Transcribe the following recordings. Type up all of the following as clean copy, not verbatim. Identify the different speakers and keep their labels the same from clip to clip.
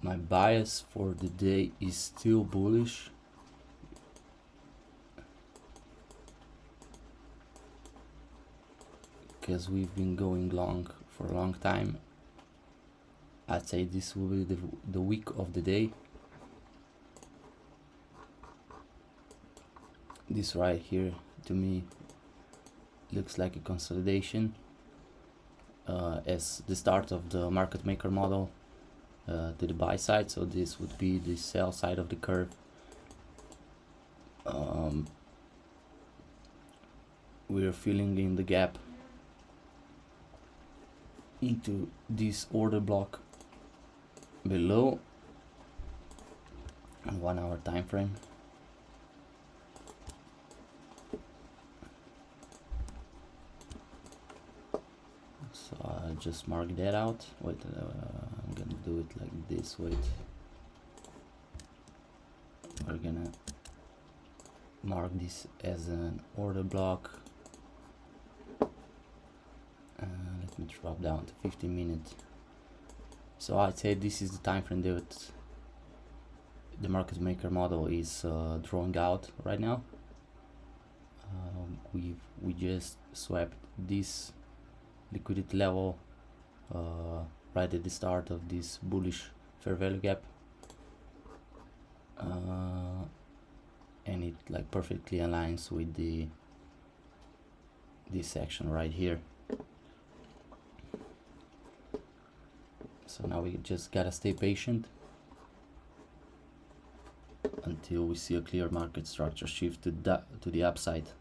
Speaker 1: My bias for the day is still bullish. Because we've been going long for a long time. I'd say this will be the week of the day. This right here to me looks like a consolidation as the start of the market maker model to the buy side. So this would be the sell side of the curve. We're filling in the gap into this order block below on 1 hour time frame. So I'll just mark that out. Wait, I'm gonna do it like this. Wait, we're gonna mark this as an order block. Let me drop down to 15 minutes. So I'd say this is the time frame that the market maker model is drawing out right now. We just swapped this liquidity level right at the start of this bullish fair value gap, and it like perfectly aligns with this section right here. So now we just gotta stay patient until we see a clear market structure shift to the upside.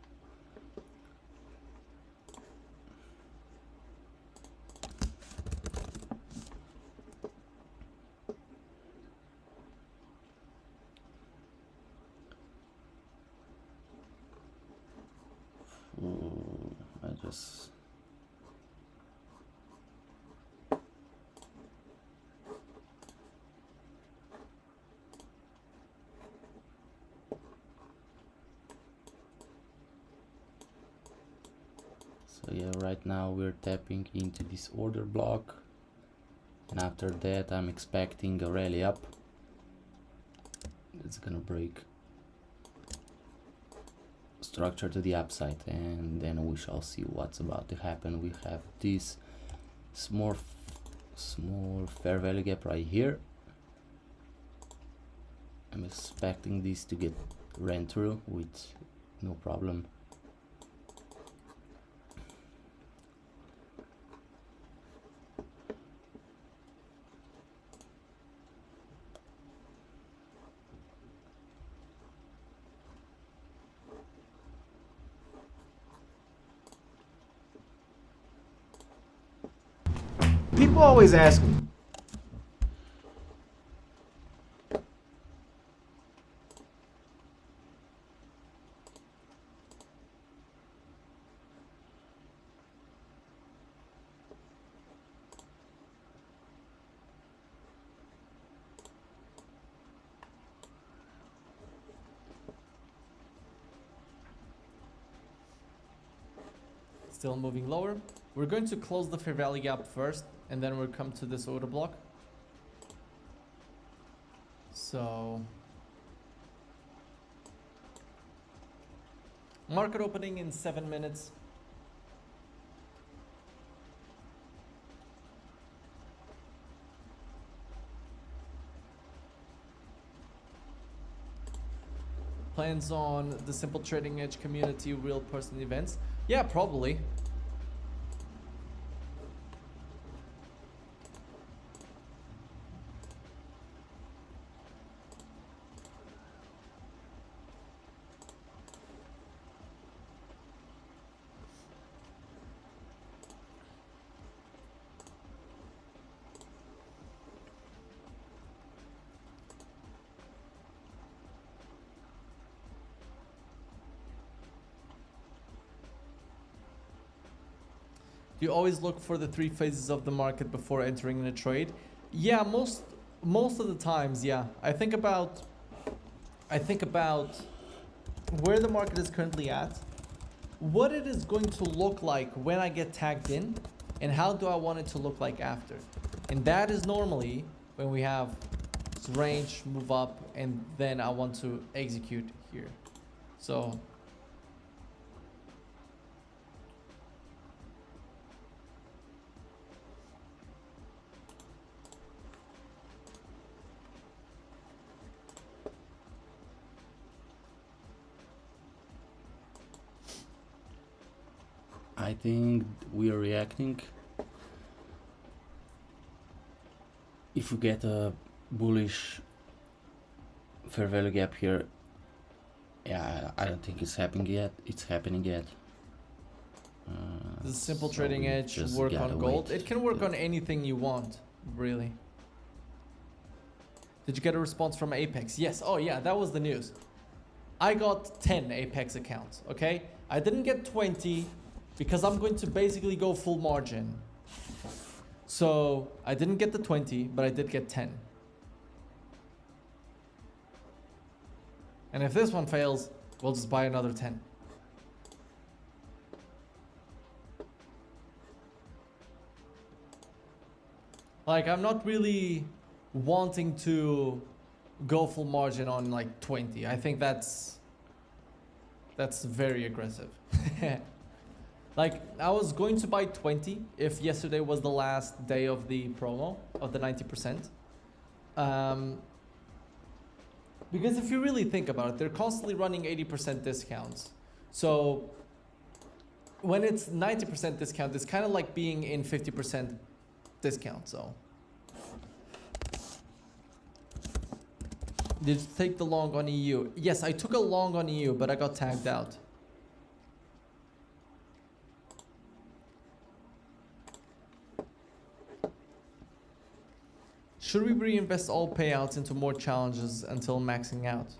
Speaker 1: So yeah, right now we're tapping into this order block, and after that I'm expecting a rally up. It's gonna break structure to the upside, and then we shall see what's about to happen. We have this small fair value gap right here. I'm expecting this to get ran through with no problem.
Speaker 2: People always ask me,
Speaker 3: still moving lower. We're going to close the fair value gap first, and then we'll come to this order block. So market opening in 7 minutes. Plans on the Simple Trading Edge community, real person events? Yeah, probably. Do you always look for the 3 phases of the market before entering in a trade? Yeah, most of the times, yeah. I think about where the market is currently at, what it is going to look like when I get tagged in, and how do I want it to look like after. And that is normally when we have range, move up, and then I want to execute here. So
Speaker 1: I think we are reacting. If we get a bullish fair value gap here, yeah, I don't think it's happening yet.
Speaker 3: the simple
Speaker 1: So
Speaker 3: trading
Speaker 1: we
Speaker 3: edge
Speaker 1: just
Speaker 3: work
Speaker 1: gotta
Speaker 3: on gold.
Speaker 1: wait.
Speaker 3: It can work on anything you want, really. Did you get a response from Apex? Yes. Oh yeah, that was the news. I got 10 Apex accounts, okay? I didn't get 20 because I'm going to basically go full margin. So I didn't get the 20, but I did get 10. And if this one fails, we'll just buy another 10. Like, I'm not really wanting to go full margin on like 20. I think that's very aggressive. Like, I was going to buy 20 if yesterday was the last day of the promo of the 90%. Because if you really think about it, they're constantly running 80% discounts. So when it's 90% discount, it's kind of like being in 50% discount. So did you take the long on EU? Yes, I took a long on EU, but I got tagged out. Should we reinvest all payouts into more challenges until maxing out?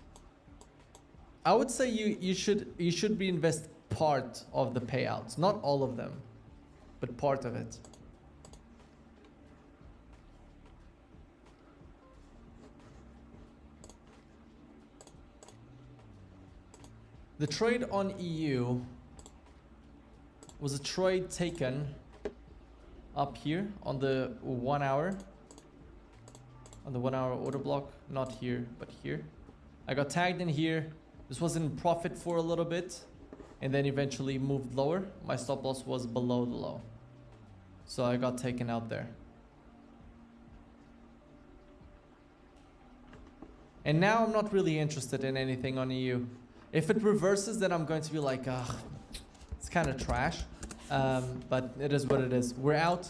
Speaker 3: I would say you should reinvest part of the payouts, not all of them, but part of it. The trade on EU was a trade taken up here on the 1 hour. On the 1 hour order block, not here, but here. I got tagged in here. This was in profit for a little bit and then eventually moved lower. My stop loss was below the low. So I got taken out there. And now I'm not really interested in anything on EU. If it reverses, then I'm going to be like, it's kind of trash. But it is what it is. We're out.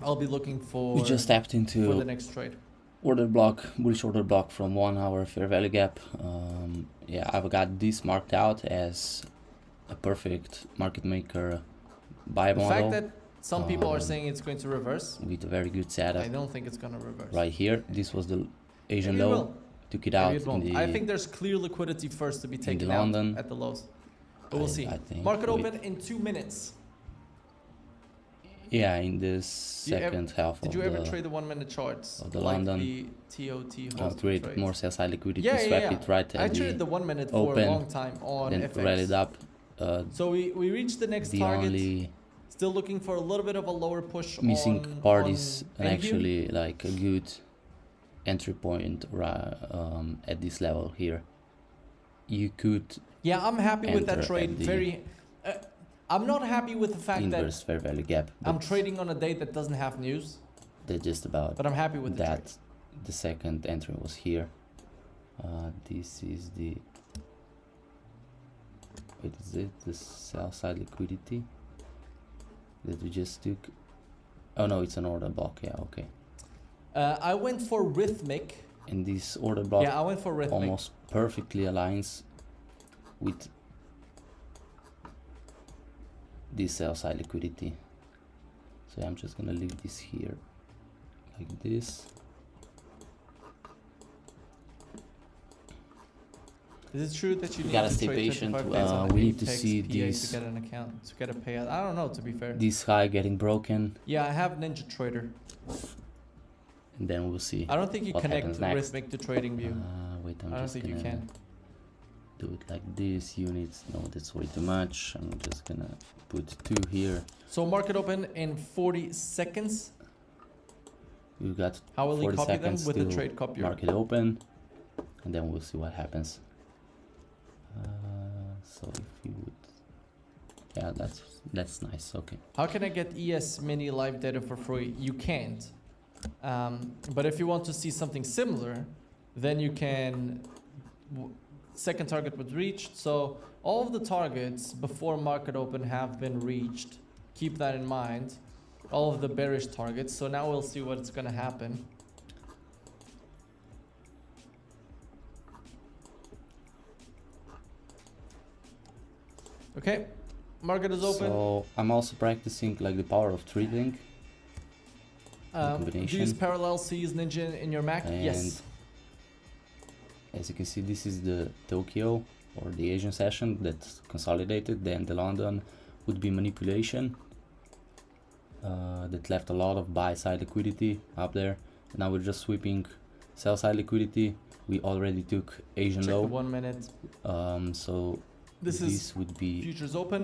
Speaker 3: I'll be looking for.
Speaker 1: We just tapped
Speaker 3: for
Speaker 1: into
Speaker 3: the next trade.
Speaker 1: order block, bullish order block from 1 hour fair value gap. Yeah, I've got this marked out as a perfect market maker buy
Speaker 3: The
Speaker 1: model
Speaker 3: fact that some people are
Speaker 1: Um,
Speaker 3: saying it's going to reverse,
Speaker 1: with a very good setup
Speaker 3: I don't think it's going to reverse.
Speaker 1: right here. This was the Asian
Speaker 3: Maybe it
Speaker 1: low.
Speaker 3: will.
Speaker 1: Took it
Speaker 3: Maybe
Speaker 1: out
Speaker 3: it
Speaker 1: in
Speaker 3: won't.
Speaker 1: the
Speaker 3: I think there's clear liquidity first to be taken out
Speaker 1: London.
Speaker 3: at the lows. But we'll see.
Speaker 1: I think
Speaker 3: Market
Speaker 1: with-
Speaker 3: open in 2 minutes.
Speaker 1: Yeah, in the
Speaker 3: you ever-
Speaker 1: second half
Speaker 3: Did
Speaker 1: of
Speaker 3: you ever
Speaker 1: the
Speaker 3: trade the 1 minute charts?
Speaker 1: of the
Speaker 3: like
Speaker 1: London,
Speaker 3: the TOT
Speaker 1: I'll
Speaker 3: host
Speaker 1: create
Speaker 3: trades?
Speaker 1: more sell side liquidity,
Speaker 3: Yeah,
Speaker 1: swap
Speaker 3: yeah.
Speaker 1: it right
Speaker 3: I
Speaker 1: at
Speaker 3: traded
Speaker 1: the
Speaker 3: the 1 minute for a
Speaker 1: open,
Speaker 3: long time on
Speaker 1: then
Speaker 3: FX.
Speaker 1: rallied up.
Speaker 3: So we reached the next
Speaker 1: The
Speaker 3: target.
Speaker 1: only
Speaker 3: Still looking for a little bit of a lower push
Speaker 1: missing
Speaker 3: on,
Speaker 1: part
Speaker 3: on
Speaker 1: is
Speaker 3: NQ.
Speaker 1: actually like a good entry point at this level here. You could
Speaker 3: Yeah, I'm happy with that
Speaker 1: enter
Speaker 3: trade.
Speaker 1: at the
Speaker 3: Very. I'm not happy with the fact that
Speaker 1: inverse fair value gap.
Speaker 3: I'm
Speaker 1: but
Speaker 3: trading on a day that doesn't have news,
Speaker 1: they're just about
Speaker 3: but I'm happy with the trade.
Speaker 1: that. The second entry was here. This is the what is it? The sell side liquidity that we just took. Oh no, it's an order block. Yeah, okay.
Speaker 3: I went for Rhythmic.
Speaker 1: And this order block
Speaker 3: Yeah, I went for Rhythmic.
Speaker 1: almost perfectly aligns with this sell side liquidity. So I'm just gonna leave this here like this.
Speaker 3: Is it true that you
Speaker 1: You
Speaker 3: need
Speaker 1: gotta
Speaker 3: to
Speaker 1: stay
Speaker 3: trade
Speaker 1: patient,
Speaker 3: 25 days on
Speaker 1: we need to
Speaker 3: Apex
Speaker 1: see
Speaker 3: PA
Speaker 1: these-
Speaker 3: to get an account, to get a payout? I don't know, to be fair.
Speaker 1: This high getting broken,
Speaker 3: Yeah, I have Ninja Trader.
Speaker 1: and then we'll see.
Speaker 3: I don't think you
Speaker 1: What
Speaker 3: connect
Speaker 1: happens next?
Speaker 3: Rhythmic to TradingView.
Speaker 1: Wait, I'm
Speaker 3: I don't
Speaker 1: just
Speaker 3: think you
Speaker 1: gonna
Speaker 3: can.
Speaker 1: do it like this. Units, no, that's way too much. I'm just gonna put 2 here.
Speaker 3: So market open in 40 seconds.
Speaker 1: We've got
Speaker 3: How will he
Speaker 1: 40
Speaker 3: copy them?
Speaker 1: seconds
Speaker 3: With the
Speaker 1: to
Speaker 3: trade copier.
Speaker 1: market open, and then we'll see what happens. So if you would, yeah, that's nice. Okay.
Speaker 3: How can I get ES Mini live data for free? You can't. But if you want to see something similar, then you can. Second target was reached. So all of the targets before market open have been reached. Keep that in mind. All of the bearish targets. So now we'll see what's going to happen. Okay, market is open.
Speaker 1: So I'm also practicing like the power of trading.
Speaker 3: Do you
Speaker 1: combination.
Speaker 3: use Parallel Seas Ninja in your Mac? Yes.
Speaker 1: As you can see, this is the Tokyo or the Asian session that's consolidated. Then the London would be manipulation. That left a lot of buy side liquidity up there. Now we're just sweeping sell side liquidity. We already took Asian
Speaker 3: Check
Speaker 1: low.
Speaker 3: the 1 minute.
Speaker 1: So
Speaker 3: This is
Speaker 1: would be
Speaker 3: futures open.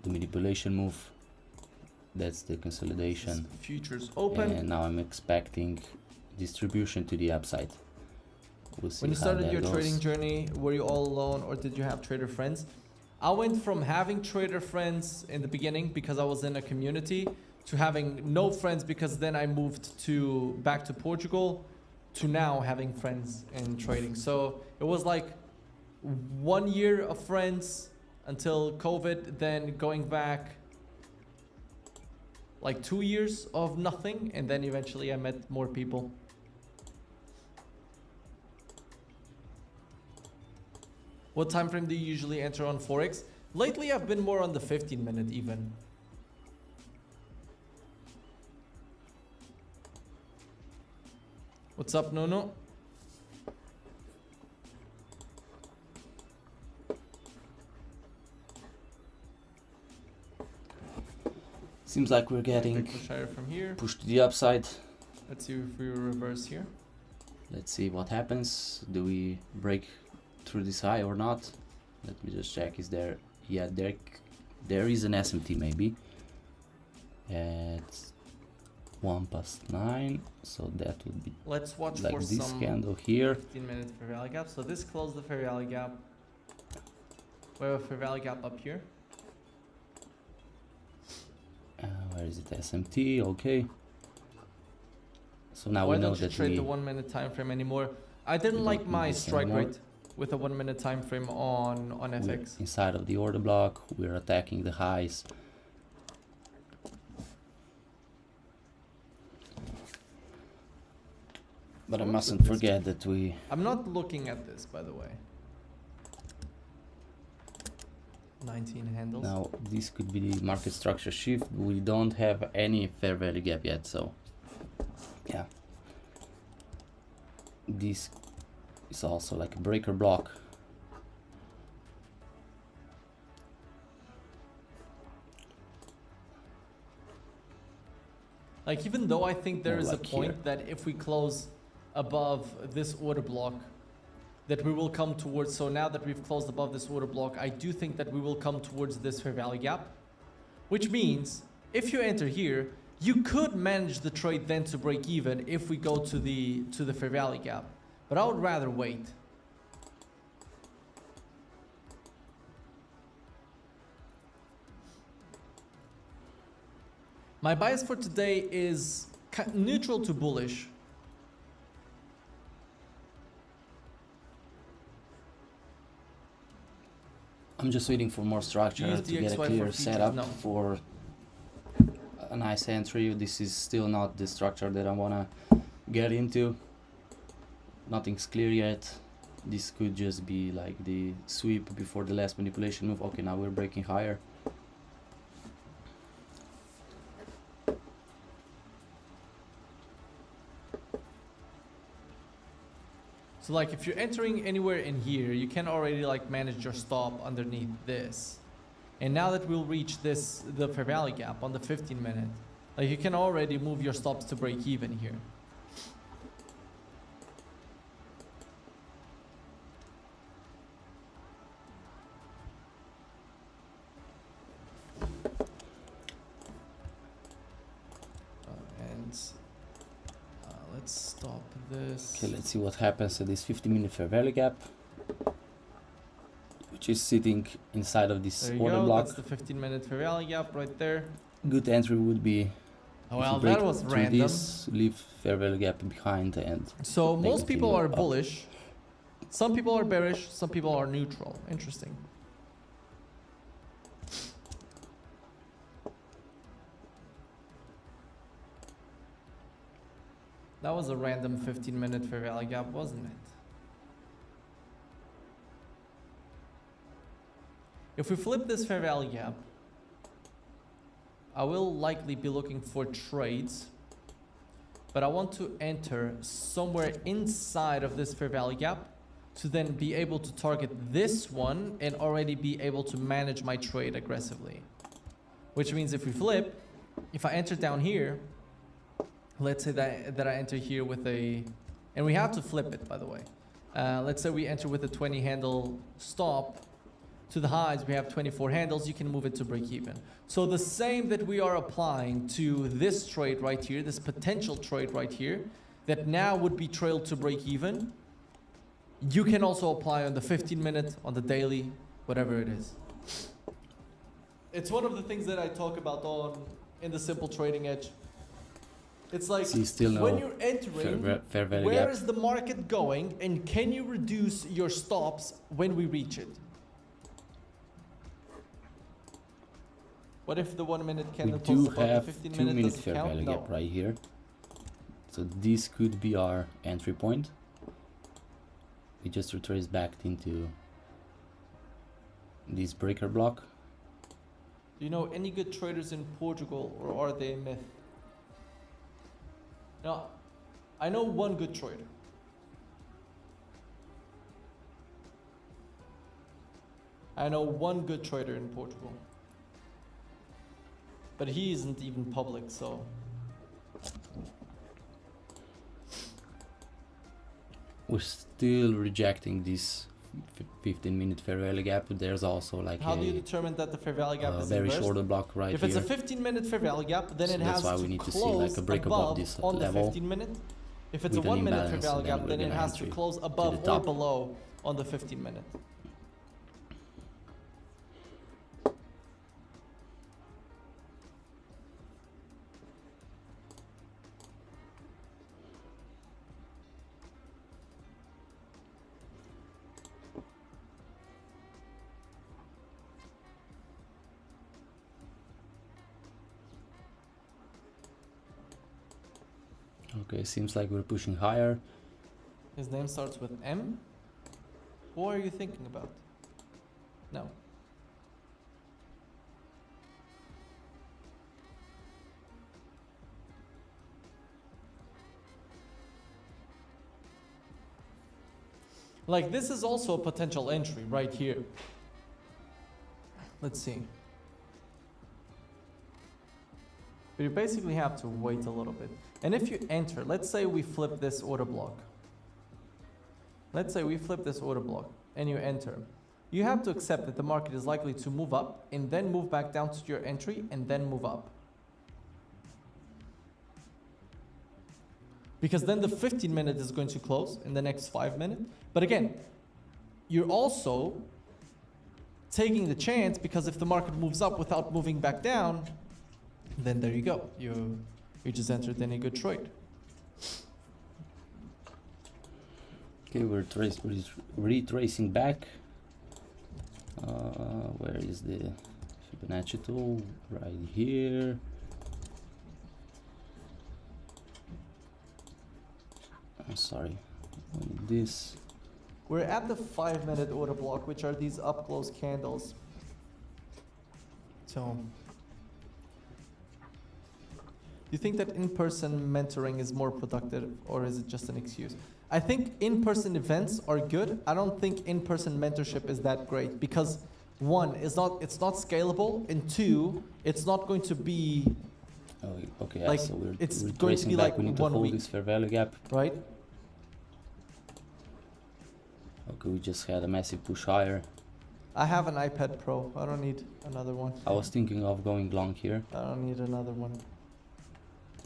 Speaker 1: the manipulation move. That's the
Speaker 3: This is
Speaker 1: consolidation.
Speaker 3: futures open.
Speaker 1: And now I'm expecting distribution to the upside. We'll see
Speaker 3: When you
Speaker 1: how
Speaker 3: started
Speaker 1: that
Speaker 3: your
Speaker 1: goes.
Speaker 3: trading journey, were you all alone or did you have trader friends? I went from having trader friends in the beginning because I was in a community to having no friends because then I moved back to Portugal to now having friends in trading. So it was like 1 year of friends until COVID, then going back like 2 years of nothing, and then eventually I met more people. What time frame do you usually enter on Forex? Lately I've been more on the 15 minute even. What's up, Nuno?
Speaker 1: Seems like we're getting
Speaker 3: Push higher from here.
Speaker 1: pushed to the upside.
Speaker 3: Let's see if we reverse here.
Speaker 1: Let's see what happens. Do we break through this high or not? Let me just check. Is there? Yeah, there is an SMT maybe. At 1 + 9, so that would be
Speaker 3: Let's watch
Speaker 1: like
Speaker 3: for
Speaker 1: this
Speaker 3: some
Speaker 1: candle here.
Speaker 3: 15 minute fair value gap. So this closed the fair value gap. We have a fair value gap up here.
Speaker 1: Where is it? SMT. Okay. So now
Speaker 3: Why
Speaker 1: we know
Speaker 3: don't you
Speaker 1: that
Speaker 3: trade
Speaker 1: we
Speaker 3: the 1 minute time frame anymore? I didn't
Speaker 1: we
Speaker 3: like
Speaker 1: don't
Speaker 3: my
Speaker 1: need this
Speaker 3: strike
Speaker 1: anymore.
Speaker 3: rate with a 1 minute time frame on
Speaker 1: we're
Speaker 3: FX.
Speaker 1: inside of the order block. We're attacking the highs. But I
Speaker 3: What's
Speaker 1: mustn't
Speaker 3: with this?
Speaker 1: forget that we
Speaker 3: I'm not looking at this, by the way. 19 handles.
Speaker 1: now this could be the market structure shift. We don't have any fair value gap yet, so yeah. This is also like a breaker block.
Speaker 3: Like, even though I think there
Speaker 1: More
Speaker 3: is a
Speaker 1: like
Speaker 3: point
Speaker 1: here.
Speaker 3: that if we close above this order block, that we will come towards. So now that we've closed above this order block, I do think that we will come towards this fair value gap, which means if you enter here, you could manage the trade then to break even if we go to the fair value gap. But I would rather wait. My bias for today is neutral to bullish.
Speaker 1: I'm just waiting for more structure
Speaker 3: Use
Speaker 1: to get a
Speaker 3: DXY
Speaker 1: clear
Speaker 3: for features?
Speaker 1: setup
Speaker 3: No.
Speaker 1: for a nice entry. This is still not the structure that I wanna get into. Nothing's clear yet. This could just be like the sweep before the last manipulation move. Okay, now we're breaking higher.
Speaker 3: So like if you're entering anywhere in here, you can already like manage your stop underneath this. And now that we'll reach this, the fair value gap on the 15 minute, like you can already move your stops to break even here. And Let's stop this.
Speaker 1: Okay, let's see what happens at this 50-minute fair value gap, which is sitting inside of this
Speaker 3: There you
Speaker 1: order
Speaker 3: go.
Speaker 1: block.
Speaker 3: That's the 15-minute fair value gap right there.
Speaker 1: Good entry would be
Speaker 3: Oh,
Speaker 1: if you
Speaker 3: well,
Speaker 1: break
Speaker 3: that was
Speaker 1: through
Speaker 3: random.
Speaker 1: this, leave fair value gap behind, and
Speaker 3: So most people
Speaker 1: continue
Speaker 3: are
Speaker 1: up.
Speaker 3: bullish. Some people are bearish. Some people are neutral. Interesting. That was a random 15-minute fair value gap, wasn't it? If we flip this fair value gap, I will likely be looking for trades, but I want to enter somewhere inside of this fair value gap to then be able to target this one and already be able to manage my trade aggressively. Which means if we flip, if I enter down here, let's say that I enter here with a, and we have to flip it, by the way. Let's say we enter with a 20 handle stop. To the highs, we have 24 handles. You can move it to break even. So the same that we are applying to this trade right here, this potential trade right here, that now would be trailed to break even, you can also apply on the 15-minute, on the daily, whatever it is. It's one of the things that I talk about in the Simple Trading Edge. It's like
Speaker 1: see still no
Speaker 3: when you're entering,
Speaker 1: fair value
Speaker 3: where
Speaker 1: gap.
Speaker 3: is the market going, and can you reduce your stops when we reach it? What if the 1 minute
Speaker 1: We
Speaker 3: candle
Speaker 1: do
Speaker 3: closes above
Speaker 1: have
Speaker 3: the 15
Speaker 1: 2
Speaker 3: minute
Speaker 1: minute
Speaker 3: doesn't
Speaker 1: fair
Speaker 3: count?
Speaker 1: value
Speaker 3: No.
Speaker 1: gap right here. So this could be our entry point. We just retrace back into this breaker block.
Speaker 3: Do you know any good traders in Portugal, or are they a myth? Now, I know one good trader. I know one good trader in Portugal. But he isn't even public, so.
Speaker 1: We're still rejecting this 15-minute fair value gap. There's also like
Speaker 3: How do you
Speaker 1: a
Speaker 3: determine that the fair value gap is
Speaker 1: very
Speaker 3: inversed?
Speaker 1: short block right
Speaker 3: If
Speaker 1: here.
Speaker 3: it's a 15-minute fair value gap, then
Speaker 1: So
Speaker 3: it
Speaker 1: that's
Speaker 3: has
Speaker 1: why
Speaker 3: to
Speaker 1: we need to see,
Speaker 3: close
Speaker 1: like, a break above
Speaker 3: above
Speaker 1: this
Speaker 3: on the
Speaker 1: level
Speaker 3: 15-minute. If it's a
Speaker 1: with an
Speaker 3: 1 minute fair
Speaker 1: imbalance,
Speaker 3: value
Speaker 1: and then
Speaker 3: gap,
Speaker 1: we're
Speaker 3: then it
Speaker 1: gonna
Speaker 3: has to
Speaker 1: entry
Speaker 3: close
Speaker 1: to
Speaker 3: above
Speaker 1: the
Speaker 3: or
Speaker 1: top.
Speaker 3: below on the 15-minute.
Speaker 1: Okay, seems like we're pushing higher.
Speaker 3: His name starts with M. Who are you thinking about? No. Like, this is also a potential entry right here. Let's see. But you basically have to wait a little bit. And if you enter, let's say we flip this order block. Let's say we flip this order block and you enter. You have to accept that the market is likely to move up and then move back down to your entry and then move up. Because then the 15-minute is going to close in the next 5 minutes. But again, you're also taking the chance, because if the market moves up without moving back down, then there you go. You just entered in a good trade.
Speaker 1: Okay, we're retracing back. Where is the Fibonacci tool? Right here. I'm sorry. I need this.
Speaker 3: We're at the 5-minute order block, which are these up close candles. So, do you think that in-person mentoring is more productive, or is it just an excuse? I think in-person events are good. I don't think in-person mentorship is that great, because one, it's not scalable, and two, it's not going to be,
Speaker 1: Oh, okay,
Speaker 3: like,
Speaker 1: so we're
Speaker 3: it's going to
Speaker 1: retracing
Speaker 3: be
Speaker 1: back.
Speaker 3: like
Speaker 1: We need to
Speaker 3: 1
Speaker 1: hold
Speaker 3: week.
Speaker 1: this fair value gap.
Speaker 3: right?
Speaker 1: Okay, we just had a massive push higher.
Speaker 3: I have an iPad Pro. I don't need another one.
Speaker 1: I was thinking of going long here.
Speaker 3: I don't need another one.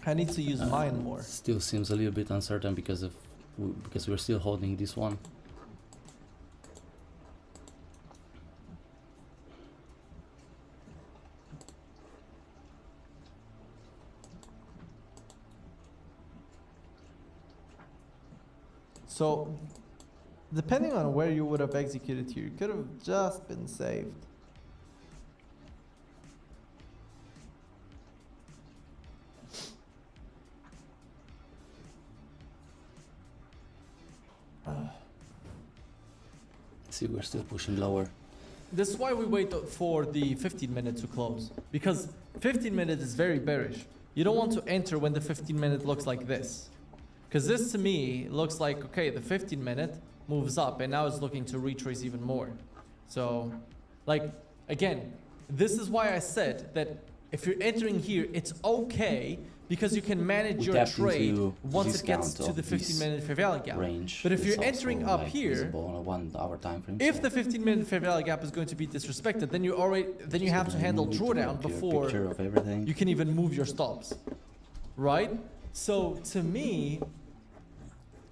Speaker 3: I need to use mine more.
Speaker 1: Still seems a little bit uncertain because we're still holding this one.
Speaker 3: So, depending on where you would have executed here, you could have just been saved.
Speaker 1: See, we're still pushing lower.
Speaker 3: This is why we wait for the 15 minute to close. Because 15 minute is very bearish. You don't want to enter when the 15 minute looks like this. Because this to me looks like, okay, the 15 minute moves up and now it's looking to retrace even more. So, like, again, this is why I said that if you're entering here, it's okay because you can manage
Speaker 1: We
Speaker 3: your
Speaker 1: tapped
Speaker 3: trade
Speaker 1: into
Speaker 3: once it gets
Speaker 1: discount
Speaker 3: to the
Speaker 1: of
Speaker 3: 15
Speaker 1: this
Speaker 3: minute fair value gap.
Speaker 1: Range.
Speaker 3: But if
Speaker 1: It's
Speaker 3: you're entering
Speaker 1: also,
Speaker 3: up
Speaker 1: like,
Speaker 3: here,
Speaker 1: visible on a 1 hour time frame.
Speaker 3: if
Speaker 1: so
Speaker 3: the 15 minute fair value gap is going to be disrespected, then you
Speaker 1: just
Speaker 3: have to
Speaker 1: gonna
Speaker 3: handle
Speaker 1: need to
Speaker 3: drawdown
Speaker 1: make a
Speaker 3: before
Speaker 1: picture of everything.
Speaker 3: you can even move your stops, right? So to me,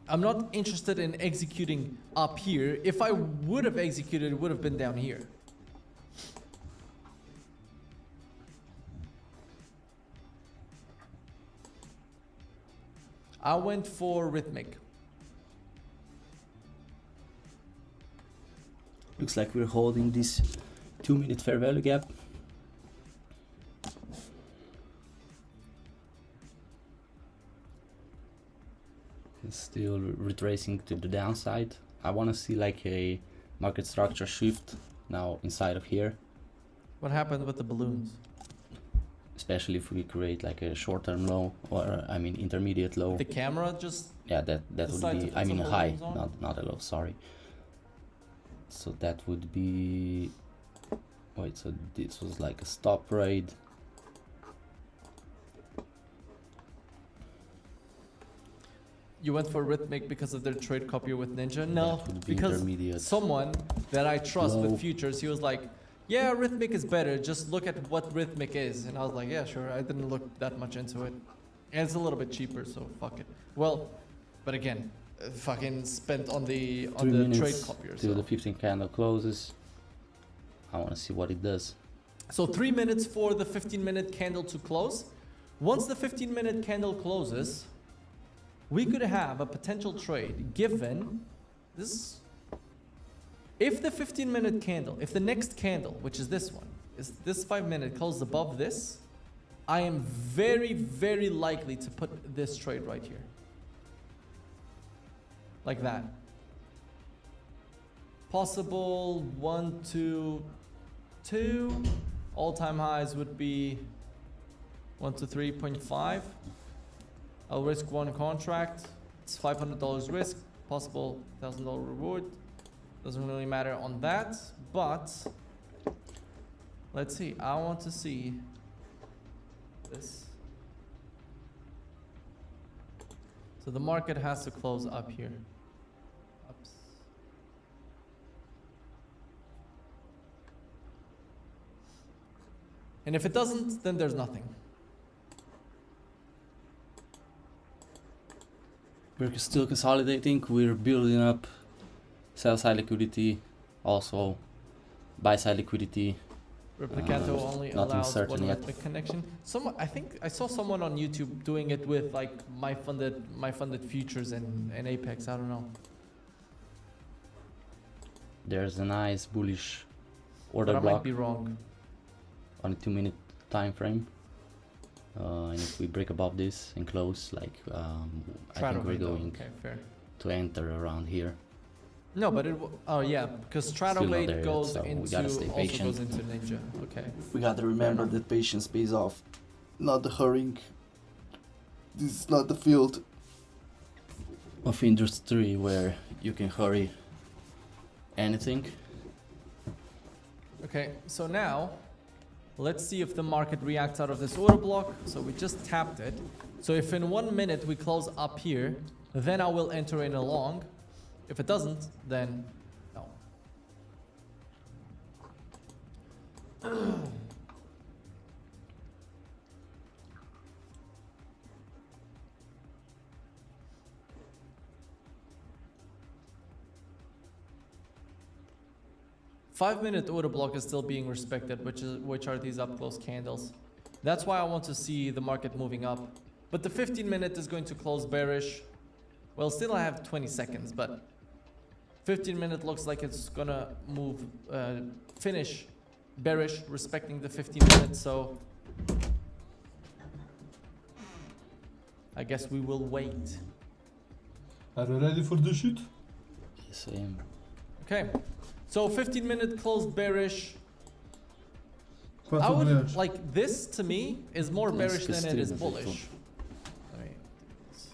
Speaker 3: I'm not interested in executing up here. If I would have executed, it would have been down here. I went for Rhythmic.
Speaker 1: Looks like we're holding this 2 minute fair value gap. It's still retracing to the downside. I want to see like a market structure shift now inside of here,
Speaker 3: What happened with the balloons?
Speaker 1: especially if we create like a short-term low, or I mean intermediate low.
Speaker 3: The camera just
Speaker 1: Yeah, that would
Speaker 3: decide to
Speaker 1: be,
Speaker 3: put
Speaker 1: I mean a
Speaker 3: some
Speaker 1: high,
Speaker 3: balloons on?
Speaker 1: not a low, sorry. So that would be, wait, so this was like a stop trade.
Speaker 3: You went for Rhythmic because of their trade copy with Ninja? No,
Speaker 1: That would be
Speaker 3: because
Speaker 1: intermediate.
Speaker 3: someone that I trust
Speaker 1: Low.
Speaker 3: with futures, he was like, yeah, Rhythmic is better. Just look at what Rhythmic is. And I was like, yeah, sure. I didn't look that much into it. And it's a little bit cheaper, so fuck it. Well, but again, fucking spent on the
Speaker 1: 3 minutes
Speaker 3: trade copier.
Speaker 1: till the
Speaker 3: So.
Speaker 1: 15 candle closes. I want to see what it does.
Speaker 3: So 3 minutes for the 15-minute candle to close. Once the 15-minute candle closes, we could have a potential trade given this. If the 15-minute candle, if the next candle, which is this one, is this 5-minute closes above this, I am very, very likely to put this trade right here. Like that. Possible 1, 2, 2. All-time highs would be 1 to 3.5. I'll risk one contract. It's $500 risk. Possible $1,000 reward. Doesn't really matter on that, but let's see. I want to see this. So the market has to close up here. Ups. And if it doesn't, then there's nothing.
Speaker 1: We're still consolidating. We're building up sell side liquidity, also buy side liquidity.
Speaker 3: Replicato only
Speaker 1: nothing
Speaker 3: allows
Speaker 1: certain
Speaker 3: one
Speaker 1: yet.
Speaker 3: rhythmic connection. I think I saw someone on YouTube doing it with like my funded futures and Apex. I don't know.
Speaker 1: There's a nice bullish
Speaker 3: But
Speaker 1: order
Speaker 3: I might
Speaker 1: block
Speaker 3: be wrong.
Speaker 1: on a 2 minute time frame. And if we break above this and close, like I
Speaker 3: Shadow
Speaker 1: think we're
Speaker 3: window.
Speaker 1: going
Speaker 3: Okay, fair.
Speaker 1: to enter around here.
Speaker 3: No, but oh yeah, because Strato
Speaker 1: Still not
Speaker 3: Blade
Speaker 1: there yet,
Speaker 3: goes
Speaker 1: so we
Speaker 3: into
Speaker 1: gotta stay
Speaker 3: also
Speaker 1: patient.
Speaker 3: goes into Ninja. Okay.
Speaker 1: We gotta remember that patience pays off, not the hurrying. This is not the field of industry where you can hurry anything.
Speaker 3: Okay, so now let's see if the market reacts out of this order block. So we just tapped it. So if in 1 minute we close up here, then I will enter in a long. If it doesn't, then no. 5-minute order block is still being respected, which are these up close candles. That's why I want to see the market moving up. But the 15-minute is going to close bearish. Well, still I have 20 seconds, but 15-minute looks like it's gonna move, finish bearish, respecting the 15-minute. So I guess we will wait.
Speaker 4: Are you ready for the shoot?
Speaker 1: Yes, I am.
Speaker 3: Okay, so 15-minute closed bearish. I
Speaker 4: Quanto
Speaker 3: would
Speaker 4: mulheres?
Speaker 3: like this to me is more bearish than it is bullish. Let me do this.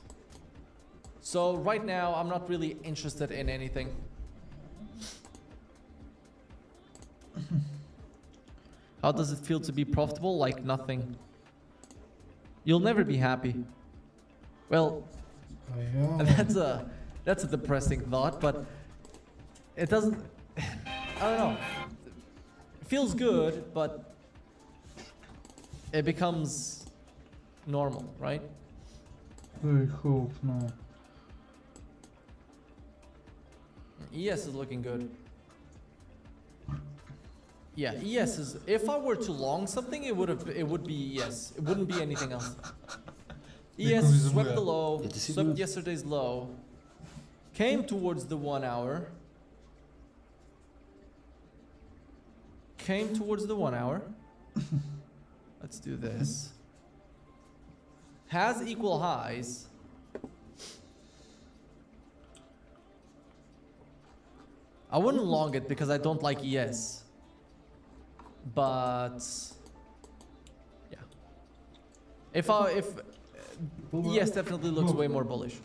Speaker 3: So right now I'm not really interested in anything. How does it feel to be profitable? Like nothing. You'll never be happy. Well, that's a depressing thought, but it doesn't. I don't know. It feels good, but it becomes normal, right?
Speaker 4: I hope no.
Speaker 3: ES is looking good. Yeah, ES is. If I were to long something, it would be ES. It wouldn't be anything else. ES swept the low,
Speaker 1: Yeah, this is
Speaker 3: swept
Speaker 1: good.
Speaker 3: yesterday's low, came towards the 1 hour, came towards the 1 hour. Let's do this. Has equal highs. I wouldn't long it because I don't like ES. But yeah. If ES definitely looks way more bullish.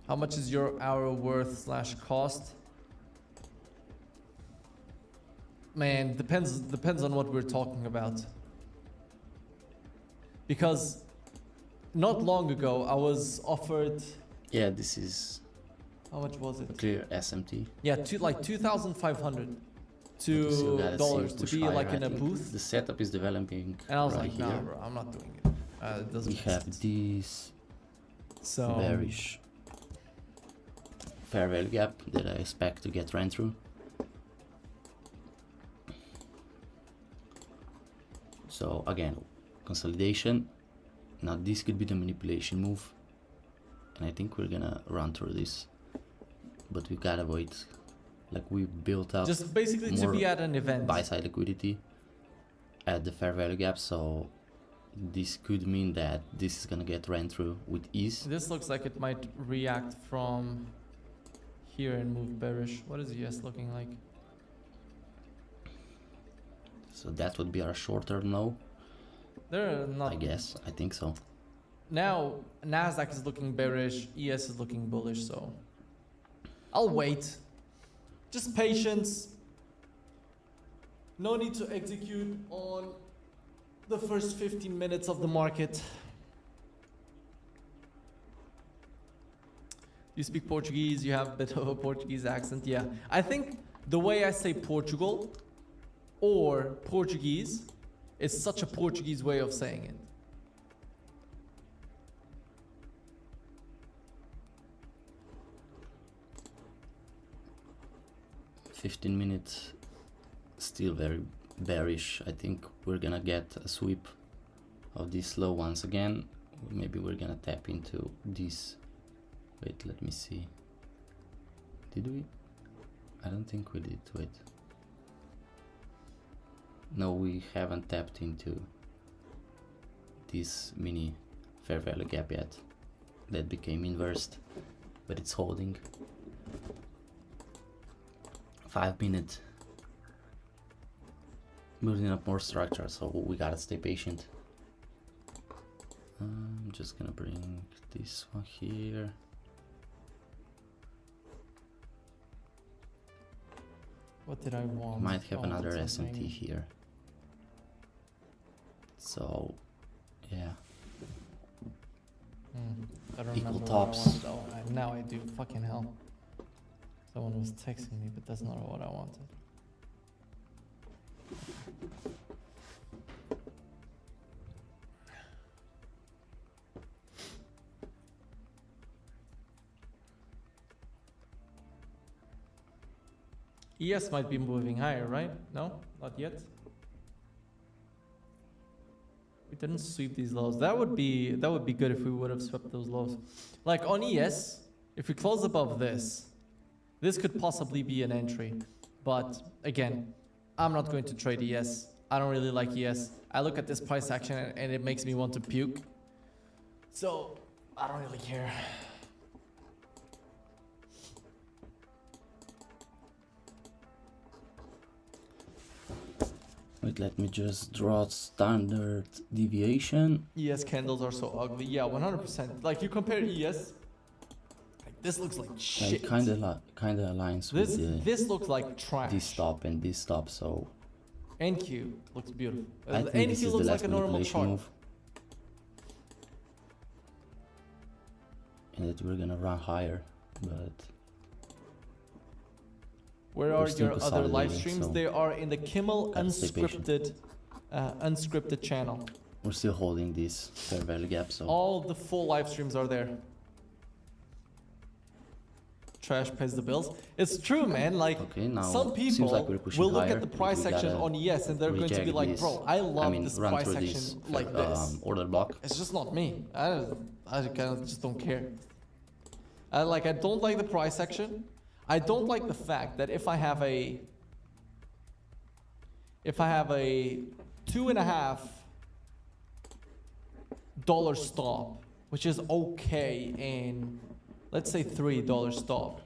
Speaker 3: How much is your hour worth / cost? Man, depends on what we're talking about. Because not long ago I was offered,
Speaker 1: Yeah, this is
Speaker 3: how much was
Speaker 1: a
Speaker 3: it?
Speaker 1: clear SMT.
Speaker 3: Yeah, like 2,500
Speaker 1: Still
Speaker 3: to
Speaker 1: gotta see
Speaker 3: dollars to
Speaker 1: push
Speaker 3: be
Speaker 1: higher,
Speaker 3: like
Speaker 1: I
Speaker 3: in a
Speaker 1: think.
Speaker 3: booth.
Speaker 1: The setup is developing.
Speaker 3: And I was
Speaker 1: right
Speaker 3: like, nah,
Speaker 1: here.
Speaker 3: bro, I'm not doing it. It doesn't
Speaker 1: We
Speaker 3: make
Speaker 1: have
Speaker 3: sense.
Speaker 1: this
Speaker 3: So
Speaker 1: bearish fair value gap that I expect to get ran through. So again, consolidation. Now this could be the manipulation move, and I think we're gonna run through this, but we gotta wait. Like we built up
Speaker 3: just basically to
Speaker 1: more
Speaker 3: be at an event.
Speaker 1: buy side liquidity at the fair value gap, so this could mean that this is gonna get ran through with ease.
Speaker 3: This looks like it might react from here and move bearish. What is ES looking like?
Speaker 1: So that would be our short-term low,
Speaker 3: They're not.
Speaker 1: I guess. I think so.
Speaker 3: Now Nasdaq is looking bearish. ES is looking bullish. So I'll wait. Just patience. No need to execute on the first 15 minutes of the market. You speak Portuguese, you have a bit of a Portuguese accent. Yeah, I think the way I say Portugal or Portuguese is such a Portuguese way of saying it.
Speaker 1: $15 minutes, still very bearish. I think we're gonna get a sweep of this low once again. Maybe we're gonna tap into this. Wait, let me see. Did we? I don't think we did. Wait. No, we haven't tapped into this mini fair value gap yet. That became inversed, but it's holding. 5 minutes. Building up more structure, so we gotta stay patient. I'm just gonna bring this one here.
Speaker 3: What did I want?
Speaker 1: Might have
Speaker 3: Oh,
Speaker 1: another
Speaker 3: that's
Speaker 1: SMT
Speaker 3: something.
Speaker 1: here. So, yeah.
Speaker 3: I don't
Speaker 1: Equal
Speaker 3: remember
Speaker 1: tops.
Speaker 3: what I wanted. Oh, now I do. Fucking hell. Someone was texting me, but that's not what I wanted. ES might be moving higher, right? No, not yet. We didn't sweep these lows. That would be good if we would have swept those lows. Like on ES, if we close above this, this could possibly be an entry. But again, I'm not going to trade ES. I don't really like ES. I look at this price action and it makes me want to puke. So I don't really care.
Speaker 1: Wait, let me just draw standard deviation.
Speaker 3: ES candles are so ugly. Yeah, 100%. Like you compare ES, like this looks like
Speaker 1: And
Speaker 3: shit.
Speaker 1: it kinda aligns
Speaker 3: This
Speaker 1: with
Speaker 3: this looks like trash.
Speaker 1: this stop and this stop, so
Speaker 3: NQ looks beautiful.
Speaker 1: I think this
Speaker 3: NQ
Speaker 1: is the
Speaker 3: looks
Speaker 1: last
Speaker 3: like a normal
Speaker 1: manipulation
Speaker 3: chart.
Speaker 1: move. And that we're gonna run higher, but
Speaker 3: Where
Speaker 1: We're
Speaker 3: are
Speaker 1: still
Speaker 3: your other live
Speaker 1: consolidating,
Speaker 3: streams?
Speaker 1: so
Speaker 3: They are in the Kimmel
Speaker 1: gotta stay patient.
Speaker 3: unscripted channel.
Speaker 1: we're still holding this fair value gap, so
Speaker 3: All the full live streams are there. Trash pays the bills. It's true, man. Like
Speaker 1: okay, now
Speaker 3: some
Speaker 1: seems
Speaker 3: people
Speaker 1: like we're pushing
Speaker 3: will look
Speaker 1: higher,
Speaker 3: at the
Speaker 1: but
Speaker 3: price
Speaker 1: we
Speaker 3: section
Speaker 1: gotta
Speaker 3: on ES and they're going to be
Speaker 1: reject
Speaker 3: like,
Speaker 1: this.
Speaker 3: bro, I love this
Speaker 1: run
Speaker 3: price
Speaker 1: through
Speaker 3: section
Speaker 1: this
Speaker 3: like this.
Speaker 1: order block.
Speaker 3: It's just not me. I kind of just don't care. I don't like the price section. I don't like the fact that if I have a $2.50 stop, which is okay, and let's say $3 stop,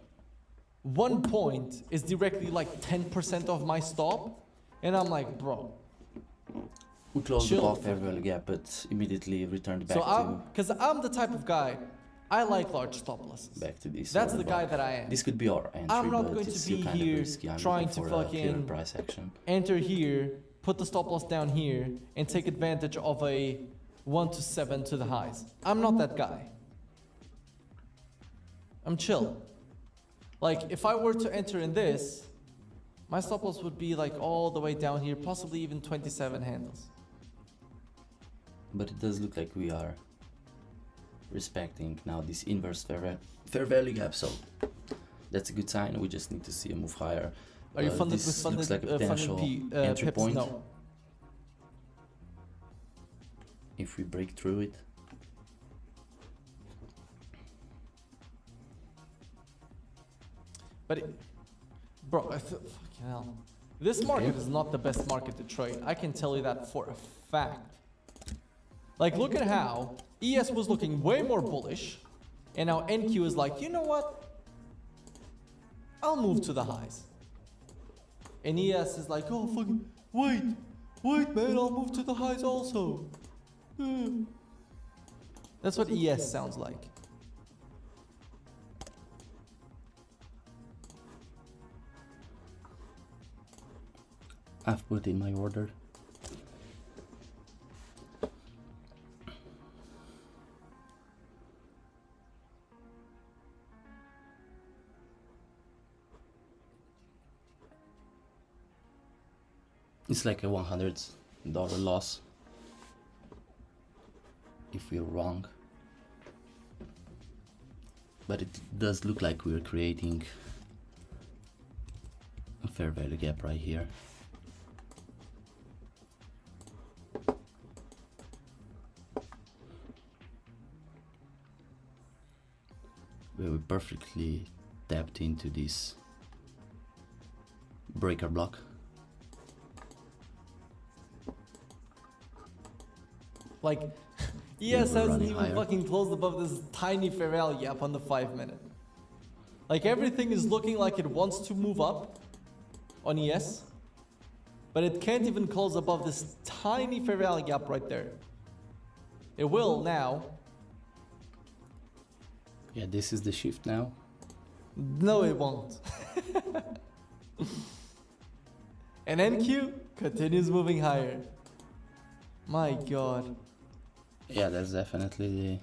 Speaker 3: 1 point is directly like 10% of my stop, and I'm like, bro.
Speaker 1: We closed
Speaker 3: Chill.
Speaker 1: above fair value gap, but immediately returned back
Speaker 3: Because I'm the type of guy, I like large stop losses.
Speaker 1: to this.
Speaker 3: That's
Speaker 1: order
Speaker 3: the guy
Speaker 1: block.
Speaker 3: that I am.
Speaker 1: This could be our entry,
Speaker 3: I'm not
Speaker 1: but
Speaker 3: going
Speaker 1: it's
Speaker 3: to
Speaker 1: still
Speaker 3: be
Speaker 1: kind of
Speaker 3: here
Speaker 1: risky. I'm
Speaker 3: trying
Speaker 1: looking
Speaker 3: to
Speaker 1: for a clear
Speaker 3: fucking
Speaker 1: price action.
Speaker 3: Enter here, put the stop loss down here, and take advantage of a 1 to 7 to the highs. I'm not that guy. I'm chill. Like, if I were to enter in this, my stop loss would be like all the way down here, possibly even 27 handles.
Speaker 1: But it does look like we are respecting now this inverse fair value gap, so that's a good sign. We just need to see a move higher.
Speaker 3: Are you funded
Speaker 1: this
Speaker 3: with funded,
Speaker 1: looks like a
Speaker 3: funded
Speaker 1: potential entry
Speaker 3: pips?
Speaker 1: point.
Speaker 3: No.
Speaker 1: If we break through it,
Speaker 3: But, bro, fucking hell. This market is not the best market to trade. I can tell you that for a fact. Like, look at how ES was looking way more bullish, and now NQ is like, you know what? I'll move to the highs. And ES is like, oh, fucking, wait, man, I'll move to the highs also. That's what ES sounds like.
Speaker 1: I've put in my order. It's like a $100 loss if we're wrong, but it does look like we're creating a fair value gap right here. Where we perfectly tapped into this breaker block.
Speaker 3: Like,
Speaker 1: Yeah,
Speaker 3: ES
Speaker 1: we're
Speaker 3: hasn't
Speaker 1: running
Speaker 3: even
Speaker 1: higher.
Speaker 3: fucking closed above this tiny fair value gap on the 5 minute. Like, everything is looking like it wants to move up on ES, but it can't even close above this tiny fair value gap right there. It will now.
Speaker 1: Yeah, this is the shift now.
Speaker 3: No, it won't. And NQ continues moving higher. My god.
Speaker 1: Yeah, that's definitely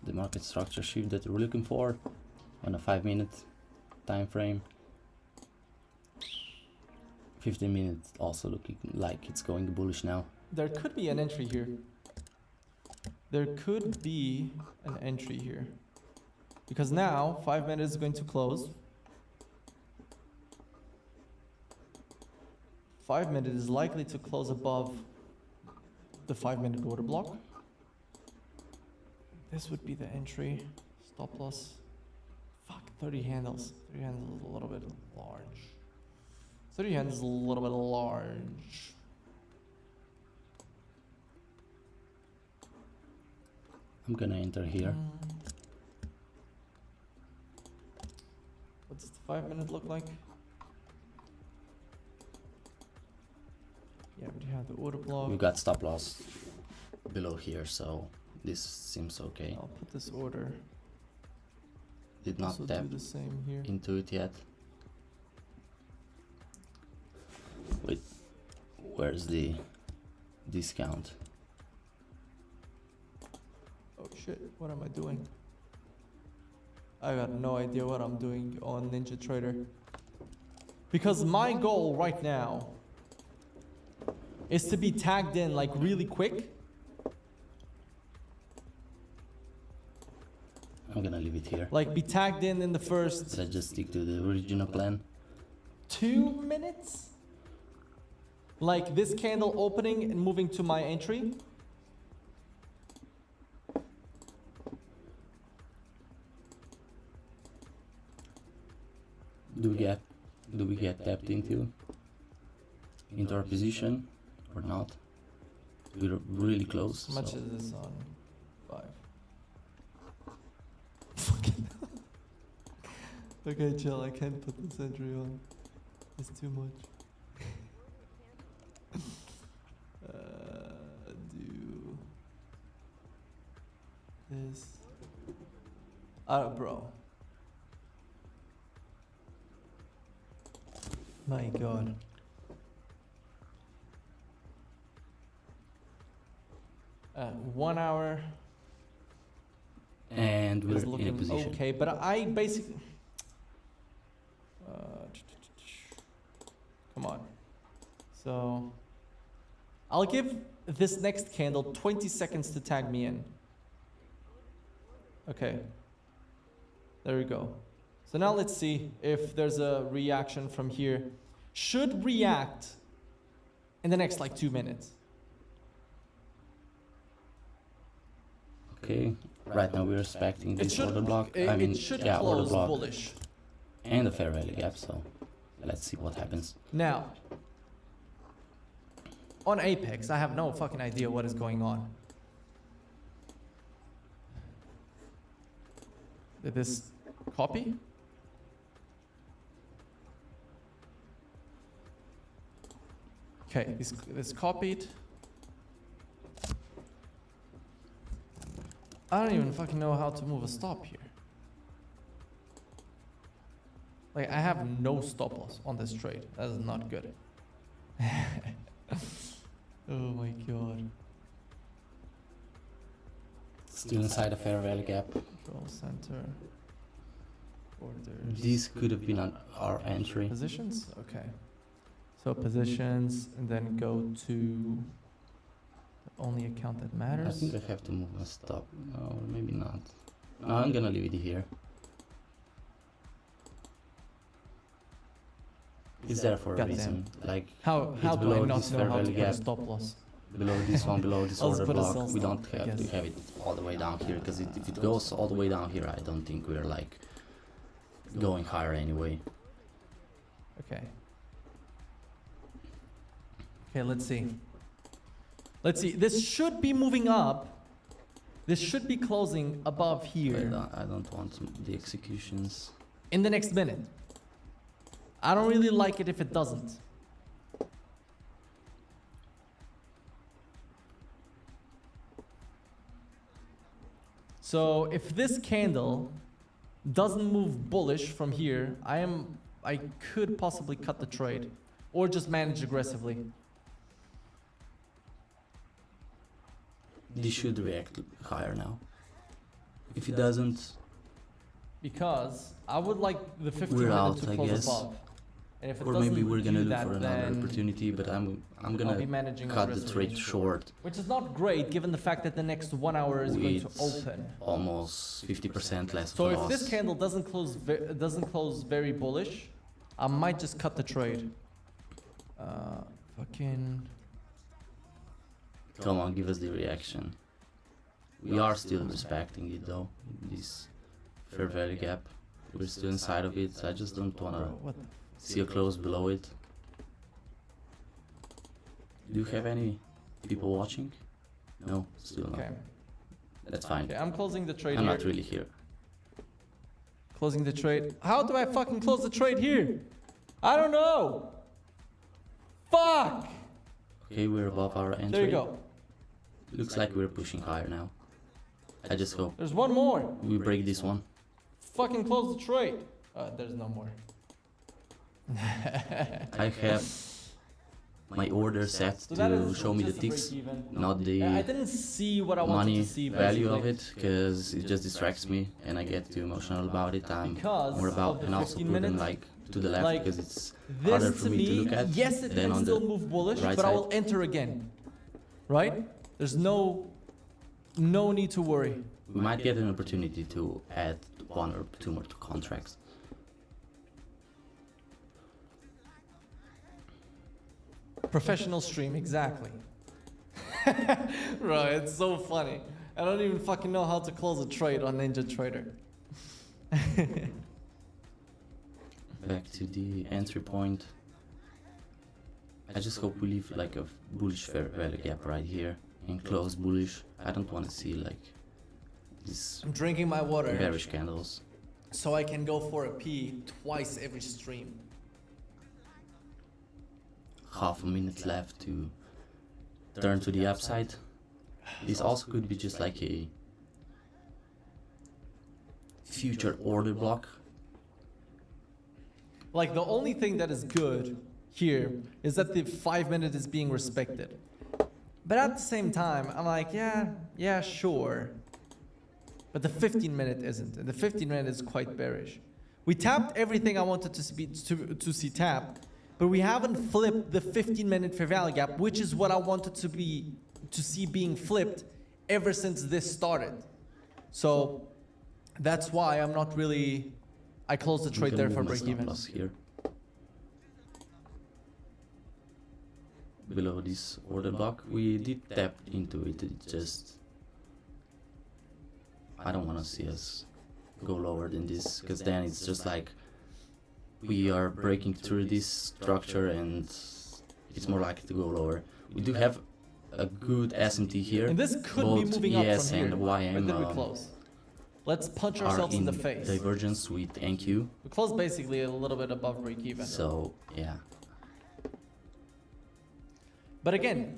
Speaker 1: the market structure shift that we're looking for on a 5-minute time frame. 15 minutes also looking like it's going bullish now.
Speaker 3: There could be an entry here. There could be an entry here. Because now, 5 minutes is going to close. 5 minute is likely to close above the 5 minute order block. This would be the entry. Stop loss. Fuck, 30 handles. 30 handles is a little bit large. 30 handles is a little bit large.
Speaker 1: I'm gonna enter here.
Speaker 3: What does the 5 minute look like? Yeah, but you have the order block.
Speaker 1: We've got stop loss below here, so this seems okay.
Speaker 3: I'll put this order.
Speaker 1: Did not
Speaker 3: Also
Speaker 1: tap
Speaker 3: do the same here.
Speaker 1: into it yet. Wait, where's the discount?
Speaker 3: Oh shit, what am I doing? I got no idea what I'm doing on NinjaTrader. Because my goal right now is to be tagged in like really quick.
Speaker 1: I'm gonna leave it here.
Speaker 3: Like be tagged in the first
Speaker 1: Let's just stick to the original plan.
Speaker 3: 2 minutes. Like this candle opening and moving to my entry.
Speaker 1: Do we get tapped into our position or not? We're really close.
Speaker 3: How much
Speaker 1: so
Speaker 3: is this on 5? Fucking okay, chill, I can't put this entry on. It's too much. Do this. Bro. My god. 1 hour
Speaker 1: and
Speaker 3: is
Speaker 1: we're in a
Speaker 3: looking
Speaker 1: position.
Speaker 3: okay, but I basically. Come on. So I'll give this next candle 20 seconds to tag me in. Okay. There we go. So now let's see if there's a reaction from here. Should react in the next like 2 minutes.
Speaker 1: Okay. Right now we're expecting
Speaker 3: It
Speaker 1: this
Speaker 3: should,
Speaker 1: order block.
Speaker 3: it should
Speaker 1: order
Speaker 3: close
Speaker 1: block
Speaker 3: bullish.
Speaker 1: and a fair value gap. So let's see what happens.
Speaker 3: Now, on Apex, I have no fucking idea what is going on. Did this copy? Okay, this copied. I don't even fucking know how to move a stop here. Like, I have no stop loss on this trade. That is not good. Oh my god.
Speaker 1: Still inside a fair value gap.
Speaker 3: Control center. Orders.
Speaker 1: This could have been our entry.
Speaker 3: Positions? Okay. So positions, and then go to the only account that
Speaker 1: I
Speaker 3: matters.
Speaker 1: think I have to move a stop. No, maybe not. No, I'm gonna leave it here. It's there for a
Speaker 3: Goddamn.
Speaker 1: reason. Like
Speaker 3: How
Speaker 1: it's
Speaker 3: do I
Speaker 1: below
Speaker 3: not
Speaker 1: this
Speaker 3: know
Speaker 1: fair
Speaker 3: how to
Speaker 1: value
Speaker 3: put a
Speaker 1: gap.
Speaker 3: stop loss?
Speaker 1: Below this one, below this
Speaker 3: I'll
Speaker 1: order
Speaker 3: just put a
Speaker 1: block,
Speaker 3: sell
Speaker 1: we
Speaker 3: stop,
Speaker 1: don't
Speaker 3: I
Speaker 1: have to
Speaker 3: guess.
Speaker 1: have it all the way down here, because if it goes all the way down here, I don't think we're like going higher anyway.
Speaker 3: Okay. Okay, let's see. Let's see. This should be moving up. This should be closing above here
Speaker 1: I don't want the executions.
Speaker 3: in the next minute. I don't really like it if it doesn't. So if this candle doesn't move bullish from here, I could possibly cut the trade or just manage aggressively.
Speaker 1: This should react higher now. If it doesn't,
Speaker 3: Because I would like the 50
Speaker 1: We're
Speaker 3: minute
Speaker 1: out,
Speaker 3: to
Speaker 1: I
Speaker 3: close
Speaker 1: guess.
Speaker 3: above. And if it
Speaker 1: or
Speaker 3: doesn't
Speaker 1: maybe we're gonna
Speaker 3: do
Speaker 1: look
Speaker 3: that,
Speaker 1: for another
Speaker 3: then
Speaker 1: opportunity, but I'm
Speaker 3: I'll be
Speaker 1: gonna
Speaker 3: managing
Speaker 1: cut the
Speaker 3: aggressively.
Speaker 1: trade short
Speaker 3: Which is not great given the fact that the next 1 hour is going to
Speaker 1: with
Speaker 3: open.
Speaker 1: almost 50% less
Speaker 3: So
Speaker 1: of a
Speaker 3: if
Speaker 1: loss.
Speaker 3: this candle doesn't close very bullish, I might just cut the trade. Fucking.
Speaker 1: Come on, give us the reaction. We are still respecting it though. This fair value gap. We're still inside of it. I just don't wanna
Speaker 3: What?
Speaker 1: see a close below it. Do you have any people watching? No, still not.
Speaker 3: Okay.
Speaker 1: That's fine.
Speaker 3: Okay, I'm closing the trade
Speaker 1: I'm
Speaker 3: here.
Speaker 1: not really here.
Speaker 3: Closing the trade. How do I fucking close the trade here? I don't know. Fuck.
Speaker 1: Okay, we're above our entry.
Speaker 3: There you go.
Speaker 1: Looks like we're pushing higher now. I just hope
Speaker 3: There's one more.
Speaker 1: we break this one.
Speaker 3: Fucking close the trade. There's no more.
Speaker 1: I have my order set
Speaker 3: So that
Speaker 1: to
Speaker 3: is
Speaker 1: show me the
Speaker 3: just
Speaker 1: ticks,
Speaker 3: break even.
Speaker 1: not
Speaker 3: I
Speaker 1: the
Speaker 3: didn't see what I wanted
Speaker 1: money
Speaker 3: to see.
Speaker 1: value of
Speaker 3: basically.
Speaker 1: it, because it just distracts me and I get too emotional about it. I'm
Speaker 3: Because
Speaker 1: more
Speaker 3: of
Speaker 1: about,
Speaker 3: the
Speaker 1: and also
Speaker 3: 15
Speaker 1: put them
Speaker 3: minutes,
Speaker 1: like to the left
Speaker 3: like,
Speaker 1: because it's
Speaker 3: This
Speaker 1: harder
Speaker 3: to
Speaker 1: for me to look at
Speaker 3: yes, it
Speaker 1: than
Speaker 3: can
Speaker 1: on
Speaker 3: still
Speaker 1: the
Speaker 3: move bullish,
Speaker 1: right
Speaker 3: but I
Speaker 1: side.
Speaker 3: will enter again. Right? There's no need to worry.
Speaker 1: We might get an opportunity to add 1 or 2 more contracts.
Speaker 3: Professional stream, exactly. Right, it's so funny. I don't even fucking know how to close a trade on Ninja Trader.
Speaker 1: Back to the entry point. I just hope we leave like a bullish fair value gap right here and close bullish. I don't want to see like these
Speaker 3: I'm drinking my water
Speaker 1: bearish candles.
Speaker 3: so I can go for a P twice every stream.
Speaker 1: Half a minute left to turn to the upside. This also could be just like a future order block.
Speaker 3: Like the only thing that is good here is that the 5 minute is being respected. But at the same time, I'm like, yeah, sure. But the 15 minute isn't. And the 15 minute is quite bearish. We tapped everything I wanted to see tapped, but we haven't flipped the 15 minute fair value gap, which is what I wanted to see being flipped ever since this started. So that's why I'm not really, I closed the
Speaker 1: We
Speaker 3: trade
Speaker 1: can
Speaker 3: there
Speaker 1: move
Speaker 3: for
Speaker 1: my
Speaker 3: break
Speaker 1: stop
Speaker 3: even.
Speaker 1: loss here. Below this order block, we did tap into it. It just, I don't want to see us go lower than this, because then it's just like we are breaking through this structure and it's more likely to go lower. We do have a good SMT here.
Speaker 3: And this could be
Speaker 1: Both
Speaker 3: moving up
Speaker 1: ES
Speaker 3: from here.
Speaker 1: and
Speaker 3: Where
Speaker 1: YM
Speaker 3: did we close? Let's punch
Speaker 1: are
Speaker 3: ourselves in
Speaker 1: in
Speaker 3: the face.
Speaker 1: divergence with NQ.
Speaker 3: We closed basically a little bit above break even.
Speaker 1: So yeah,
Speaker 3: But again,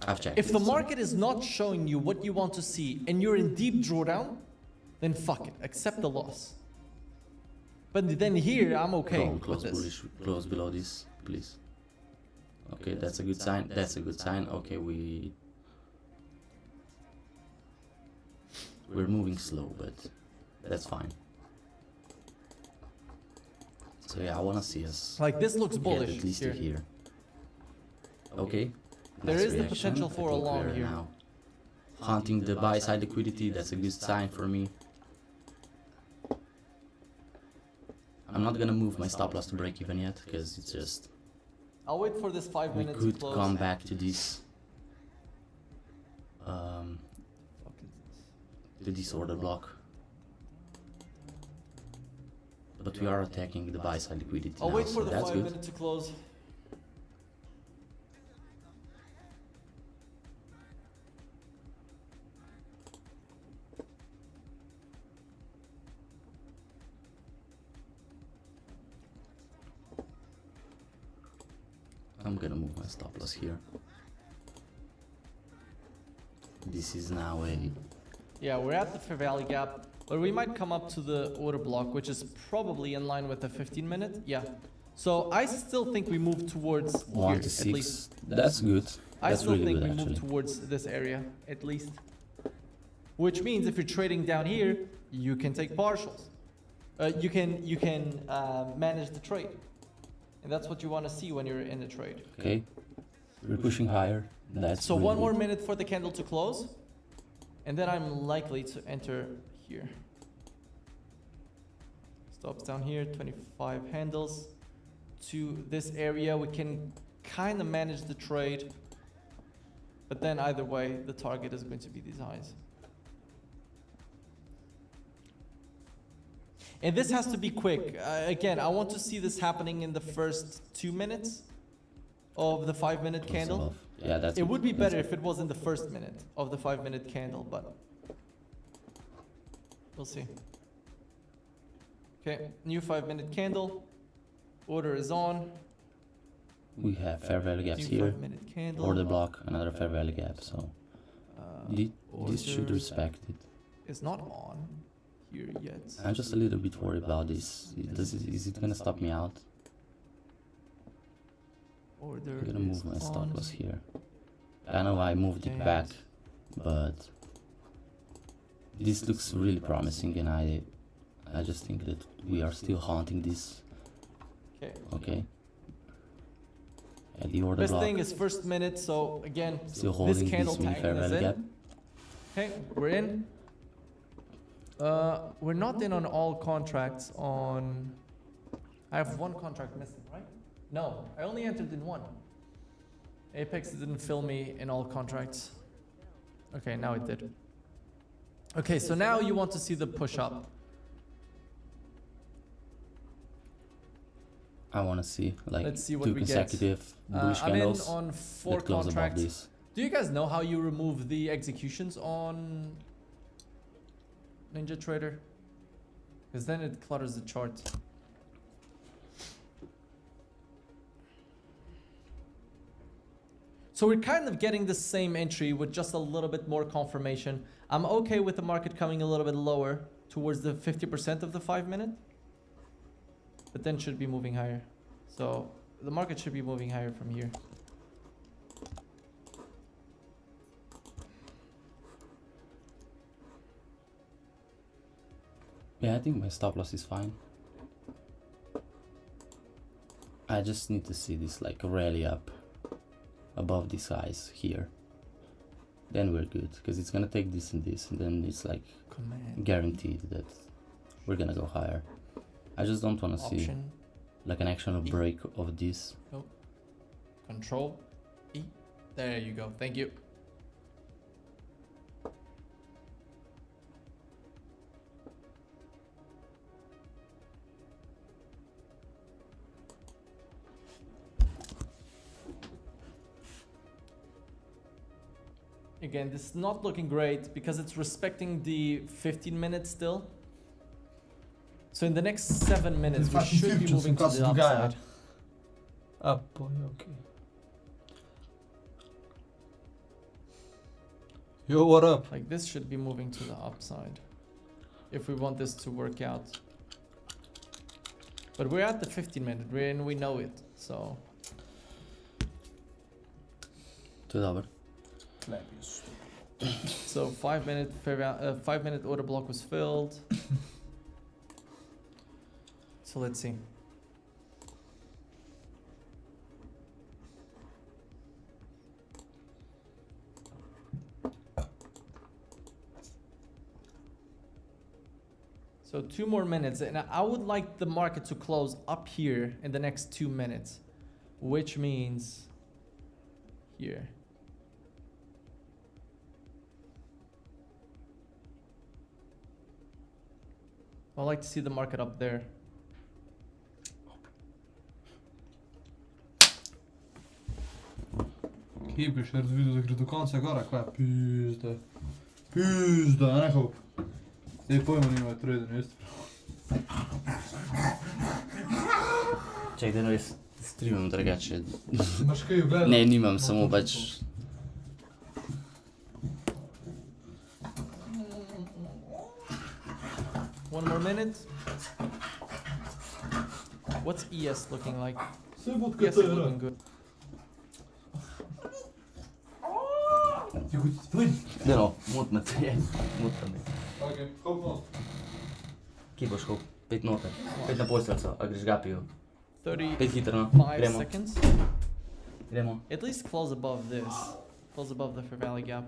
Speaker 1: I've checked.
Speaker 3: if the
Speaker 1: it, so
Speaker 3: market is not showing you what you want to see and you're in deep drawdown, then fuck it, accept the loss. But then here, I'm okay
Speaker 1: go on,
Speaker 3: with
Speaker 1: close
Speaker 3: this.
Speaker 1: bullish, close below this, please. Okay, that's a good sign. That's a good sign. Okay, we're moving slow, but that's fine. So yeah, I wanna see us
Speaker 3: Like this looks
Speaker 1: get
Speaker 3: bullish
Speaker 1: at least
Speaker 3: here.
Speaker 1: here. Okay.
Speaker 3: There
Speaker 1: nice
Speaker 3: is the
Speaker 1: reaction.
Speaker 3: potential for
Speaker 1: I
Speaker 3: a
Speaker 1: think
Speaker 3: long
Speaker 1: we're
Speaker 3: here.
Speaker 1: now hunting the buy side liquidity. That's a good sign for me. I'm not gonna move my stop loss to break even yet, because it's just
Speaker 3: I'll wait for this 5
Speaker 1: we
Speaker 3: minutes to
Speaker 1: could
Speaker 3: close.
Speaker 1: come back to this
Speaker 3: Fuck is this?
Speaker 1: to this order block. But we are attacking the buy side liquidity
Speaker 3: I'll
Speaker 1: now,
Speaker 3: wait
Speaker 1: so
Speaker 3: for the
Speaker 1: that's
Speaker 3: 5
Speaker 1: good.
Speaker 3: minutes to close.
Speaker 1: I'm gonna move my stop loss here. This is now a
Speaker 3: Yeah, we're at the fair value gap, but we might come up to the order block, which is probably in line with the 15 minute. Yeah. So I still think we move towards
Speaker 1: 1
Speaker 3: here,
Speaker 1: to
Speaker 3: at least.
Speaker 1: 6. That's good.
Speaker 3: I
Speaker 1: That's
Speaker 3: still
Speaker 1: really
Speaker 3: think
Speaker 1: good
Speaker 3: we
Speaker 1: actually.
Speaker 3: move towards this area, at least. Which means if you're trading down here, you can take partials. You can manage the trade. And that's what you want to see when you're in a trade.
Speaker 1: Okay, we're pushing higher. That's
Speaker 3: So
Speaker 1: really
Speaker 3: one more
Speaker 1: good.
Speaker 3: minute for the candle to close. And then I'm likely to enter here. Stops down here, 25 handles. To this area, we can kind of manage the trade. But then either way, the target is going to be these highs. And this has to be quick. Again, I want to see this happening in the first 2 minutes of the 5-minute
Speaker 1: Close
Speaker 3: candle.
Speaker 1: above. Yeah, that's
Speaker 3: It would be
Speaker 1: that's-
Speaker 3: better if it was in the first minute of the 5-minute candle, but we'll see. Okay, new 5-minute candle. Order is on.
Speaker 1: We have fair value gaps
Speaker 3: New
Speaker 1: here.
Speaker 3: 5-minute candle.
Speaker 1: Order block, another fair value gap. So this should
Speaker 3: order
Speaker 1: respect it.
Speaker 3: is not on here yet.
Speaker 1: I'm just a little bit worried about this. Is it gonna stop me out?
Speaker 3: Order
Speaker 1: I'm gonna
Speaker 3: is
Speaker 1: move my stop
Speaker 3: on.
Speaker 1: loss here. I know I moved it
Speaker 3: Okay.
Speaker 1: back, but this looks really promising, and I just think that we are still haunting this.
Speaker 3: Okay.
Speaker 1: Okay. And the order
Speaker 3: Best
Speaker 1: block
Speaker 3: thing is first minute, so again,
Speaker 1: still
Speaker 3: this
Speaker 1: holding
Speaker 3: candle
Speaker 1: this mini fair
Speaker 3: tagging is
Speaker 1: value
Speaker 3: in.
Speaker 1: gap.
Speaker 3: Okay, we're in. We're not in on all contracts on... I have one contract missing, right? No, I only entered in one. Apex didn't fill me in all contracts. Okay, now it did. Okay, so now you want to see the push up.
Speaker 1: I want to see like
Speaker 3: Let's see what
Speaker 1: two
Speaker 3: we get.
Speaker 1: consecutive bullish
Speaker 3: I'm in
Speaker 1: candles
Speaker 3: on 4
Speaker 1: that close above
Speaker 3: contracts.
Speaker 1: this.
Speaker 3: Do you guys know how you remove the executions on Ninja Trader? Because then it clutters the chart. So we're kind of getting the same entry with just a little bit more confirmation. I'm okay with the market coming a little bit lower towards the 50% of the 5-minute. But then should be moving higher. So the market should be moving higher from here.
Speaker 1: Yeah, I think my stop loss is fine. I just need to see this like rally up above these highs here. Then we're good, because it's gonna take this and this, and then it's like
Speaker 3: Command.
Speaker 1: guaranteed that we're gonna go higher. I just don't want to see
Speaker 3: Option.
Speaker 1: like an actual
Speaker 3: E.
Speaker 1: break of this.
Speaker 3: Control E. There you go. Thank you. Again, this is not looking great because it's respecting the 15 minutes still. So in the next 7 minutes, we
Speaker 4: fucking
Speaker 3: should be
Speaker 4: futures
Speaker 3: moving to
Speaker 4: cost
Speaker 3: the
Speaker 4: the guy,
Speaker 3: upside.
Speaker 4: Up, boy, okay. Yo, what up?
Speaker 3: Like this should be moving to the upside if we want this to work out. But we're at the 15 minute and we know it. So
Speaker 1: $2.
Speaker 3: so 5 minute 5-minute order block was filled. So let's see. So 2 more minutes, and I would like the market to close up here in the next 2 minutes, which means here. I'd like to see the market up there.
Speaker 4: Keeper ще розвіду закрив до конца гора, koja pizda. Pizda, ne hop. Zdaj pojma nima trader, jeste.
Speaker 1: Čekaj, da res streamam drugače.
Speaker 4: Imaš kaj gledati?
Speaker 1: Ne, nimam, samo pač...
Speaker 3: One more minute. What's ES looking like?
Speaker 4: Sve bod
Speaker 3: ES is looking good.
Speaker 4: Ti goed spring.
Speaker 1: Ne no, mutno te je. Mutno ne.
Speaker 4: Ok, hop not.
Speaker 1: Kje boš hop? 5 noter. 5 na posteljco, a greš gapijo.
Speaker 3: 35
Speaker 1: 5 hitro, no. Gremo.
Speaker 3: seconds.
Speaker 1: Gremo.
Speaker 3: At least close above this. Close above the Fair Valley gap.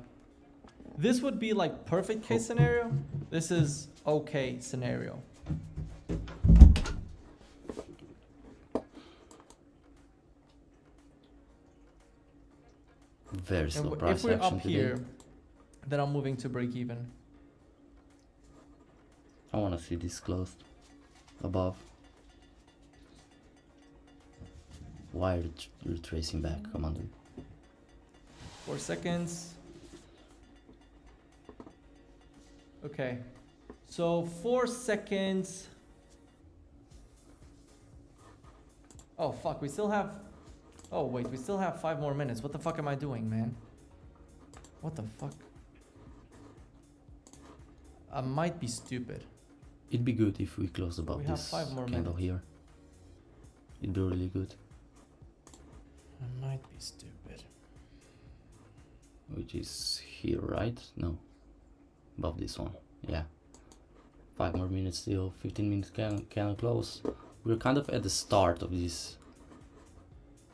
Speaker 3: This would be like perfect case scenario. This is okay scenario.
Speaker 1: Very slow
Speaker 3: And
Speaker 1: price
Speaker 3: if we're
Speaker 1: action
Speaker 3: up
Speaker 1: today.
Speaker 3: here, then I'm moving to break even.
Speaker 1: I want to see this closed above. Why are you retracing back? Come on, dude.
Speaker 3: 4 seconds. Okay. So 4 seconds. Oh fuck, we still have... Oh wait, we still have 5 more minutes. What the fuck am I doing, man? What the fuck? I might be stupid.
Speaker 1: It'd be good if we close above
Speaker 3: We have
Speaker 1: this
Speaker 3: 5 more
Speaker 1: candle
Speaker 3: minutes.
Speaker 1: here. It'd be really good.
Speaker 3: I might be stupid.
Speaker 1: Which is here, right? No. Above this one. Yeah. 5 more minutes still. 15 minutes candle close. We're kind of at the start of this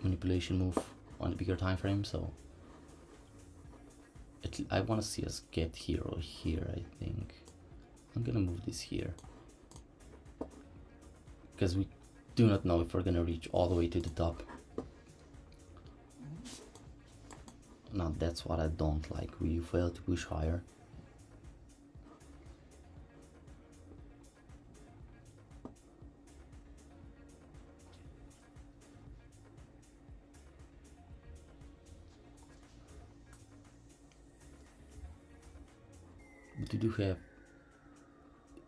Speaker 1: manipulation move on the bigger time frame, so I want to see us get here or here. I think I'm gonna move this here because we do not know if we're gonna reach all the way to the top. Now that's what I don't like. We fail to push higher. But we do have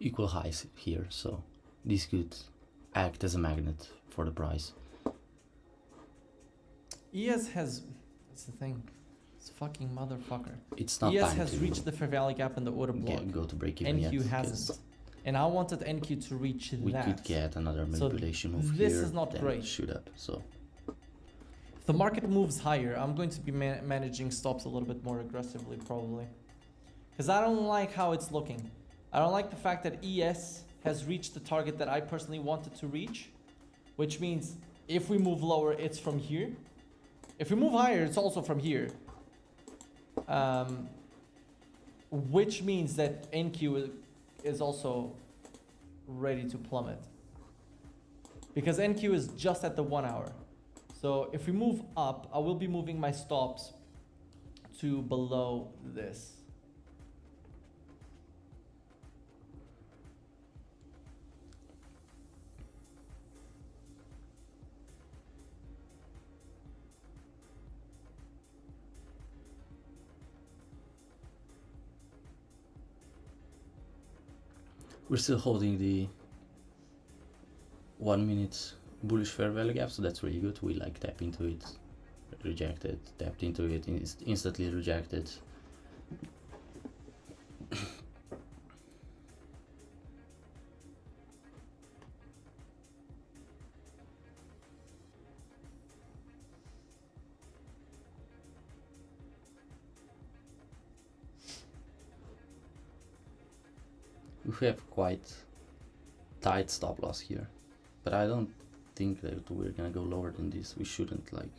Speaker 1: equal highs here, so this could act as a magnet for the price.
Speaker 3: ES has... That's the thing. It's a fucking motherfucker.
Speaker 1: It's not
Speaker 3: ES
Speaker 1: time
Speaker 3: has
Speaker 1: to
Speaker 3: reached the fair value gap in the order block.
Speaker 1: go to break even yet.
Speaker 3: NQ
Speaker 1: 'cause
Speaker 3: hasn't. And I wanted NQ to reach
Speaker 1: we
Speaker 3: that.
Speaker 1: could get another
Speaker 3: So
Speaker 1: manipulation move
Speaker 3: this
Speaker 1: here,
Speaker 3: is not
Speaker 1: then
Speaker 3: great.
Speaker 1: shoot up. So
Speaker 3: If the market moves higher, I'm going to be managing stops a little bit more aggressively, probably. Because I don't like how it's looking. I don't like the fact that ES has reached the target that I personally wanted to reach. Which means if we move lower, it's from here. If we move higher, it's also from here. Which means that NQ is also ready to plummet. Because NQ is just at the 1 hour. So if we move up, I will be moving my stops to below this.
Speaker 1: we're still holding the 1 minute bullish fair value gap, so that's really good. We like tap into it, rejected, tapped into it, instantly rejected. We have quite tight stop loss here, but I don't think that we're gonna go lower than this. We shouldn't, like.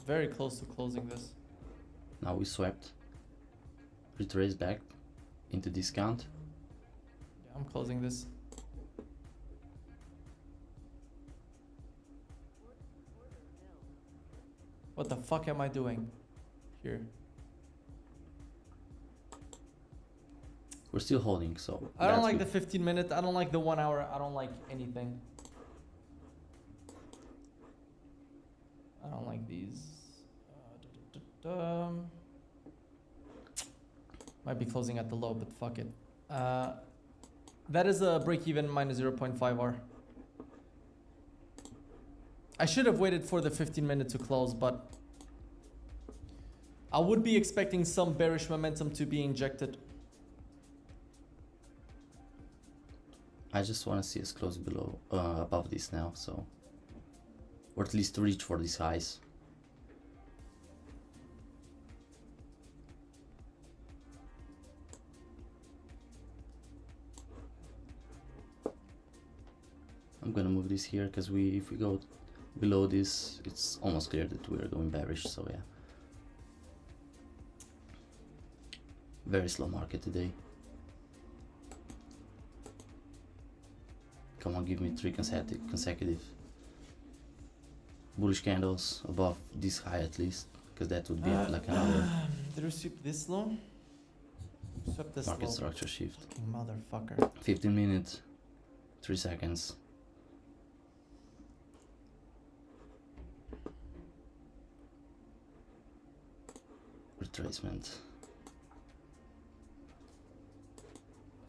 Speaker 3: Very close to closing this.
Speaker 1: Now we swept, retrace back into discount.
Speaker 3: Yeah, I'm closing this. What the fuck am I doing here?
Speaker 1: We're still holding, so
Speaker 3: I don't
Speaker 1: that's
Speaker 3: like
Speaker 1: good.
Speaker 3: the 15 minute, I don't like the 1 hour, I don't like anything. I don't like these. Might be closing at the low, but fuck it. That is a break even minus 0.5 R. I should have waited for the 15 minute to close, but I would be expecting some bearish momentum to be injected.
Speaker 1: I just want to see us close below, above this now, so, or at least reach for these highs. I'm gonna move this here because if we go below this, it's almost clear that we're going bearish. So yeah, very slow market today. Come on, give me 3 consecutive. bullish candles above this high at least, because that would be like another
Speaker 3: Did we sweep this low? Sweep this
Speaker 1: market
Speaker 3: low.
Speaker 1: structure shift.
Speaker 3: Fucking motherfucker.
Speaker 1: 15 minutes, 3 seconds. Retracement.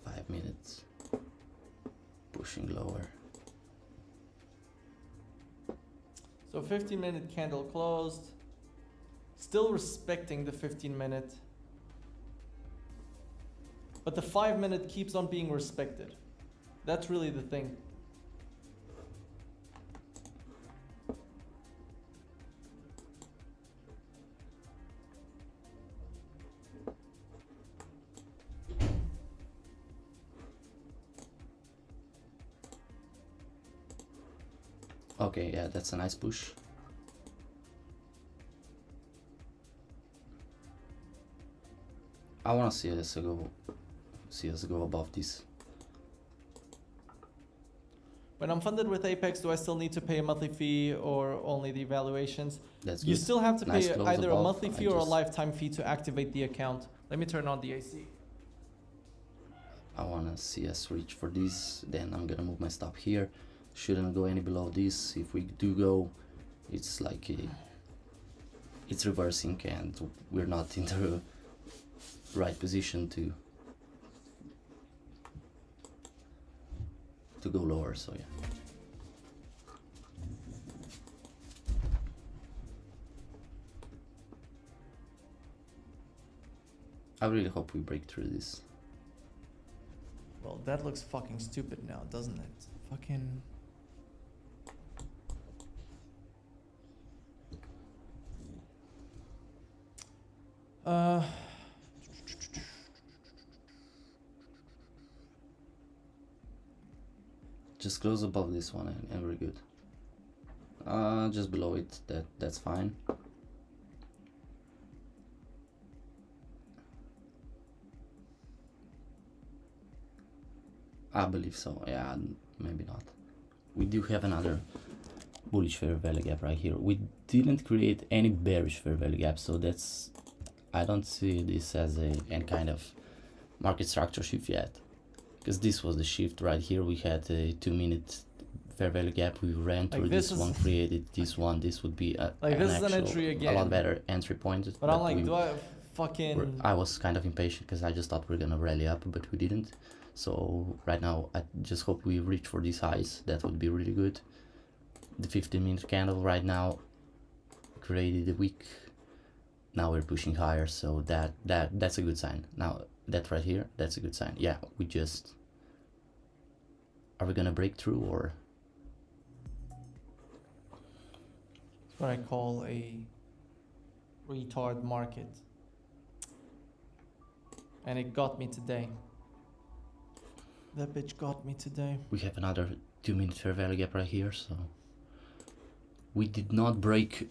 Speaker 1: 5 minutes. Pushing lower.
Speaker 3: So 15-minute candle closed. Still respecting the 15-minute. But the 5-minute keeps on being respected. That's really the thing.
Speaker 1: Okay, yeah, that's a nice push. I wanna see us go above this.
Speaker 3: When I'm funded with Apex, do I still need to pay a monthly fee or only the evaluations?
Speaker 1: That's
Speaker 3: You
Speaker 1: good.
Speaker 3: still have to
Speaker 1: Nice
Speaker 3: pay
Speaker 1: close
Speaker 3: either a
Speaker 1: above.
Speaker 3: monthly
Speaker 1: I
Speaker 3: fee or a
Speaker 1: just-
Speaker 3: lifetime fee to activate the account. Let me turn on the AC.
Speaker 1: I wanna see us reach for this, then I'm gonna move my stop here. Shouldn't go any below this. If we do go, it's like it's reversing and we're not in the right position to go lower, so yeah. I really hope we break through this.
Speaker 3: Well, that looks fucking stupid now, doesn't it? Fucking...
Speaker 1: Just close above this one and we're good. Just below it, that's fine. I believe so, yeah, maybe not. We do have another bullish fair value gap right here. We didn't create any bearish fair value gap, so that's, I don't see this as any kind of market structure shift yet. Because this was the shift right here. We had a 2-minute fair value gap. We ran through
Speaker 3: this
Speaker 1: this
Speaker 3: is-
Speaker 1: one, created this one. This would be
Speaker 3: Like, this is an
Speaker 1: actual-
Speaker 3: entry
Speaker 1: a
Speaker 3: again.
Speaker 1: lot better entry point.
Speaker 3: But I'm like,
Speaker 1: we
Speaker 3: do I fucking...
Speaker 1: I was kind of impatient because I just thought we are gonna rally up, but we didn't. So right now, I just hope we reach for these highs. That would be really good. The 15-minute candle right now created a wick. Now we're pushing higher, so that's a good sign. Now that right here, that's a good sign. Yeah, we just, are we gonna break through or?
Speaker 3: It's what I call a retard market. And it got me today. That bitch got me today.
Speaker 1: We have another 2-minute fair value gap right here, so we did not break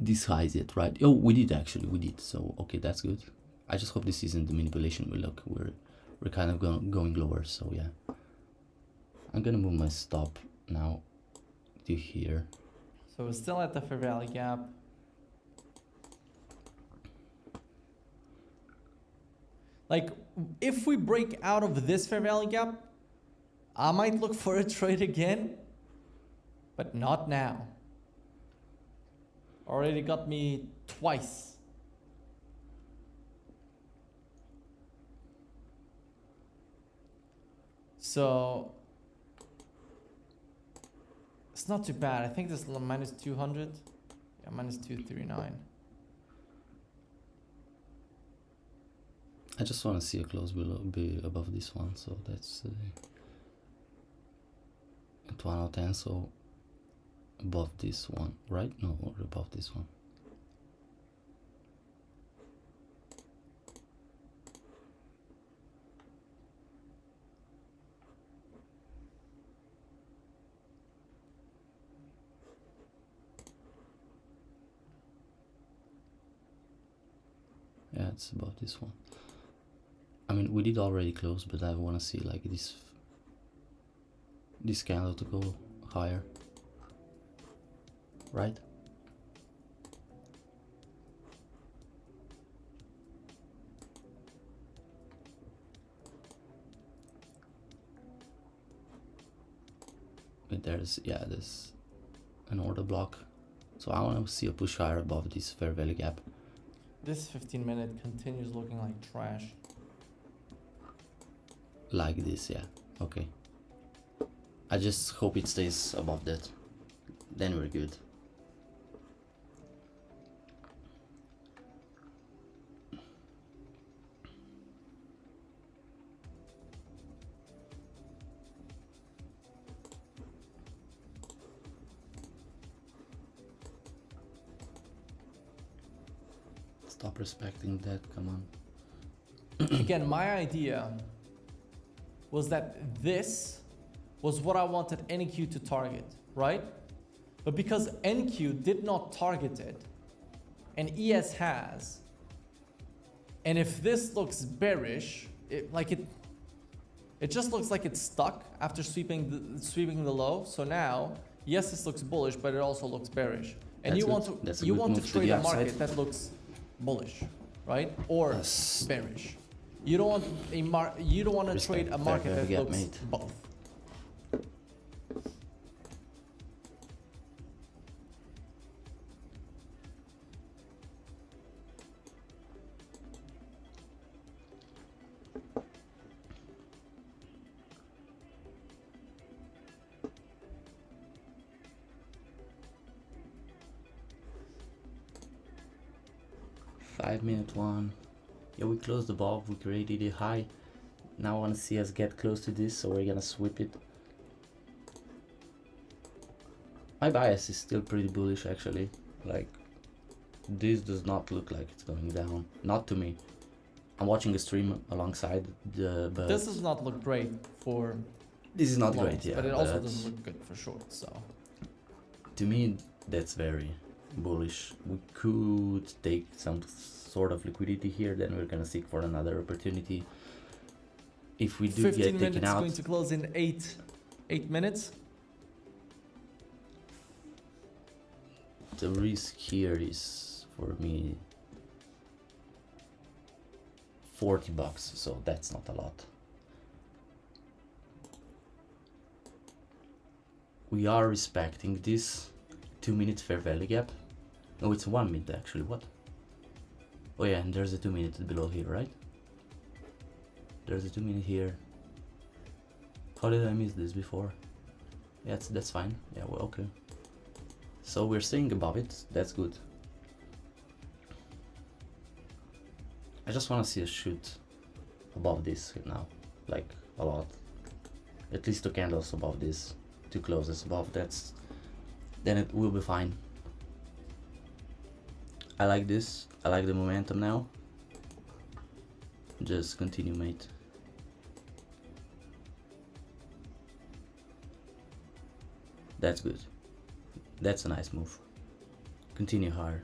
Speaker 1: these highs yet, right? Oh, we did actually, we did. So okay, that's good. I just hope this isn't the manipulation. We look, we're kind of going lower, so yeah. I'm gonna move my stop now to here.
Speaker 3: So we're still at the fair value gap. Like, if we break out of this fair value gap, I might look for a trade again, but not now. Already got me twice. So it's not too bad. I think this is minus 200. Yeah, minus 239.
Speaker 1: I just want to see a close below, be above this one, so that's at 1 out of 10, so above this one, right? No, or above this one. Yeah, it's above this one. I mean, we did already close, but I want to see like this candle to go higher. right? But there's an order block. So I want to see a push higher above this fair value gap.
Speaker 3: This 15-minute continues looking like trash.
Speaker 1: Like this, yeah. Okay. I just hope it stays above that. Then we're good. Stop respecting that, come on.
Speaker 3: Again, my idea was that this was what I wanted NQ to target, right? But because NQ did not target it, and ES has, and if this looks bearish, it just looks like it's stuck after sweeping the low. So now, yes, this looks bullish, but it also looks bearish. And
Speaker 1: That's
Speaker 3: you
Speaker 1: good.
Speaker 3: want
Speaker 1: That's a
Speaker 3: to
Speaker 1: good move to
Speaker 3: trade
Speaker 1: the
Speaker 3: a market
Speaker 1: upside.
Speaker 3: that looks bullish, right? Or
Speaker 1: Yes.
Speaker 3: bearish. You don't want to
Speaker 1: Respect
Speaker 3: trade a
Speaker 1: fair
Speaker 3: market
Speaker 1: value
Speaker 3: that
Speaker 1: gap,
Speaker 3: looks
Speaker 1: mate.
Speaker 3: both.
Speaker 1: Five-minute one. Yeah, we closed above, we created a high. Now I want to see us get close to this, so we're gonna sweep it. My bias is still pretty bullish actually. Like, this does not look like it's going down. Not to me. I'm watching a stream alongside but
Speaker 3: This does not look great for
Speaker 1: this is not
Speaker 3: longs,
Speaker 1: great, yeah.
Speaker 3: but it also
Speaker 1: but
Speaker 3: doesn't look good for short. So
Speaker 1: to me, that's very bullish. We could take some sort of liquidity here, then we're gonna seek for another opportunity. If we do
Speaker 3: 15
Speaker 1: get
Speaker 3: minutes
Speaker 1: taken out,
Speaker 3: going to close in 8 minutes.
Speaker 1: the risk here is for me $40, so that's not a lot. We are respecting this 2-minute fair value gap. No, it's 1 minute actually. What? Oh yeah, and there's a 2 minute below here, right? There's a 2 minute here. How did I miss this before? Yeah, that's fine. Yeah, well, okay. So we're staying above it. That's good. I just want to see us shoot above this now, like a lot. At least 2 candles above this, 2 closes above. Then it will be fine. I like this. I like the momentum now. Just continue, mate. That's good. That's a nice move. Continue higher.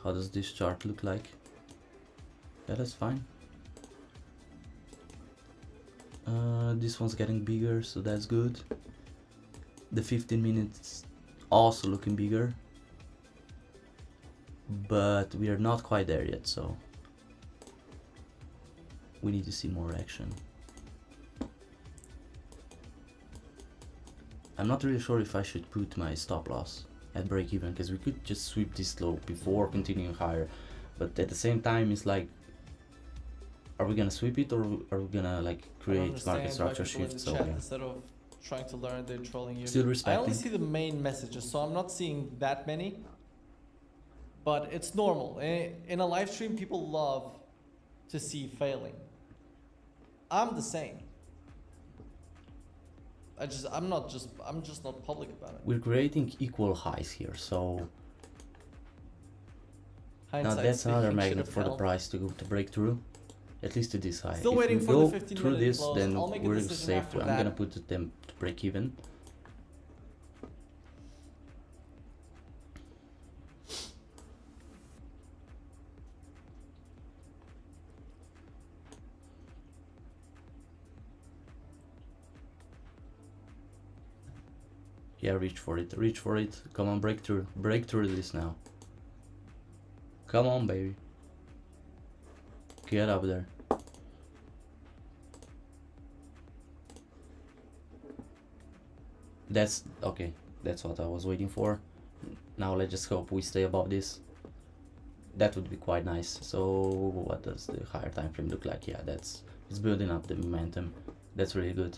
Speaker 1: How does this chart look like? Yeah, that's fine. This one's getting bigger, so that's good. The 15 minutes also looking bigger, but we are not quite there yet, so we need to see more action. I'm not really sure if I should put my stop loss at break even, because we could just sweep this low before continuing higher, but at the same time it's like, are we gonna sweep it, or are we gonna like create market structure shift? So yeah.
Speaker 3: Instead of trying to learn, they're trolling you.
Speaker 1: Still
Speaker 3: I only
Speaker 1: respecting.
Speaker 3: see the main messages, so I'm not seeing that many. But it's normal. In a live stream, people love to see failing. I'm the same. I'm just not public about it.
Speaker 1: We're creating equal highs here, so now
Speaker 3: Hindsight
Speaker 1: that's another
Speaker 3: speaking,
Speaker 1: magnet
Speaker 3: should've
Speaker 1: for the
Speaker 3: held.
Speaker 1: price to break through, at least to this high.
Speaker 3: Still
Speaker 1: if
Speaker 3: waiting
Speaker 1: we
Speaker 3: for the
Speaker 1: go
Speaker 3: 15
Speaker 1: through
Speaker 3: minute
Speaker 1: this,
Speaker 3: close.
Speaker 1: then
Speaker 3: I'll make a
Speaker 1: we're
Speaker 3: decision
Speaker 1: safe.
Speaker 3: after
Speaker 1: I'm
Speaker 3: that.
Speaker 1: gonna put them to break even. Yeah, reach for it, reach for it. Come on, break through this now. Come on, baby. Get up there. That's okay. That's what I was waiting for. Now let's just hope we stay above this. That would be quite nice. So what does the higher time frame look like? Yeah, it's building up the momentum. That's really good.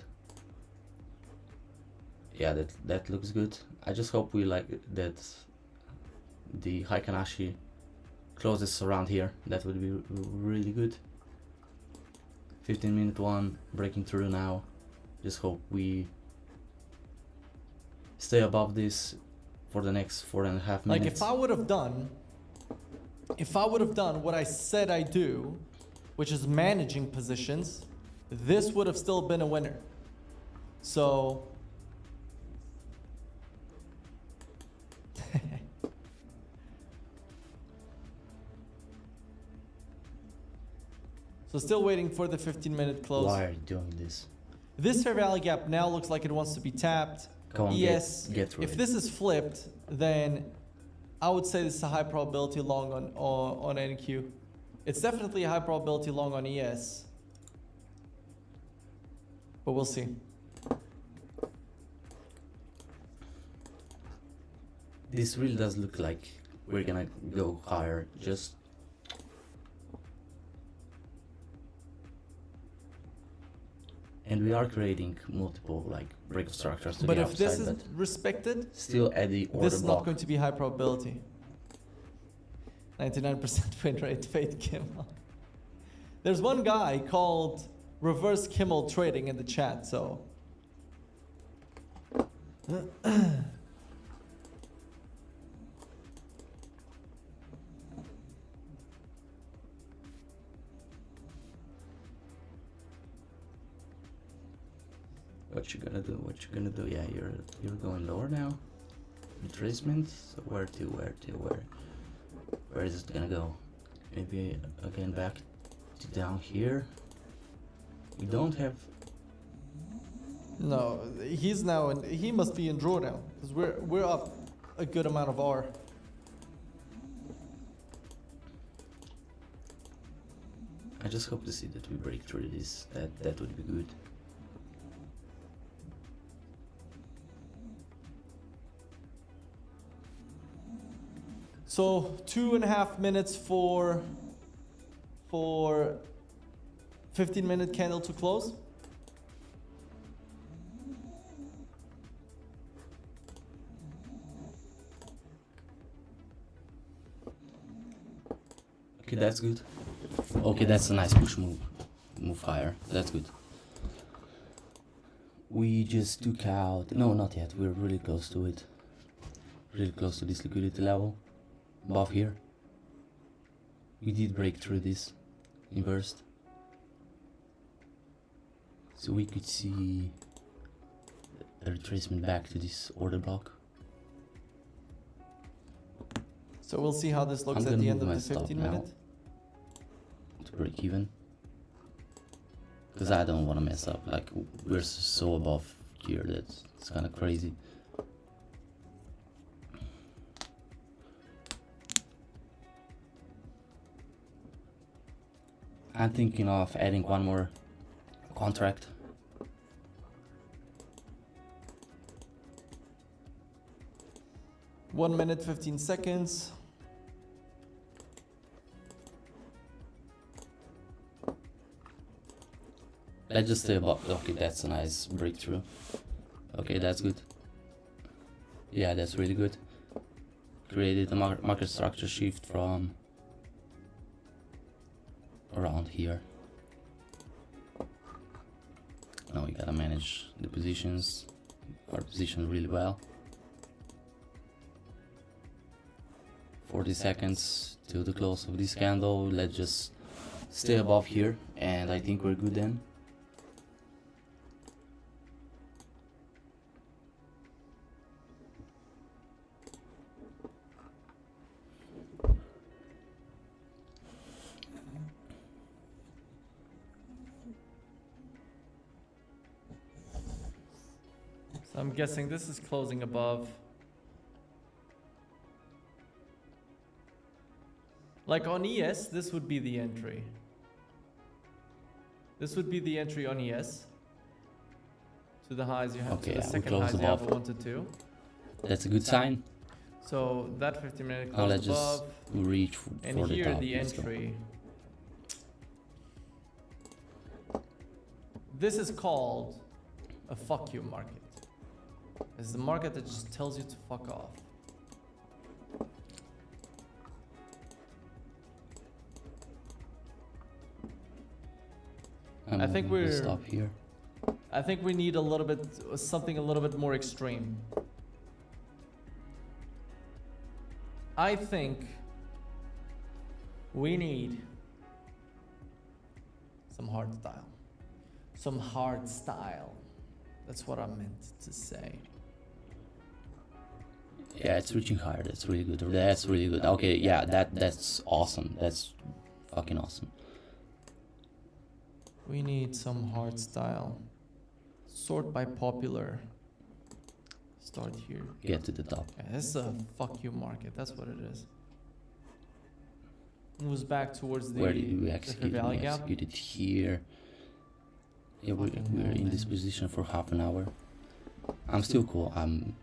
Speaker 1: Yeah, that looks good. I just hope we like that the Heikanashi closes around here. That would be really good. 15-minute one breaking through now. Just hope we stay above this for the next 4.5 minutes.
Speaker 3: Like if I would have done what I said I do, which is managing positions, this would have still been a winner. So so still waiting for the 15-minute close.
Speaker 1: Why are you doing this?
Speaker 3: This fair value gap now looks like it wants to be tapped.
Speaker 1: Come on,
Speaker 3: Yes.
Speaker 1: get through
Speaker 3: If
Speaker 1: it.
Speaker 3: this is flipped, then I would say this is a high probability long on NQ. It's definitely a high probability long on ES. But we'll see.
Speaker 1: This really does look like we're gonna go higher. Just and we are creating multiple like break structures to
Speaker 3: But
Speaker 1: the
Speaker 3: if this
Speaker 1: upside,
Speaker 3: is
Speaker 1: but
Speaker 3: respected,
Speaker 1: still at the order
Speaker 3: this is
Speaker 1: block.
Speaker 3: not going to be high probability. 99% win rate, Fate Kimmel. There's one guy called Reverse Kimmel Trading in the chat, so.
Speaker 1: What you gonna do? What you gonna do? Yeah, you're going lower now. Retracement. So where is it gonna go? Maybe again back to down here. We don't have.
Speaker 3: No, he's now in, he must be in drawdown because we're up a good amount of R.
Speaker 1: I just hope to see that we break through this. That would be good.
Speaker 3: So 2.5 minutes for 15-minute candle to close.
Speaker 1: Okay, that's good. Okay, that's a nice push move. Move higher. That's good. We just took out. No, not yet. We're really close to it. Really close to this liquidity level. Above here. We did break through this inversed. So we could see a retracement back to this order block.
Speaker 3: So we'll see how this looks
Speaker 1: I'm
Speaker 3: at
Speaker 1: gonna
Speaker 3: the end
Speaker 1: move
Speaker 3: of
Speaker 1: my
Speaker 3: the
Speaker 1: stop
Speaker 3: 15
Speaker 1: now.
Speaker 3: minute.
Speaker 1: To break even. Because I don't want to mess up. Like, we're so above here that it's kind of crazy. I'm thinking of adding one more contract.
Speaker 3: One minute, 15 seconds.
Speaker 1: Let's just stay above. Okay, that's a nice breakthrough. Okay, that's good. Yeah, that's really good. Created a market structure shift from around here. Now we gotta manage the positions, our position really well. 40 seconds till the close of this candle. Let's just stay above here, and I think we're good then.
Speaker 3: So I'm guessing this is closing above. Like on ES, this would be the entry. This would be the entry on ES. To the highs you have,
Speaker 1: Okay,
Speaker 3: to the
Speaker 1: yeah, we
Speaker 3: second
Speaker 1: closed
Speaker 3: highs you have
Speaker 1: above.
Speaker 3: 1 to 2.
Speaker 1: That's a good sign.
Speaker 3: So that 15-minute
Speaker 1: Now
Speaker 3: close
Speaker 1: let's just
Speaker 3: above.
Speaker 1: reach
Speaker 3: And
Speaker 1: for
Speaker 3: here
Speaker 1: the top.
Speaker 3: the
Speaker 1: Let's go.
Speaker 3: entry. This is called a fuck you market. It's the market that just tells you to fuck off. I think
Speaker 1: We'll
Speaker 3: we're-
Speaker 1: stop here.
Speaker 3: I think we need a little bit, something a little bit more extreme. I think we need some hard style. Some hard style. That's what I meant to say.
Speaker 1: Yeah, it's reaching higher. That's really good. That's really good. Okay, yeah, that's awesome. That's fucking awesome.
Speaker 3: We need some hard style. Sort by popular. Start here.
Speaker 1: Get to the top.
Speaker 3: Yeah, this is a fuck you market. That's what it is. Moves back towards the
Speaker 1: Where did we
Speaker 3: the
Speaker 1: execute?
Speaker 3: valley
Speaker 1: We
Speaker 3: gap.
Speaker 1: executed here. Yeah,
Speaker 3: Fucking
Speaker 1: we're
Speaker 3: hell,
Speaker 1: in this
Speaker 3: man.
Speaker 1: position for half an hour. I'm still cool. I'm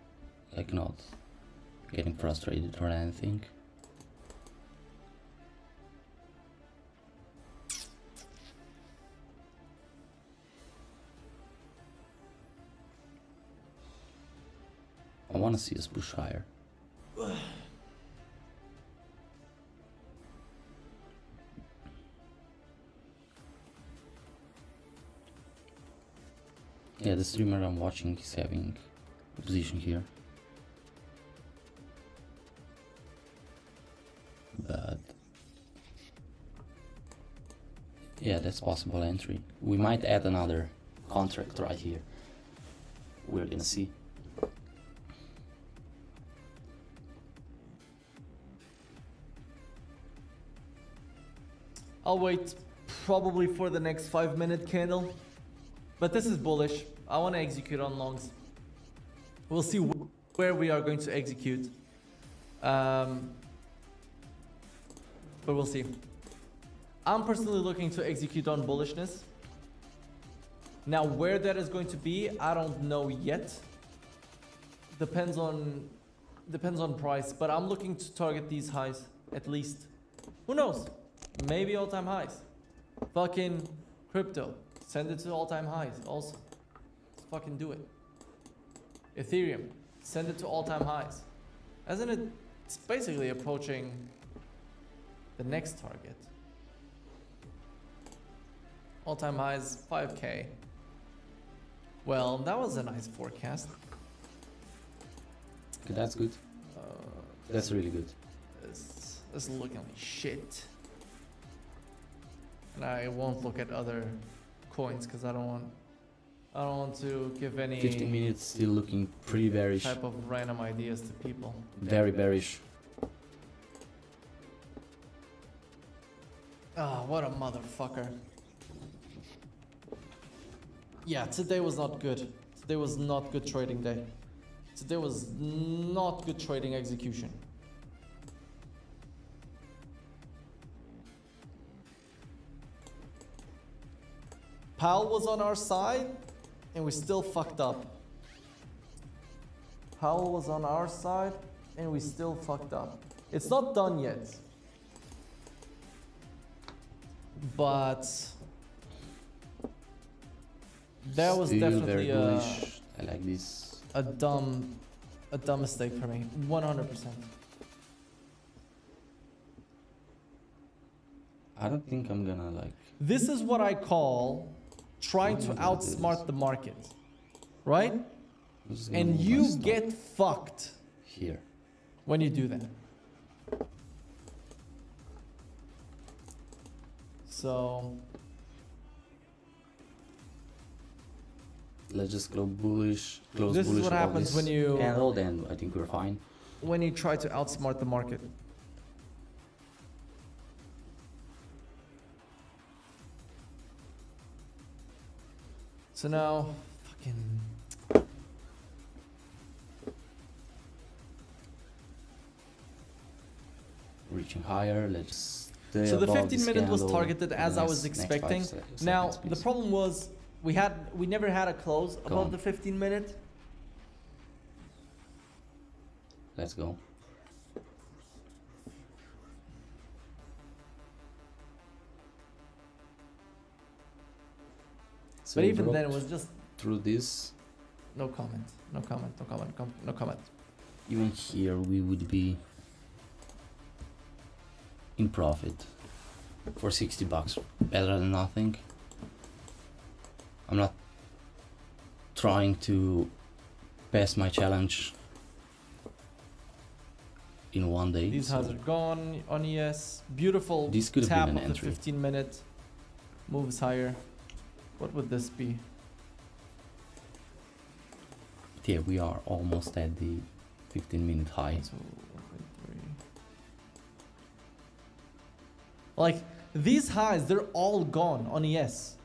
Speaker 1: like not getting frustrated or anything. I want to see us push higher. Yeah, the streamer I'm watching is having a position here. But yeah, that's possible entry. We might add another contract right here. We're gonna see.
Speaker 3: I'll wait probably for the next 5-minute candle. But this is bullish. I want to execute on longs. We'll see where we are going to execute. But we'll see. I'm personally looking to execute on bullishness. Now, where that is going to be, I don't know yet. Depends on price, but I'm looking to target these highs at least. Who knows? Maybe all-time highs. Fucking crypto. Send it to all-time highs also. Let's fucking do it. Ethereum. Send it to all-time highs. Isn't it? It's basically approaching the next target. All-time highs 5K. Well, that was a nice forecast.
Speaker 1: Okay, that's good. That's really good.
Speaker 3: This is looking like shit. And I won't look at other coins because I don't want to give any
Speaker 1: 15 minutes still looking pretty bearish.
Speaker 3: type of random ideas to people.
Speaker 1: Very bearish.
Speaker 3: Ah, what a motherfucker. Yeah, today was not good. Today was not good trading day. Today was not good trading execution. Powell was on our side and we still fucked up. Powell was on our side and we still fucked up. It's not done yet. But that was
Speaker 1: Still
Speaker 3: definitely
Speaker 1: very bullish. I like this.
Speaker 3: a dumb mistake for me. 100%.
Speaker 1: I don't think I'm gonna like.
Speaker 3: This is what I call trying to outsmart the market, right?
Speaker 1: I'm just gonna
Speaker 3: And
Speaker 1: move my
Speaker 3: you
Speaker 1: stop
Speaker 3: get fucked
Speaker 1: here.
Speaker 3: when you do that. So
Speaker 1: Let's just go bullish. Close
Speaker 3: This is
Speaker 1: bullish
Speaker 3: what
Speaker 1: of
Speaker 3: happens
Speaker 1: this
Speaker 3: when you-
Speaker 1: candle. Then I think we're fine.
Speaker 3: when you try to outsmart the market. So now, fucking
Speaker 1: reaching higher. Let's stay
Speaker 3: So the
Speaker 1: above
Speaker 3: 15
Speaker 1: this
Speaker 3: minute was
Speaker 1: candle
Speaker 3: targeted
Speaker 1: for
Speaker 3: as
Speaker 1: the
Speaker 3: I was
Speaker 1: next
Speaker 3: expecting.
Speaker 1: 5
Speaker 3: Now
Speaker 1: seconds,
Speaker 3: the
Speaker 1: please.
Speaker 3: problem was we never had a close above
Speaker 1: on.
Speaker 3: the 15 minute.
Speaker 1: Let's go. So
Speaker 3: But
Speaker 1: we
Speaker 3: even then it
Speaker 1: broke
Speaker 3: was just
Speaker 1: through this.
Speaker 3: no comment, no comment, no comment, no comment.
Speaker 1: Even here we would be in profit for $60. Better than nothing. I'm not trying to pass my challenge in one day.
Speaker 3: These
Speaker 1: so
Speaker 3: highs are gone on ES. Beautiful
Speaker 1: This could have
Speaker 3: tap
Speaker 1: been
Speaker 3: of
Speaker 1: an
Speaker 3: the
Speaker 1: entry.
Speaker 3: 15 minute. Moves higher. What would this be?
Speaker 1: yeah, we are almost at the 15-minute high.
Speaker 3: So, 1.3. Like these highs, they're all gone on ES.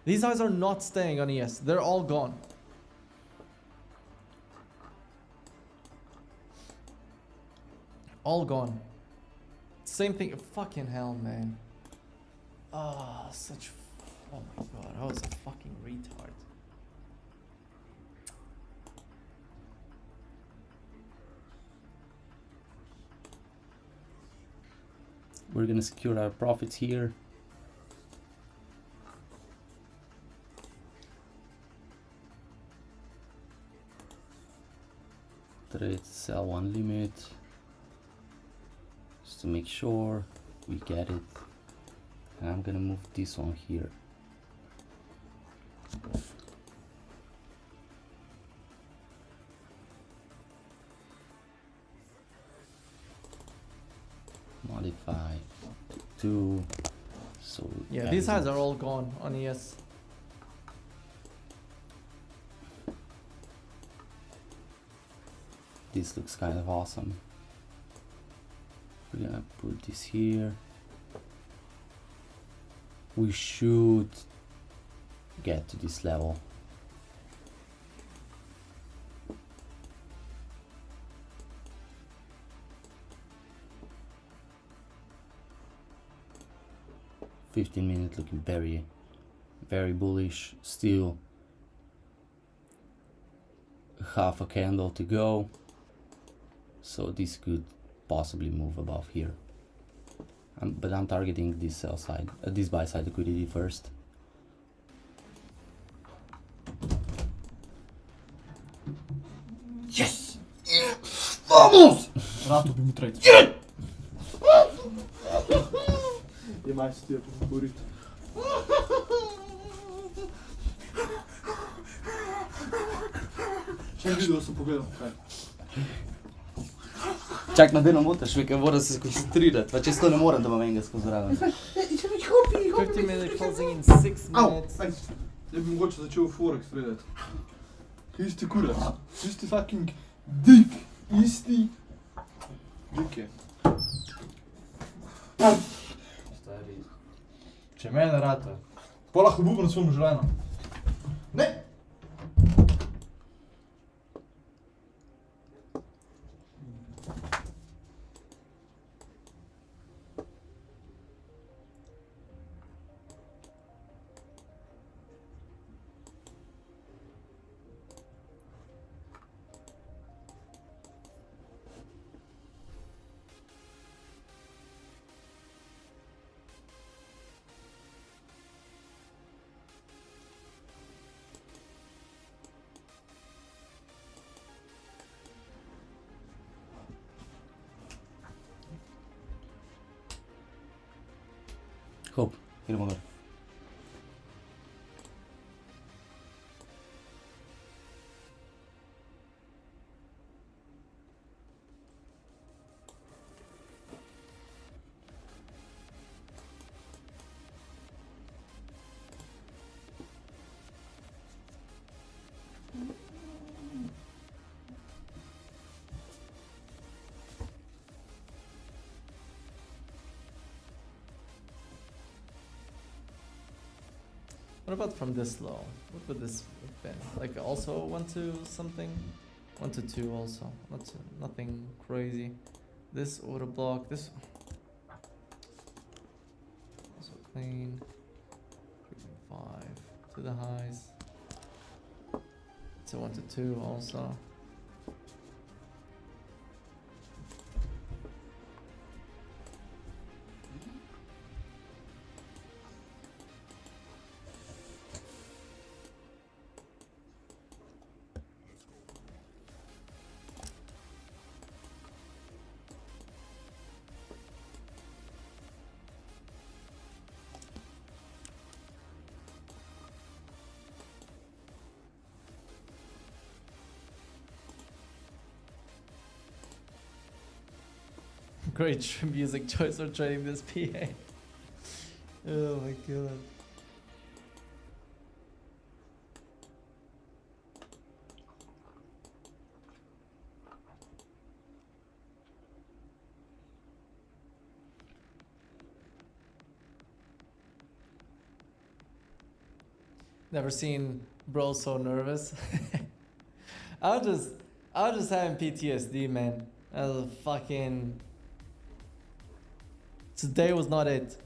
Speaker 3: These highs are not staying on ES. They're all gone. All gone. Same thing. Fucking hell, man. Ah, such. Oh my god, I was a fucking retard.
Speaker 1: We're gonna secure our profits here. Trade sell one limit. Just to make sure we get it. And I'm gonna move this one here. Modify to 2. So
Speaker 3: Yeah, these highs
Speaker 1: exit.
Speaker 3: are all gone on ES.
Speaker 1: This looks kind of awesome. We're gonna put this here. We should get to this level. $15 looking very bullish. Still half a candle to go. So this could possibly move above here. But I'm targeting this sell side, this buy side liquidity first.
Speaker 4: Yes! Vamos! Rato bi mu trade.
Speaker 2: Je maakt het op een burrito. Še video sem pogledal.
Speaker 1: Čak na deno motaš, veka mora se skoncentrirati, pa če to ne morem, da imam enega skozi zraven.
Speaker 3: 50 minute closing in 6
Speaker 2: Au!
Speaker 3: minutes.
Speaker 2: Aj, ja bi mogoče začel Forex streljati. Isti kurac, isti fucking dik, isti dik je.
Speaker 4: Stari. Če mene rata, pa lahko bubam na svojemu življenju. Ne!
Speaker 1: Hop, idemo gor.
Speaker 3: What about from this low? What would this have been? Like also 1 to something? 1 to 2 also. Nothing crazy. This order block. This clean. 3.5 to the highs. So 1 to 2 also. Great music choice for trading this PA. Oh my god. Never seen bro so nervous. I was just having PTSD, man. I was fucking. Today was not it.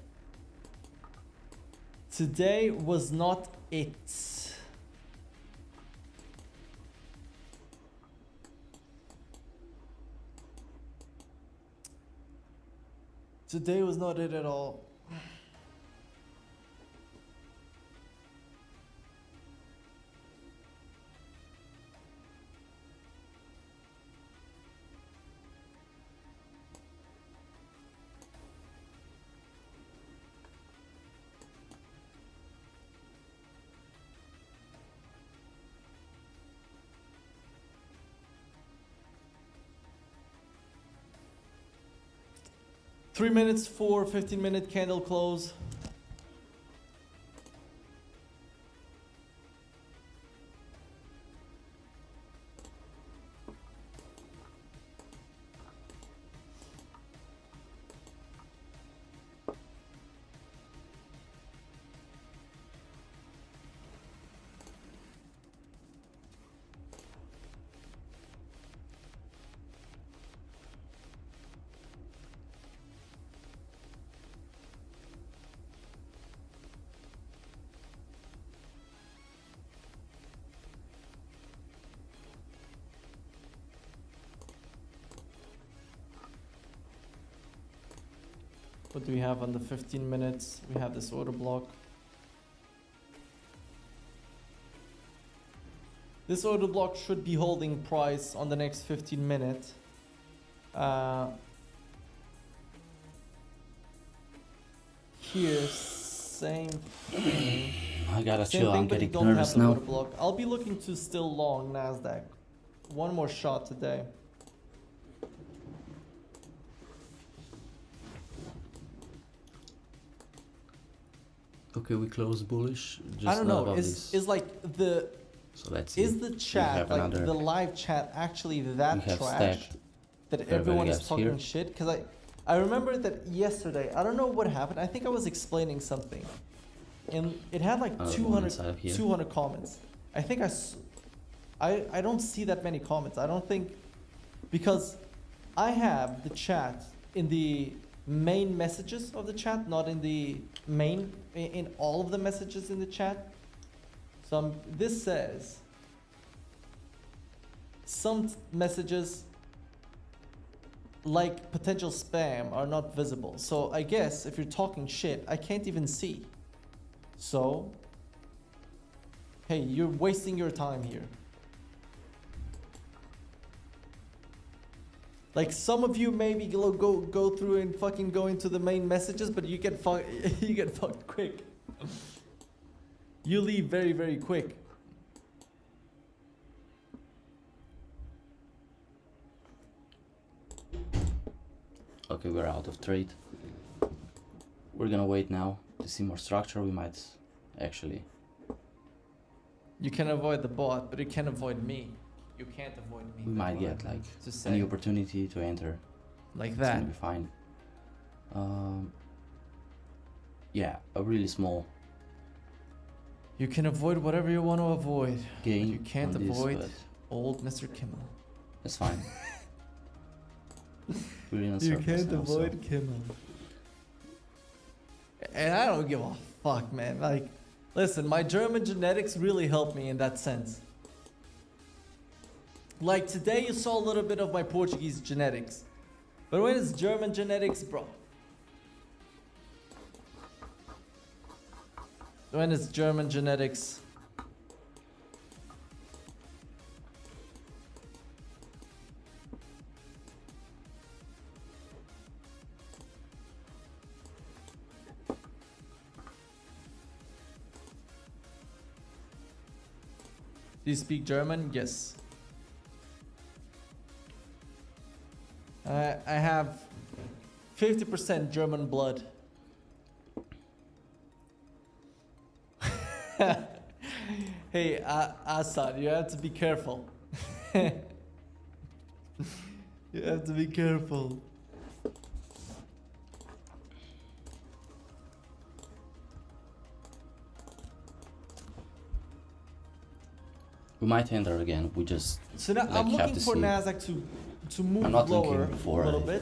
Speaker 3: Today was not it. Today was not it at all. Three minutes for 15-minute candle close. What do we have on the 15 minutes? We have this order block. This order block should be holding price on the next 15 minutes. Here, same thing.
Speaker 1: I gotta
Speaker 3: Same
Speaker 1: chill,
Speaker 3: thing,
Speaker 1: I'm
Speaker 3: but you
Speaker 1: getting
Speaker 3: don't
Speaker 1: nervous
Speaker 3: have the
Speaker 1: now.
Speaker 3: order block. I'll be looking to still long Nasdaq. One more shot today.
Speaker 1: Okay, we close bullish. Just
Speaker 3: I don't know.
Speaker 1: above
Speaker 3: Is
Speaker 1: this.
Speaker 3: like the
Speaker 1: So let's see.
Speaker 3: is the chat
Speaker 1: have
Speaker 3: like
Speaker 1: another-
Speaker 3: the live chat actually
Speaker 1: we
Speaker 3: that
Speaker 1: have
Speaker 3: trash
Speaker 1: stacked
Speaker 3: that
Speaker 1: very
Speaker 3: everyone is
Speaker 1: gaps
Speaker 3: talking
Speaker 1: here.
Speaker 3: shit? Because I remember that yesterday. I don't know what happened. I think I was explaining something, and it had like
Speaker 1: Another one
Speaker 3: 200
Speaker 1: inside of here.
Speaker 3: 200 comments. I think I don't see that many comments. I don't think because I have the chat in the main messages of the chat, not in the main in all of the messages in the chat. So this says some messages like potential spam are not visible. So I guess if you're talking shit, I can't even see. So hey, you're wasting your time here. Like some of you maybe go through and fucking go into the main messages, but you get you get fucked quick. You leave very, very quick.
Speaker 1: Okay, we're out of trade. We're gonna wait now to see more structure. We might actually.
Speaker 3: You can avoid the bot, but you can't avoid me. You can't avoid me.
Speaker 1: We
Speaker 3: That's
Speaker 1: might
Speaker 3: what
Speaker 1: get
Speaker 3: I
Speaker 1: like
Speaker 3: meant to
Speaker 1: a
Speaker 3: say.
Speaker 1: new opportunity to enter.
Speaker 3: Like
Speaker 1: It's
Speaker 3: that.
Speaker 1: gonna be fine. Yeah, a really small
Speaker 3: You can avoid whatever you want to avoid.
Speaker 1: gain.
Speaker 3: you can't
Speaker 1: on this,
Speaker 3: avoid
Speaker 1: but
Speaker 3: Old Mr. Kimmel.
Speaker 1: That's fine. We're in a
Speaker 3: You
Speaker 1: surplus
Speaker 3: can't
Speaker 1: now, so
Speaker 3: avoid Kimmel. And I don't give a fuck, man. Like, listen, my German genetics really helped me in that sense. Like today you saw a little bit of my Portuguese genetics. But when it's German genetics, bro. When it's German genetics. Do you speak German? Yes. I have 50% German blood. Hey, Assad, you have to be careful. You have to be careful.
Speaker 1: We might enter again. We just
Speaker 3: So now
Speaker 1: like,
Speaker 3: I'm
Speaker 1: have
Speaker 3: looking
Speaker 1: to
Speaker 3: for
Speaker 1: see.
Speaker 3: Nasdaq to move
Speaker 1: I'm not
Speaker 3: lower
Speaker 1: looking for
Speaker 3: a little
Speaker 1: a-
Speaker 3: bit.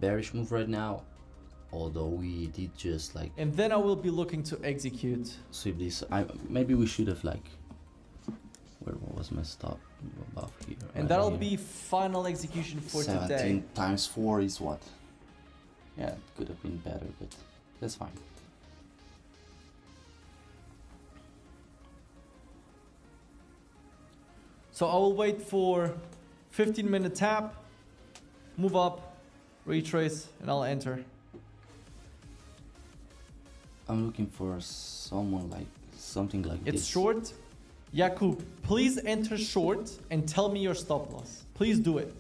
Speaker 1: bearish move right now. Although we did just like
Speaker 3: And then I will be looking to execute.
Speaker 1: sweep this. Maybe we should have like. Where was my stop? Above here.
Speaker 3: And
Speaker 1: right
Speaker 3: that'll
Speaker 1: here.
Speaker 3: be final execution for
Speaker 1: 17
Speaker 3: today.
Speaker 1: times 4 is what? Yeah, it could have been better, but that's fine.
Speaker 3: So I will wait for 15-minute tap, move up, retrace, and I'll enter.
Speaker 1: I'm looking for someone like something like
Speaker 3: It's
Speaker 1: this.
Speaker 3: short. Jakub, please enter short and tell me your stop loss. Please do it.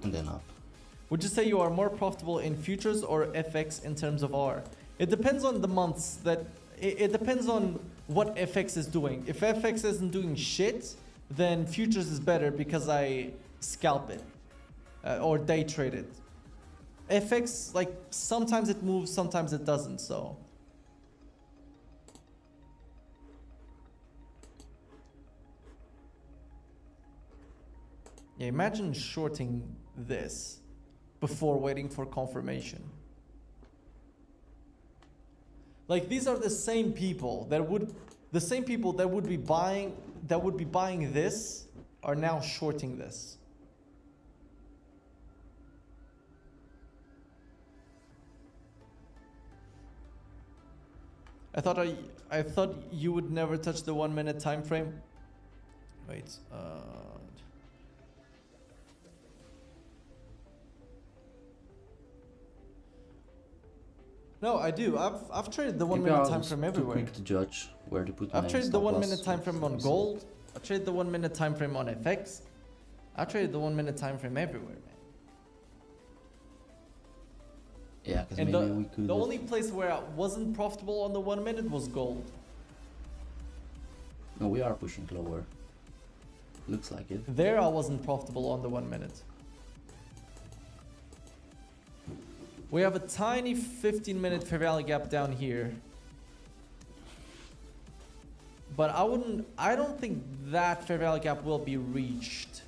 Speaker 1: And then up.
Speaker 3: Would you say you are more profitable in futures or FX in terms of R? It depends on the months that it depends on what FX is doing. If FX isn't doing shit, then futures is better because I scalp it or day trade it. FX, like sometimes it moves, sometimes it doesn't, so. Yeah, imagine shorting this before waiting for confirmation. Like these are the same people that would be buying this are now shorting this. I thought you would never touch the 1 minute time frame. Wait, no, I do. I've traded the 1
Speaker 1: Maybe I
Speaker 3: minute time
Speaker 1: was
Speaker 3: frame
Speaker 1: too
Speaker 3: everywhere.
Speaker 1: quick to judge where to put
Speaker 3: I've
Speaker 1: my
Speaker 3: traded the
Speaker 1: stop
Speaker 3: 1
Speaker 1: loss.
Speaker 3: minute time frame on gold. I've traded the 1 minute time frame on FX. I've traded the 1 minute time frame everywhere, man.
Speaker 1: Yeah, because
Speaker 3: And
Speaker 1: maybe we could.
Speaker 3: the only place where I wasn't profitable on the 1 minute was gold.
Speaker 1: No, we are pushing lower. Looks like it.
Speaker 3: There I wasn't profitable on the 1 minute. We have a tiny 15-minute fair value gap down here. But I don't think that fair value gap will be reached.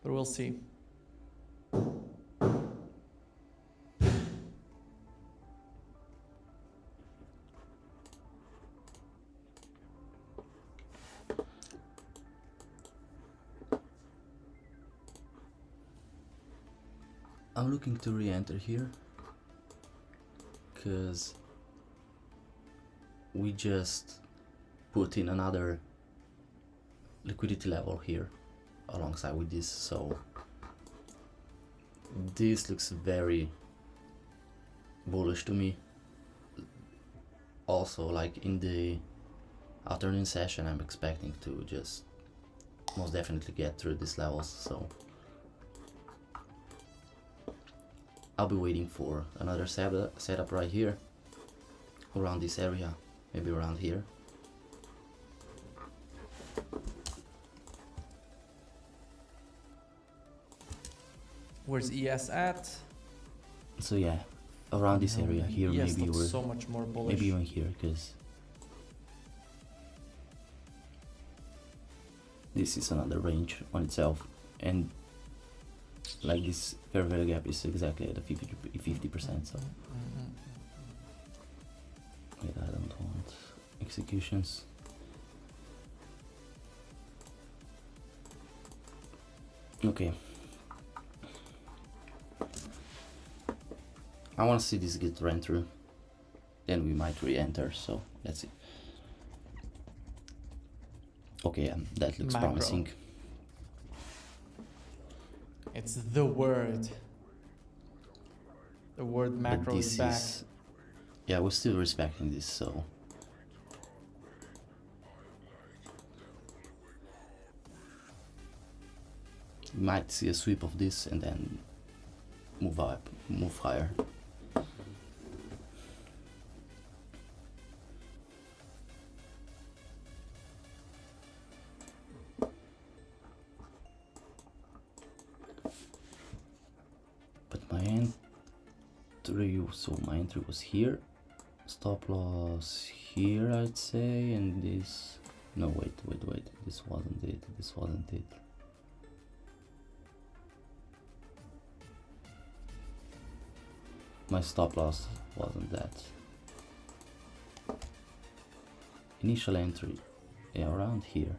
Speaker 3: But we'll see.
Speaker 1: I'm looking to re-enter here because we just put in another liquidity level here alongside with this, so this looks very bullish to me. Also, like in the afternoon session, I'm expecting to just most definitely get through these levels, so I'll be waiting for another setup right here around this area, maybe around here.
Speaker 3: Where's ES at?
Speaker 1: So yeah, around this
Speaker 3: No,
Speaker 1: area here,
Speaker 3: ES
Speaker 1: maybe
Speaker 3: looks
Speaker 1: we're
Speaker 3: so much more bullish.
Speaker 1: maybe even here, because this is another range on itself, and like this fair value gap is exactly at the 50%. So wait, I don't want executions. Okay. I want to see this get ran through. Then we might re-enter. So let's see. Okay, that looks
Speaker 3: Macro.
Speaker 1: promising.
Speaker 3: It's the word. The word
Speaker 1: But
Speaker 3: macro
Speaker 1: this
Speaker 3: is back.
Speaker 1: yeah, we're still respecting this, so we might see a sweep of this and then move up, move higher. But my entry, so my entry was here, stop loss here, I'd say, and this. No, wait, this wasn't it. My stop loss wasn't that. Initial entry, yeah, around here.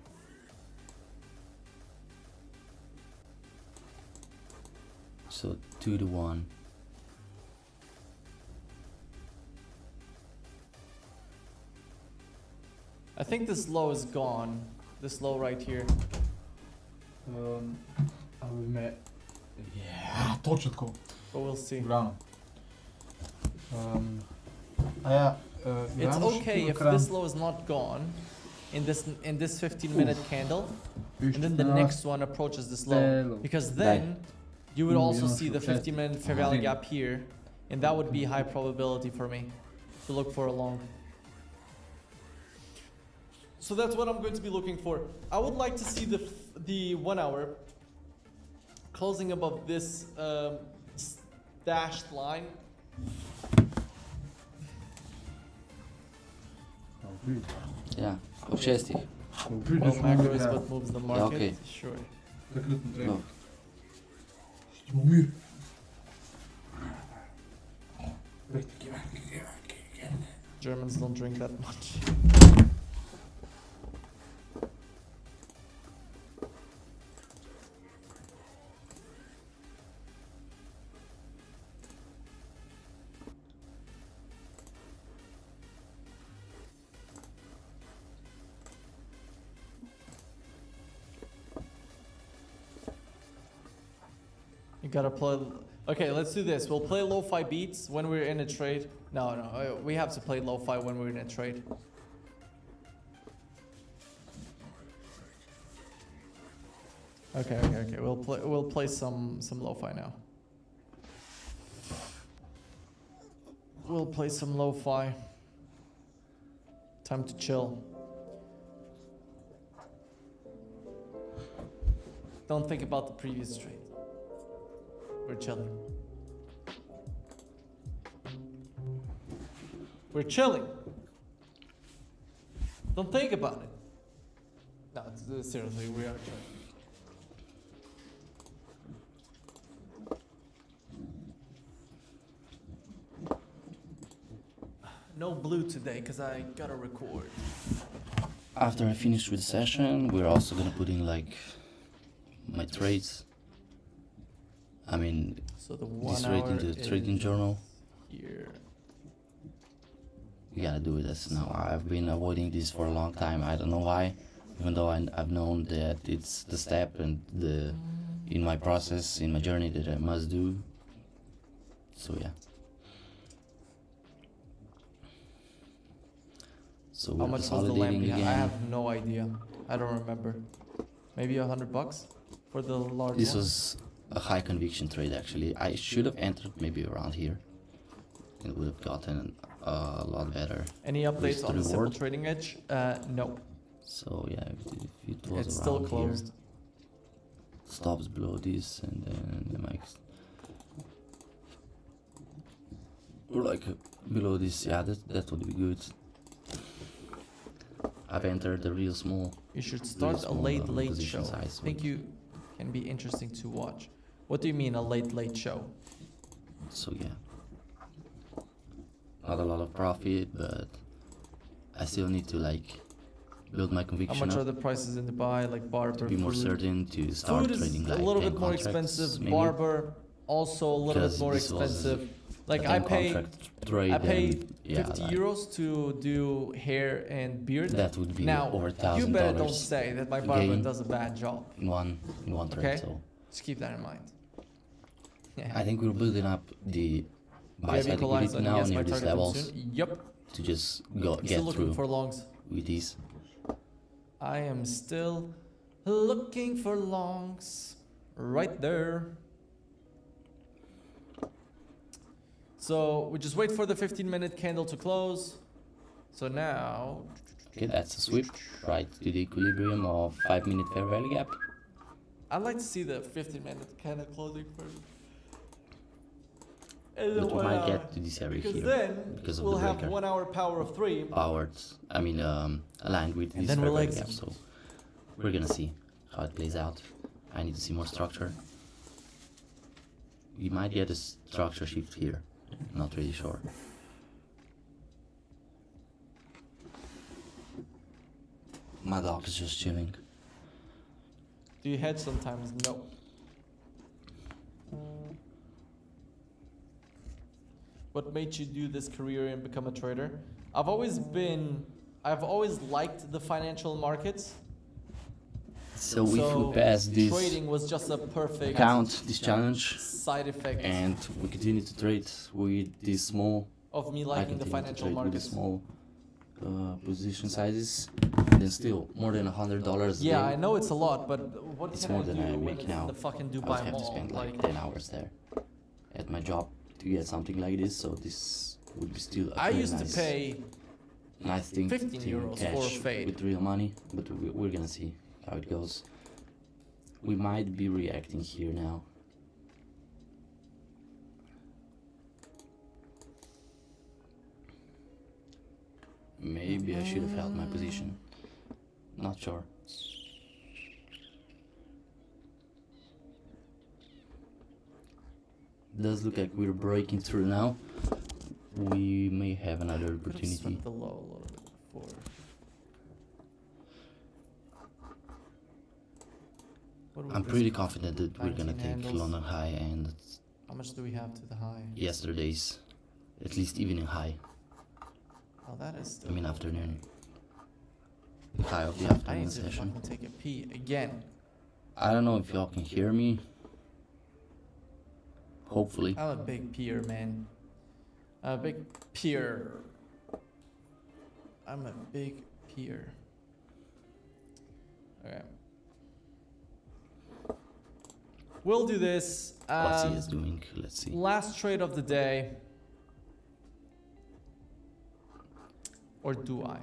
Speaker 1: So 2 to 1.
Speaker 3: I think this low is gone. This low right here.
Speaker 4: Ali me... Ja, točno tako.
Speaker 3: But we'll see.
Speaker 4: Glavno. A ja,
Speaker 3: It's
Speaker 4: gremo še
Speaker 3: okay
Speaker 4: tu
Speaker 3: if
Speaker 4: ekran.
Speaker 3: this low is not gone in this 15-minute candle, and then the
Speaker 4: Viš,
Speaker 3: next one approaches this low,
Speaker 4: telo.
Speaker 3: because then you would
Speaker 4: Ooh,
Speaker 3: also
Speaker 4: you
Speaker 3: see the
Speaker 4: don't show
Speaker 3: 15-minute fair
Speaker 4: Uh-huh.
Speaker 3: value gap here, and that would be high probability for me to look for a long. So that's what I'm going to be looking for. I would like to see the 1 hour closing above this dashed line.
Speaker 1: Yeah, of 6.
Speaker 3: Well, macro is what moves the market.
Speaker 1: okay.
Speaker 3: Sure.
Speaker 4: Tako da ne treba.
Speaker 1: No.
Speaker 4: Smo mir.
Speaker 3: Germans don't drink that much. You gotta play. Okay, let's do this. We'll play lo-fi beats when we're in a trade. No, we have to play lo-fi when we're in a trade. Okay. We'll play some lo-fi now. We'll play some lo-fi. Time to chill. Don't think about the previous trade. We're chilling. We're chilling. Don't think about it. No, seriously, we are chilling. No blue today, because I gotta record.
Speaker 1: After I finish with the session, we're also gonna put in like my trades. I mean,
Speaker 3: So the 1
Speaker 1: this rate
Speaker 3: hour
Speaker 1: in the trading
Speaker 3: is
Speaker 1: journal.
Speaker 3: here.
Speaker 1: We gotta do this now. I've been avoiding this for a long time. I don't know why, even though I've known that it's the step and the in my process, in my journey that I must do. So yeah. So
Speaker 3: How
Speaker 1: we're
Speaker 3: much was the
Speaker 1: consolidating
Speaker 3: lamp? I
Speaker 1: again.
Speaker 3: have no idea. I don't remember. Maybe $100 for the large
Speaker 1: This
Speaker 3: one?
Speaker 1: was a high conviction trade actually. I should have entered maybe around here. It would have gotten a lot better.
Speaker 3: Any updates
Speaker 1: risk
Speaker 3: on the simple
Speaker 1: reward.
Speaker 3: trading edge? No,
Speaker 1: So yeah, if it was
Speaker 3: it's
Speaker 1: around
Speaker 3: still
Speaker 1: here,
Speaker 3: closed.
Speaker 1: stops below this, and then the max. Or like below this, yeah, that would be good. I've entered the real small.
Speaker 3: You should start a
Speaker 1: small,
Speaker 3: late
Speaker 1: position
Speaker 3: show.
Speaker 1: size
Speaker 3: Think
Speaker 1: with-
Speaker 3: you can be interesting to watch. What do you mean a late show?
Speaker 1: So yeah, not a lot of profit, but I still need to like build my
Speaker 3: How
Speaker 1: conviction
Speaker 3: much are
Speaker 1: up
Speaker 3: the prices in Dubai, like barber,
Speaker 1: to be more
Speaker 3: food?
Speaker 1: certain to start
Speaker 3: Food is
Speaker 1: trading
Speaker 3: a
Speaker 1: like
Speaker 3: little
Speaker 1: 10
Speaker 3: bit more
Speaker 1: contracts,
Speaker 3: expensive.
Speaker 1: maybe.
Speaker 3: Barber also a little bit
Speaker 1: Because
Speaker 3: more
Speaker 1: this was
Speaker 3: expensive.
Speaker 1: A
Speaker 3: Like
Speaker 1: 10
Speaker 3: I pay
Speaker 1: contract trade,
Speaker 3: I pay
Speaker 1: and, yeah,
Speaker 3: 50
Speaker 1: like,
Speaker 3: euros to do hair and beard.
Speaker 1: that would be
Speaker 3: Now,
Speaker 1: over
Speaker 3: you better don't
Speaker 1: $1,000
Speaker 3: say that my barber
Speaker 1: gain.
Speaker 3: does a bad job.
Speaker 1: in one trade.
Speaker 3: Okay.
Speaker 1: So
Speaker 3: Just keep that in mind. Yeah.
Speaker 1: I think we're building up the buy side liquidity now near these levels
Speaker 3: Yep.
Speaker 1: to just go
Speaker 3: Still
Speaker 1: get
Speaker 3: looking
Speaker 1: through
Speaker 3: for longs.
Speaker 1: with these.
Speaker 3: I am still looking for longs. Right there. So we just wait for the 15-minute candle to close. So now,
Speaker 1: Okay, that's a sweep right to the equilibrium of 5-minute fair value gap.
Speaker 3: I'd like to see the 15-minute candle closing first. And then
Speaker 1: But we
Speaker 3: 1
Speaker 1: might
Speaker 3: hour.
Speaker 1: get to this area
Speaker 3: Because
Speaker 1: here
Speaker 3: then
Speaker 1: because of
Speaker 3: we'll
Speaker 1: the
Speaker 3: have
Speaker 1: breaker.
Speaker 3: 1 hour power of 3.
Speaker 1: Powered, aligned with
Speaker 3: And
Speaker 1: this
Speaker 3: then
Speaker 1: fair
Speaker 3: we'll
Speaker 1: value
Speaker 3: exit.
Speaker 1: gap. So we're gonna see how it plays out. I need to see more structure. We might get a structure shift here. Not really sure. My dog is just chilling.
Speaker 3: Do you hedge sometimes? No. What made you do this career and become a trader? I've always liked the financial markets.
Speaker 1: So if we pass this
Speaker 3: trading was just a perfect
Speaker 1: account, this challenge,
Speaker 3: side effect
Speaker 1: and we continue to trade with this small,
Speaker 3: of me
Speaker 1: I
Speaker 3: liking the
Speaker 1: continue to
Speaker 3: financial
Speaker 1: trade with the
Speaker 3: markets.
Speaker 1: small position sizes, then still more than $100 a
Speaker 3: Yeah,
Speaker 1: day.
Speaker 3: I know it's a lot, but what
Speaker 1: It's
Speaker 3: can
Speaker 1: more
Speaker 3: I
Speaker 1: than
Speaker 3: do
Speaker 1: I
Speaker 3: when
Speaker 1: make
Speaker 3: it's
Speaker 1: now.
Speaker 3: in the fucking
Speaker 1: I would
Speaker 3: Dubai
Speaker 1: have to
Speaker 3: Mall?
Speaker 1: spend like
Speaker 3: Like,
Speaker 1: 10 hours there at my job to get something like this, so this would be still a
Speaker 3: I
Speaker 1: very
Speaker 3: used
Speaker 1: nice,
Speaker 3: to pay
Speaker 1: nice thing
Speaker 3: 15
Speaker 1: to
Speaker 3: euros
Speaker 1: catch
Speaker 3: for a fade.
Speaker 1: with real money, but we're gonna see how it goes. We might be reacting here now. Maybe I should have held my position. Not sure. Does look like we're breaking through now. We may have another
Speaker 3: could have
Speaker 1: opportunity.
Speaker 3: swept the low a little bit before. What would
Speaker 1: I'm
Speaker 3: this
Speaker 1: pretty
Speaker 3: be?
Speaker 1: confident that we're gonna
Speaker 3: 19
Speaker 1: take
Speaker 3: handles.
Speaker 1: London high and
Speaker 3: How much do we have to the high?
Speaker 1: yesterday's, at least evening high.
Speaker 3: Oh, that is still
Speaker 1: I mean
Speaker 3: low.
Speaker 1: afternoon. The high of the
Speaker 3: I
Speaker 1: afternoon
Speaker 3: need to
Speaker 1: session.
Speaker 3: fucking take a pee again.
Speaker 1: I don't know if y'all can hear me. Hopefully.
Speaker 3: I'm a big peer, man. I'm a big peer. I'm a big peer. Okay. We'll do this.
Speaker 1: What's he is doing? Let's see.
Speaker 3: Last trade of the day. Or do I?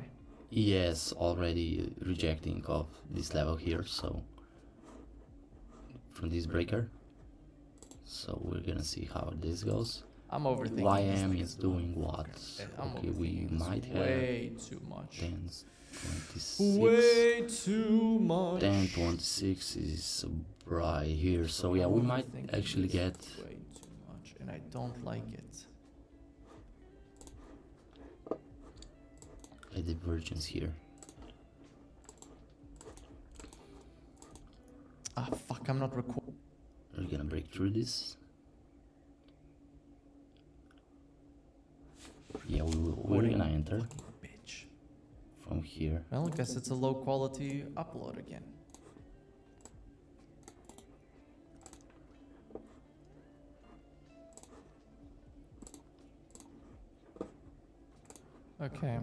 Speaker 1: He is already rejecting of this level here, so from this breaker. So we're gonna see how this goes.
Speaker 3: I'm overthinking.
Speaker 1: YM
Speaker 3: this
Speaker 1: is doing what?
Speaker 3: I'm
Speaker 1: Okay, we
Speaker 3: overthinking this
Speaker 1: might have
Speaker 3: way too much.
Speaker 1: 10, 26.
Speaker 3: Way too much.
Speaker 1: 10, 26 is a bri here, so yeah, we might
Speaker 3: Overthinking
Speaker 1: actually
Speaker 3: this
Speaker 1: get
Speaker 3: way too much, and I don't like it.
Speaker 1: a divergence here.
Speaker 3: Ah, fuck! I'm not recording.
Speaker 1: We're gonna break through this. Yeah, we're gonna enter
Speaker 3: Fucking bitch.
Speaker 1: from here.
Speaker 3: Well, I guess it's a low quality upload again. Okay.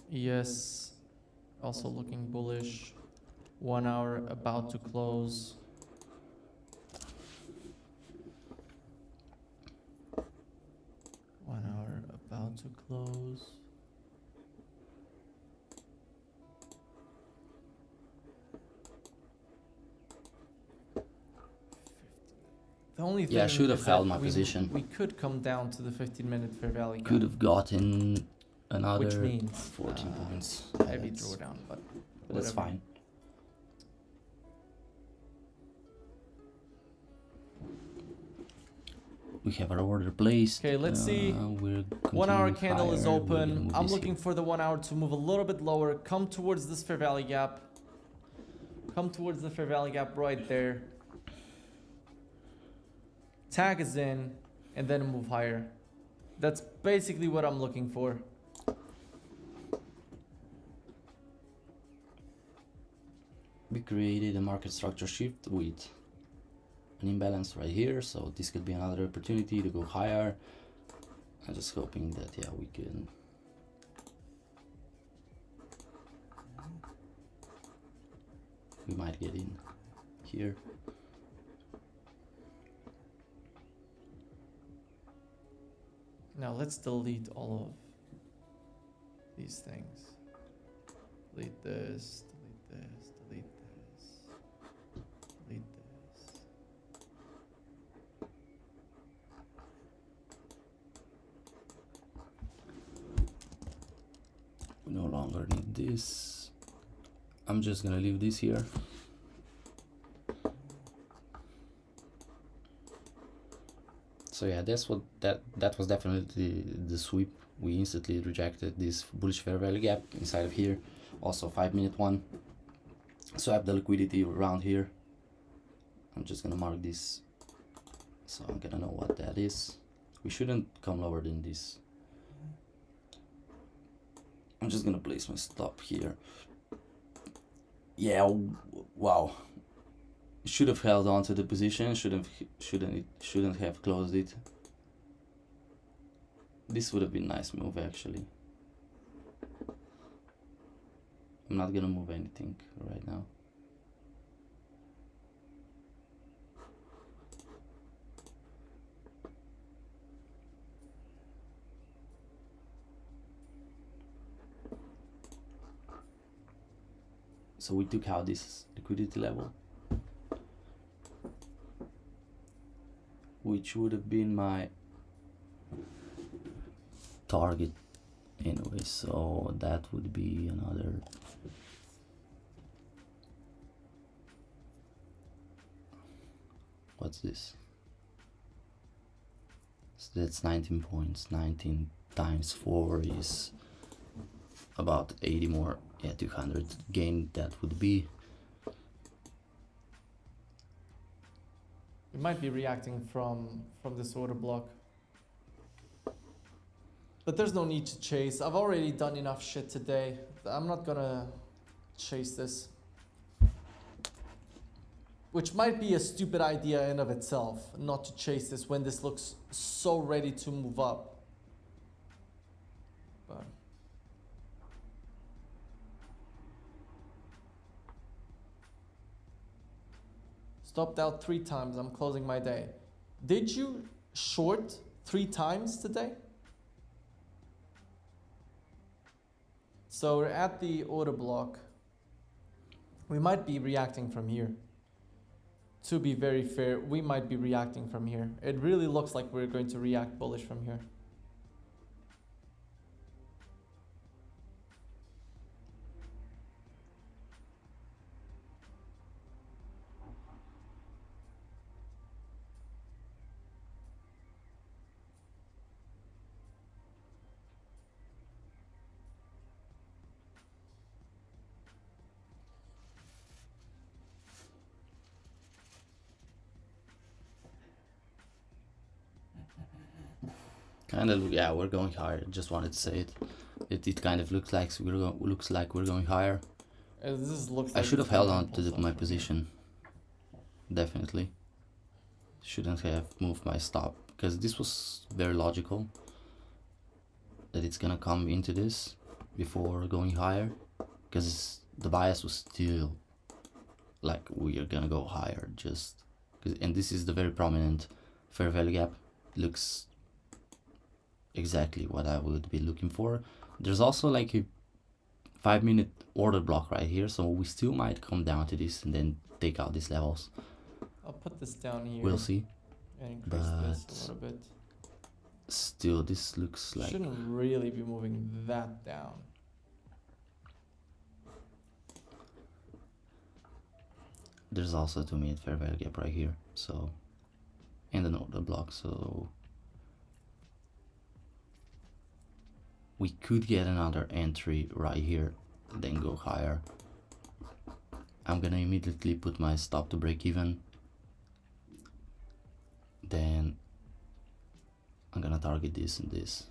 Speaker 3: Yes, also looking bullish. 1 hour about to close. One hour about to close. The only thing
Speaker 1: Yeah, I should have
Speaker 3: is that
Speaker 1: held my
Speaker 3: we,
Speaker 1: position.
Speaker 3: We could come down to the 15-minute fair value gap,
Speaker 1: Could have gotten another
Speaker 3: which means
Speaker 1: 14 points.
Speaker 3: heavy
Speaker 1: That's-
Speaker 3: drawdown, but
Speaker 1: But that's
Speaker 3: whatever.
Speaker 1: fine. We have our order placed.
Speaker 3: Okay, let's see.
Speaker 1: We're
Speaker 3: 1 hour
Speaker 1: continuing
Speaker 3: candle is
Speaker 1: higher. We're gonna
Speaker 3: open.
Speaker 1: move
Speaker 3: I'm
Speaker 1: this
Speaker 3: looking
Speaker 1: here.
Speaker 3: for the 1 hour to move a little bit lower. Come towards this fair value gap. Come towards the fair value gap right there. Tag is in, and then move higher. That's basically what I'm looking for.
Speaker 1: We created a market structure shift with an imbalance right here, so this could be another opportunity to go higher. I'm just hoping that, yeah, we can. We might get in here.
Speaker 3: Now let's delete all of these things. Delete this, delete this, delete this, delete this.
Speaker 1: We no longer need this. I'm just gonna leave this here. So yeah, that's what that was definitely the sweep. We instantly rejected this bullish fair value gap inside of here. Also 5-minute one. So I have the liquidity around here. I'm just gonna mark this, so I'm gonna know what that is. We shouldn't come lower than this. I'm just gonna place my stop here. Yeah, wow. Should have held on to the position. Shouldn't have closed it. This would have been a nice move actually. I'm not gonna move anything right now. So we took out this liquidity level, which would have been my target anyway, so that would be another what's this? So that's 19 points. 19 times 4 is about 80 more. Yeah, 200 gain that would be.
Speaker 3: We might be reacting from this order block. But there's no need to chase. I've already done enough shit today. I'm not gonna chase this. Which might be a stupid idea in of itself, not to chase this when this looks so ready to move up. But stopped out 3 times. I'm closing my day. Did you short 3 times today? So we're at the order block. We might be reacting from here. To be very fair, we might be reacting from here. It really looks like we're going to react bullish from here.
Speaker 1: Kind of, yeah, we're going higher. Just wanted to say it. It kind of looks like we're going higher.
Speaker 3: This looks
Speaker 1: I
Speaker 3: like
Speaker 1: should have
Speaker 3: it's
Speaker 1: held
Speaker 3: gonna
Speaker 1: on to
Speaker 3: impulse
Speaker 1: my
Speaker 3: off.
Speaker 1: position. Definitely. Shouldn't have moved my stop, because this was very logical that it's gonna come into this before going higher, because the bias was still like we are gonna go higher, just and this is the very prominent fair value gap. Looks exactly what I would be looking for. There's also like a 5-minute order block right here, so we still might come down to this and then take out these levels.
Speaker 3: I'll put this down here.
Speaker 1: We'll see.
Speaker 3: Can increase this a little bit.
Speaker 1: Still, this looks like
Speaker 3: Shouldn't really be moving that down.
Speaker 1: there's also a 2-minute fair value gap right here, so in the order block, so we could get another entry right here, then go higher. I'm gonna immediately put my stop to break even. Then I'm gonna target this and this.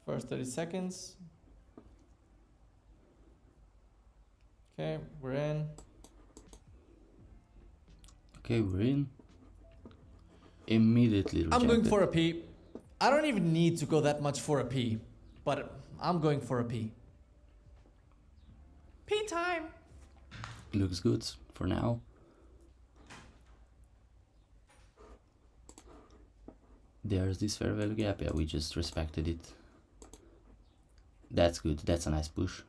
Speaker 3: First 30 seconds. Okay, we're in.
Speaker 1: Okay, we're in. Immediately rejected.
Speaker 3: I'm going for a P. I don't even need to go that much for a P, but I'm going for a P. P time.
Speaker 1: Looks good for now. There's this fair value gap. Yeah, we just respected it. That's good. That's a nice push.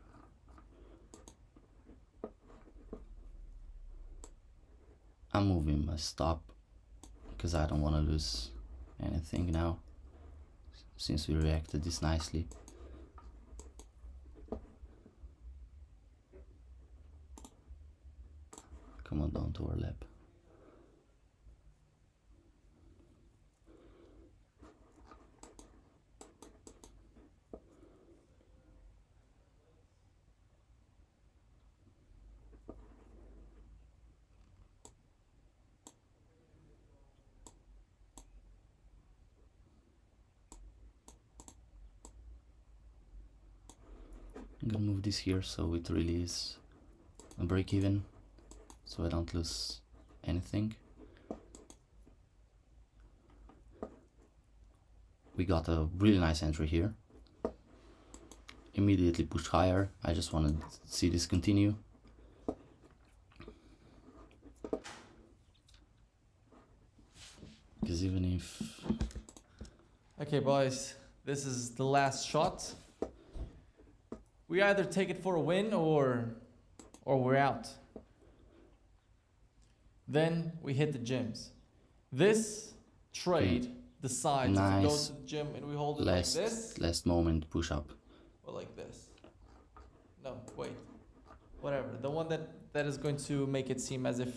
Speaker 1: I'm moving my stop because I don't want to lose anything now, since we reacted this nicely. Come on, don't overlap. I'm gonna move this here so it really is a break even, so I don't lose anything. We got a really nice entry here. Immediately pushed higher. I just want to see this continue. Because even if...
Speaker 3: Okay, boys, this is the last shot. We either take it for a win or we're out. Then we hit the gyms. This trade decides if we go
Speaker 1: Nice.
Speaker 3: to the gym and we hold it like this
Speaker 1: last moment push up.
Speaker 3: or like this. No, wait. Whatever. The one that is going to make it seem as if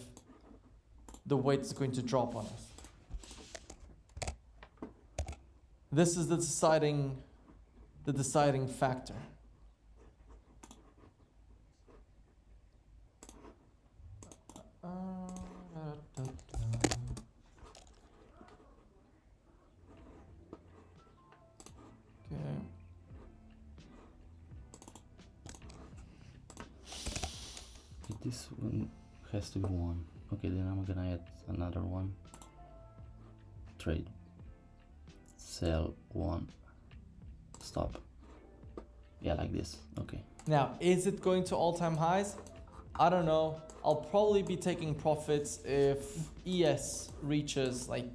Speaker 3: the weight is going to drop on us. This is the deciding factor. Okay.
Speaker 1: This one has to be one. Okay, then I'm gonna add another one. Trade. Sell one. Stop. Yeah, like this. Okay.
Speaker 3: Now, is it going to all-time highs? I don't know. I'll probably be taking profits if ES reaches like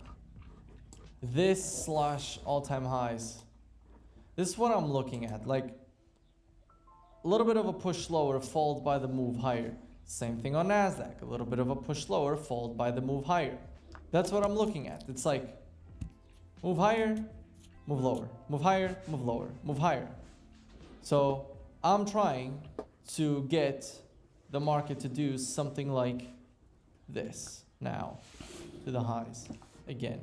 Speaker 3: this / all-time highs. This is what I'm looking at. Like a little bit of a push lower followed by the move higher. Same thing on NASDAQ. A little bit of a push lower followed by the move higher. That's what I'm looking at. It's like move higher, move lower, move higher, move lower, move higher. So I'm trying to get the market to do something like this now to the highs again.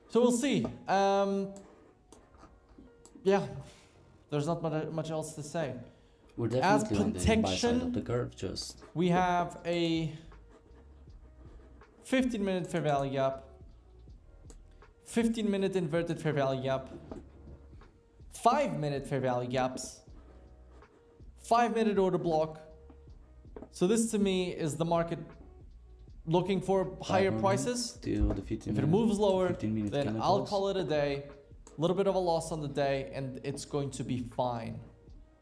Speaker 3: So we'll see. Yeah, there's not much else to say.
Speaker 1: We're
Speaker 3: As
Speaker 1: definitely on the buy side
Speaker 3: protection,
Speaker 1: of the curve, just
Speaker 3: we have a 15-minute fair value gap, 15-minute inverted fair value gap, 5-minute fair value gaps, 5-minute order block. So this to me is the market looking for higher
Speaker 1: 500
Speaker 3: prices.
Speaker 1: till the 15
Speaker 3: If it
Speaker 1: minute,
Speaker 3: moves lower,
Speaker 1: 15 minute
Speaker 3: then
Speaker 1: candle
Speaker 3: I'll
Speaker 1: close.
Speaker 3: call it a day. A little bit of a loss on the day, and it's going to be fine.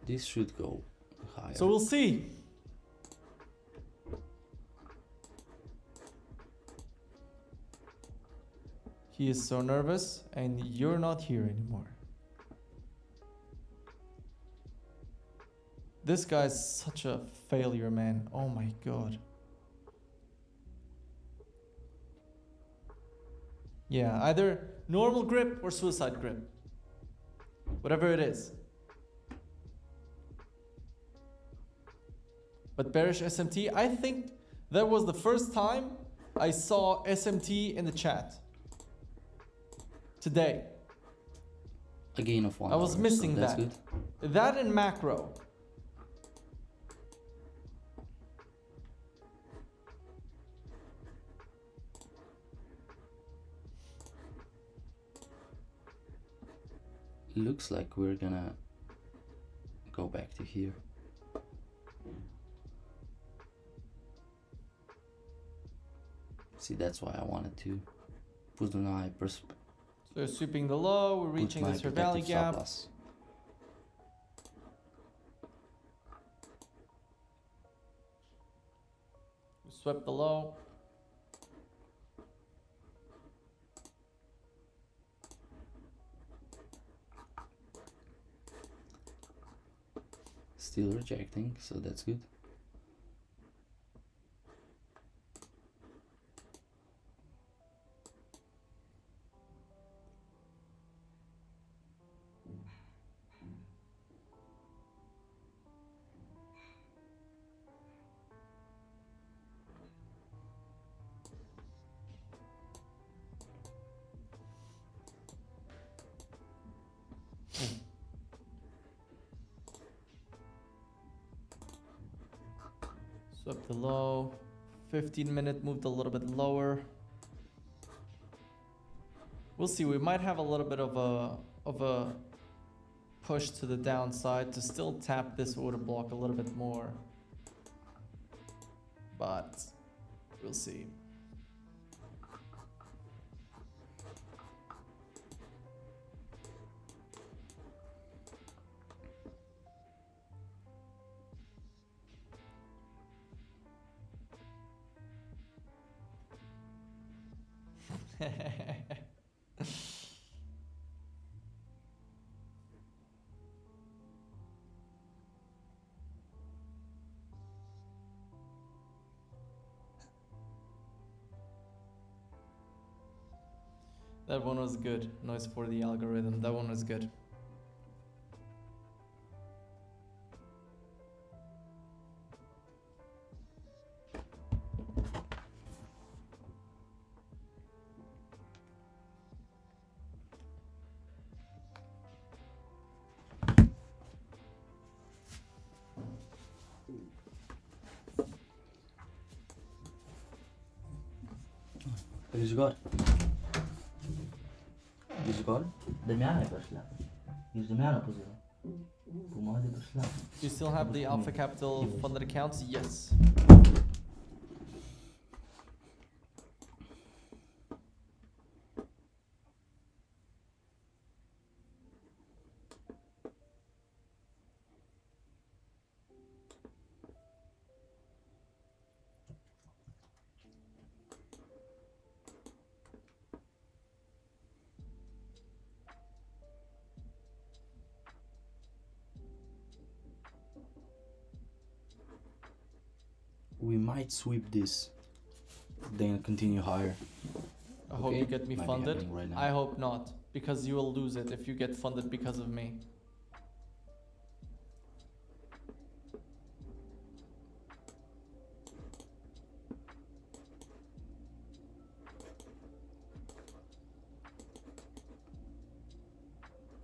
Speaker 1: This should go higher.
Speaker 3: So we'll see. He is so nervous, and you're not here anymore. This guy's such a failure, man. Oh my god. Yeah, either normal grip or suicide grip. Whatever it is. But bearish SMT, I think that was the first time I saw SMT in the chat. Today.
Speaker 1: A gain of 1
Speaker 3: I was
Speaker 1: dollar,
Speaker 3: missing
Speaker 1: so that's
Speaker 3: that.
Speaker 1: good.
Speaker 3: That in macro.
Speaker 1: Looks like we're gonna go back to here. See, that's why I wanted to put my
Speaker 3: So sweeping the low, we're reaching this here valley gap.
Speaker 1: Loss.
Speaker 3: We swept the low.
Speaker 1: Still rejecting, so that's good.
Speaker 3: Swept the low. 15-minute moved a little bit lower. We'll see. We might have a little bit of a push to the downside to still tap this order block a little bit more. But we'll see. That one was good. Noise for the algorithm. That one was good.
Speaker 1: Ești gol? Ești gol? De miană pe șla. Ești de miană pe zi. Cum de pe șla.
Speaker 3: Do you still have the Alpha Capital funded accounts? Yes.
Speaker 1: We might sweep this, then continue higher.
Speaker 3: I hope you
Speaker 1: Okay,
Speaker 3: get me
Speaker 1: might be
Speaker 3: funded.
Speaker 1: happening right now.
Speaker 3: I hope not, because you will lose it if you get funded because of me.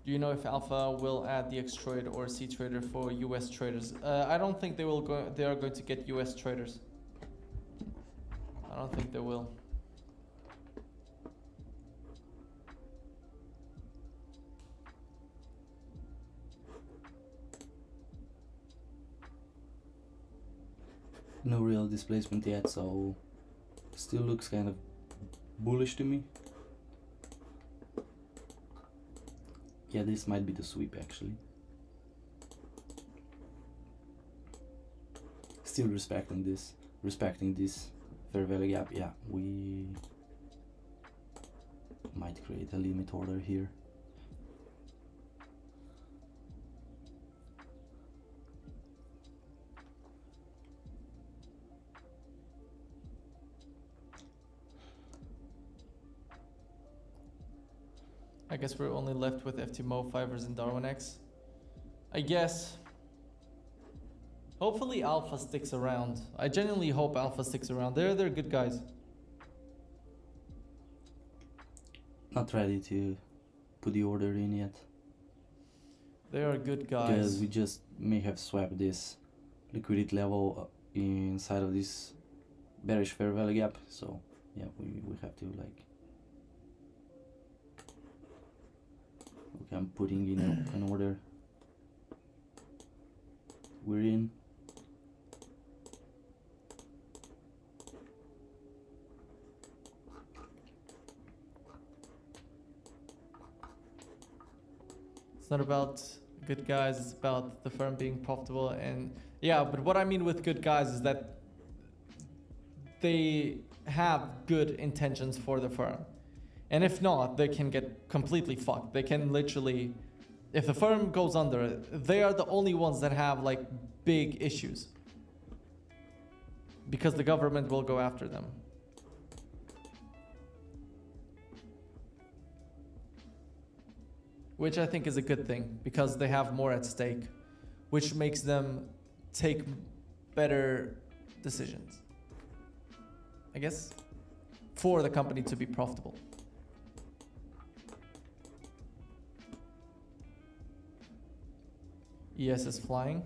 Speaker 3: Do you know if Alpha will add the X Trade or C Trader for US traders? I don't think they will go. They are going to get US traders. I don't think they will.
Speaker 1: no real displacement yet, so still looks kind of bullish to me. Yeah, this might be the sweep actually. Still respecting this fair value gap. Yeah, we might create a limit order here.
Speaker 3: I guess we're only left with FTMO, Fivers, and DarwinX. I guess. Hopefully Alpha sticks around. I genuinely hope Alpha sticks around. They're good guys.
Speaker 1: Not ready to put the order in yet.
Speaker 3: They are good
Speaker 1: Because
Speaker 3: guys.
Speaker 1: we just may have swapped this liquidity level inside of this bearish fair value gap. So yeah, we have to like. Okay, I'm putting in an order. We're in.
Speaker 3: It's not about good guys, it's about the firm being profitable. And yeah, but what I mean with good guys is that they have good intentions for the firm. And if not, they can get completely fucked. They can literally, if the firm goes under, they are the only ones that have like big issues. Because the government will go after them. Which I think is a good thing, because they have more at stake, which makes them take better decisions, I guess, for the company to be profitable. ES is flying.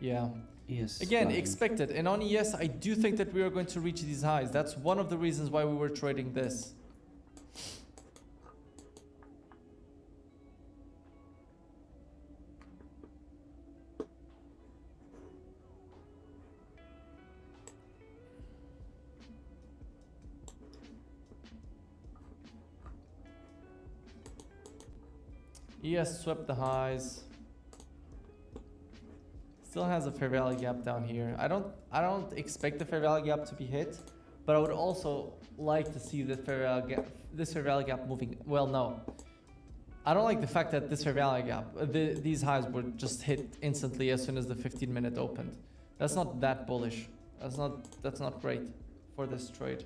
Speaker 3: Yeah.
Speaker 1: Yes.
Speaker 3: Again,
Speaker 1: fine.
Speaker 3: expected. And on ES, I do think that we are going to reach these highs. That's one of the reasons why we were trading this. ES swept the highs. Still has a fair value gap down here. I don't expect the fair value gap to be hit, but I would also like to see this fair value gap moving. Well, no. I don't like the fact that this fair value gap, these highs were just hit instantly as soon as the 15-minute opened. That's not that bullish. That's not great for this trade.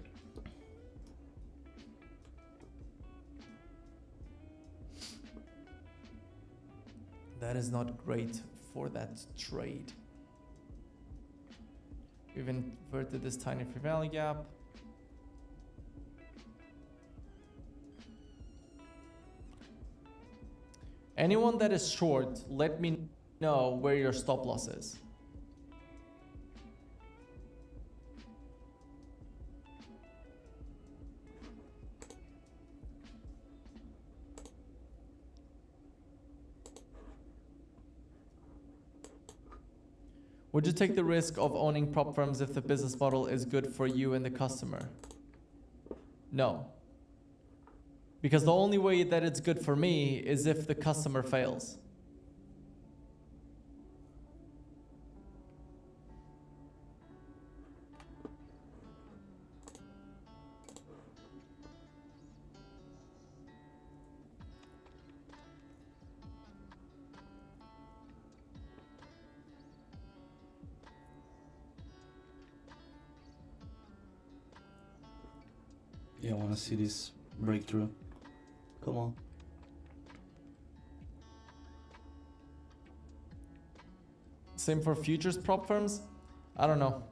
Speaker 3: That is not great for that trade. We've inverted this tiny fair value gap. Anyone that is short, let me know where your stop loss is. Would you take the risk of owning prop firms if the business model is good for you and the customer? No. Because the only way that it's good for me is if the customer fails.
Speaker 1: Yeah, I wanna see this breakthrough. Come on.
Speaker 3: Same for futures prop firms? I don't know.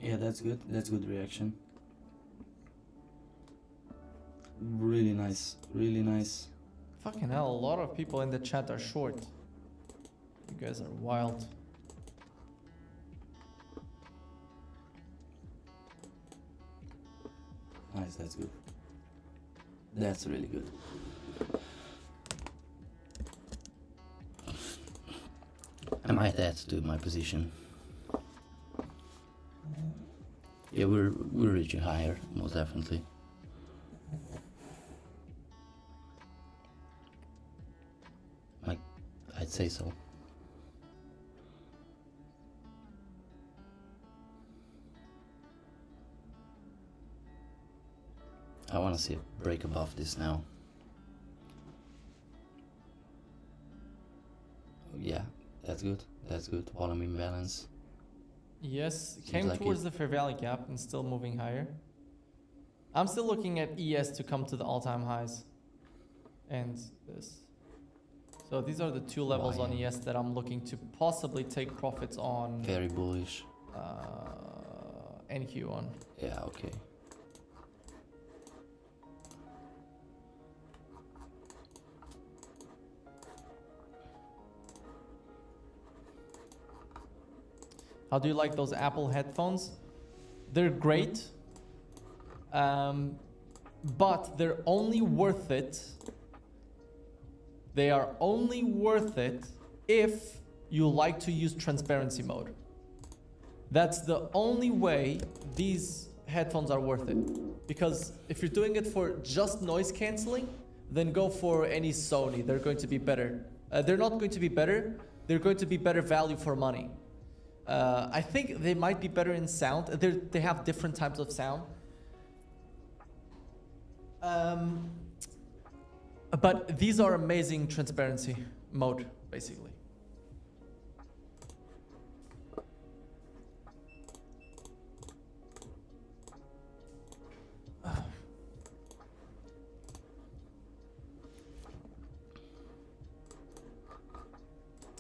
Speaker 1: Yeah, that's good. That's good reaction. Really nice. Really nice.
Speaker 3: Fucking hell, a lot of people in the chat are short. You guys are wild.
Speaker 1: Nice, that's good. That's really good. I might add to my position. Yeah, we're reaching higher, most definitely. I'd say so. I want to see a break above this now. Yeah, that's good. That's good. Volume imbalance.
Speaker 3: Yes,
Speaker 1: Seems
Speaker 3: came
Speaker 1: like
Speaker 3: towards
Speaker 1: it.
Speaker 3: the fair value gap and still moving higher. I'm still looking at ES to come to the all-time highs. And this. So these are the two levels on
Speaker 1: yeah.
Speaker 3: ES that I'm looking to possibly take profits on.
Speaker 1: Very bullish.
Speaker 3: NQ on.
Speaker 1: Yeah, okay.
Speaker 3: How do you like those Apple headphones? They're great, but they're only worth it. They are only worth it if you like to use transparency mode. That's the only way these headphones are worth it. Because if you're doing it for just noise cancelling, then go for any Sony. They're going to be better. They're not going to be better. They're going to be better value for money. I think they might be better in sound. They have different types of sound. But these are amazing transparency mode, basically.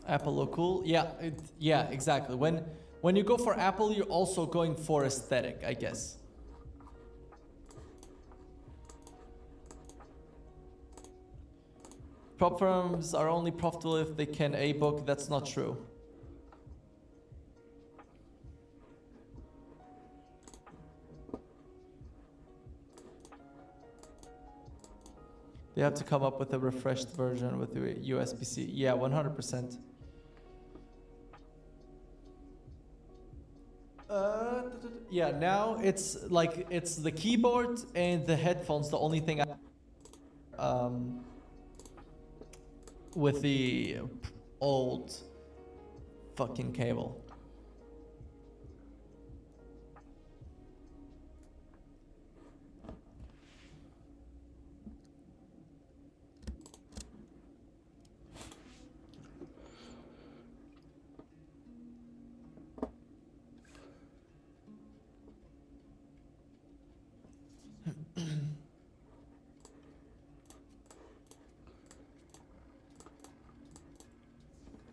Speaker 3: Apple look cool. Yeah, yeah, exactly. When you go for Apple, you're also going for aesthetic, I guess. Prop firms are only profitable if they can A-book. That's not true. They have to come up with a refreshed version with the USB-C. Yeah, 100%. Yeah, now it's like it's the keyboard and the headphones. The only thing with the old fucking cable.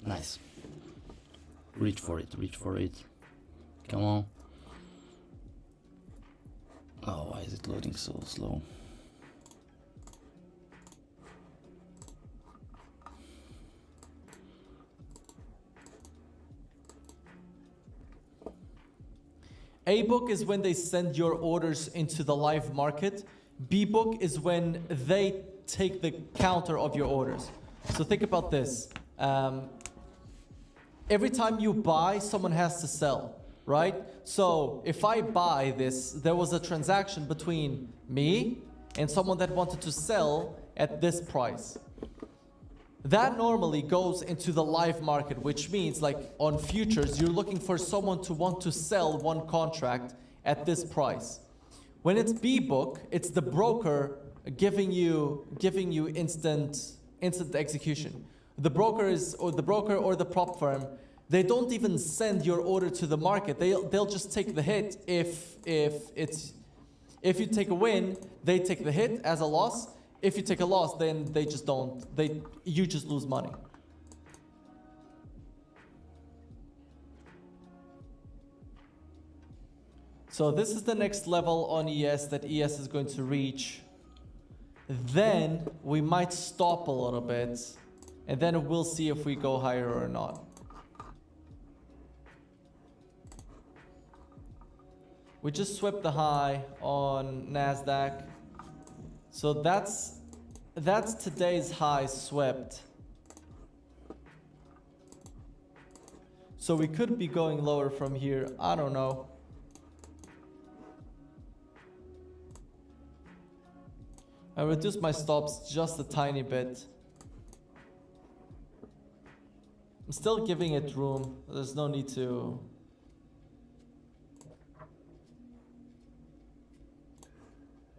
Speaker 1: Nice. Reach for it, reach for it. Come on. Oh, why is it loading so slow?
Speaker 3: A-book is when they send your orders into the live market. B-book is when they take the counter of your orders. So think about this. Every time you buy, someone has to sell, right? So if I buy this, there was a transaction between me and someone that wanted to sell at this price. That normally goes into the live market, which means like on futures, you're looking for someone to want to sell one contract at this price. When it's B-book, it's the broker giving you instant execution. The broker or the prop firm, they don't even send your order to the market. They'll just take the hit if you take a win, they take the hit as a loss. If you take a loss, then they just don't. You just lose money. So this is the next level on ES that ES is going to reach. Then we might stop a little bit, and then we'll see if we go higher or not. We just swept the high on NASDAQ. So that's today's high swept. So we could be going lower from here. I don't know. I reduced my stops just a tiny bit. I'm still giving it room. There's no need to.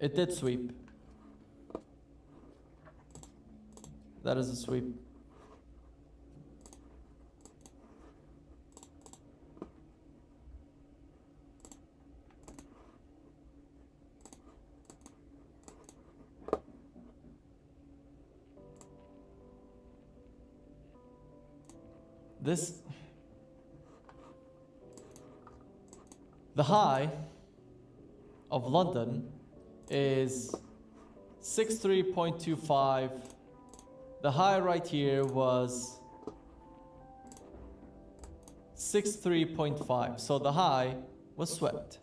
Speaker 3: It did sweep. That is a sweep. The high of London is 63.25. The high right here was 63.5. So the high was swept.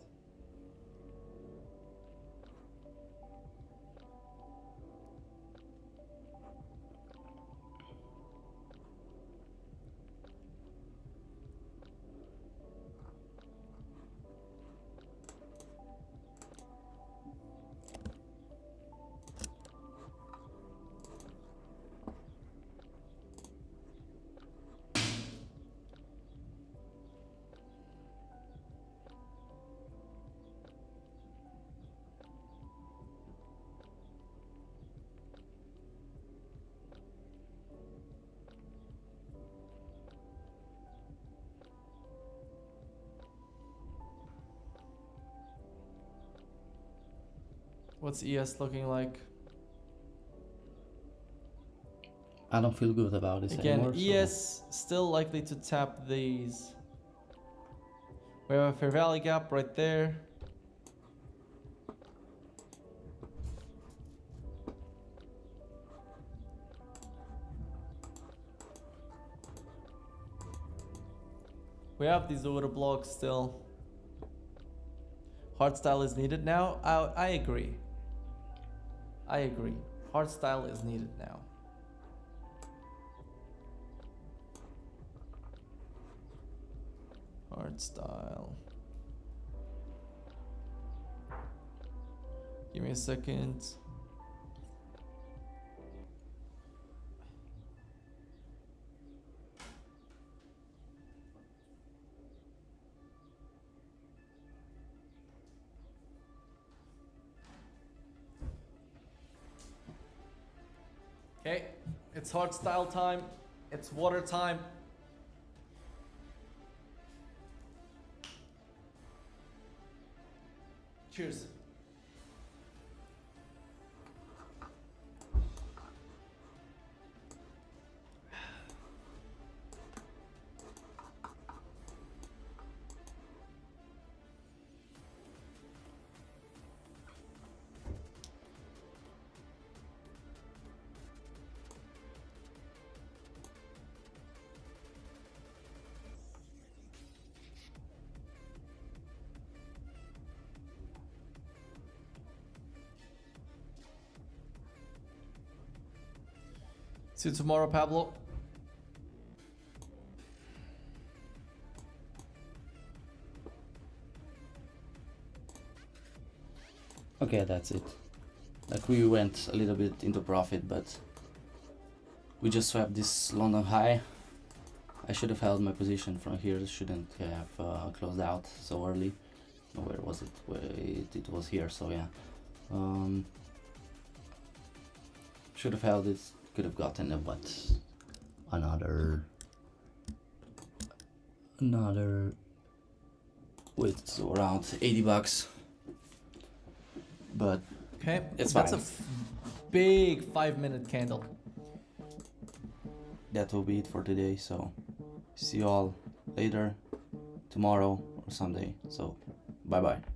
Speaker 3: What's ES looking like?
Speaker 1: I don't feel good about this
Speaker 3: Again,
Speaker 1: anymore.
Speaker 3: ES still likely to tap these. We have a fair value gap right there. We have these order blocks still. Hard style is needed now. I agree. I agree. Hard style is needed now. Hard style. Give me a second. Okay, it's hard style time. It's water time. Cheers. See you tomorrow, Pablo.
Speaker 1: Okay, that's it. Like we went a little bit into profit, but we just swapped this London high. I should have held my position from here. Shouldn't have closed out so early. No, where was it? It was here. So yeah, should have held it. Could have gotten a what? Another with around 80 bucks. But
Speaker 3: Okay,
Speaker 1: it's
Speaker 3: that's
Speaker 1: fine.
Speaker 3: a big 5-minute candle.
Speaker 1: That will be it for today. So see you all later, tomorrow or someday. So bye bye.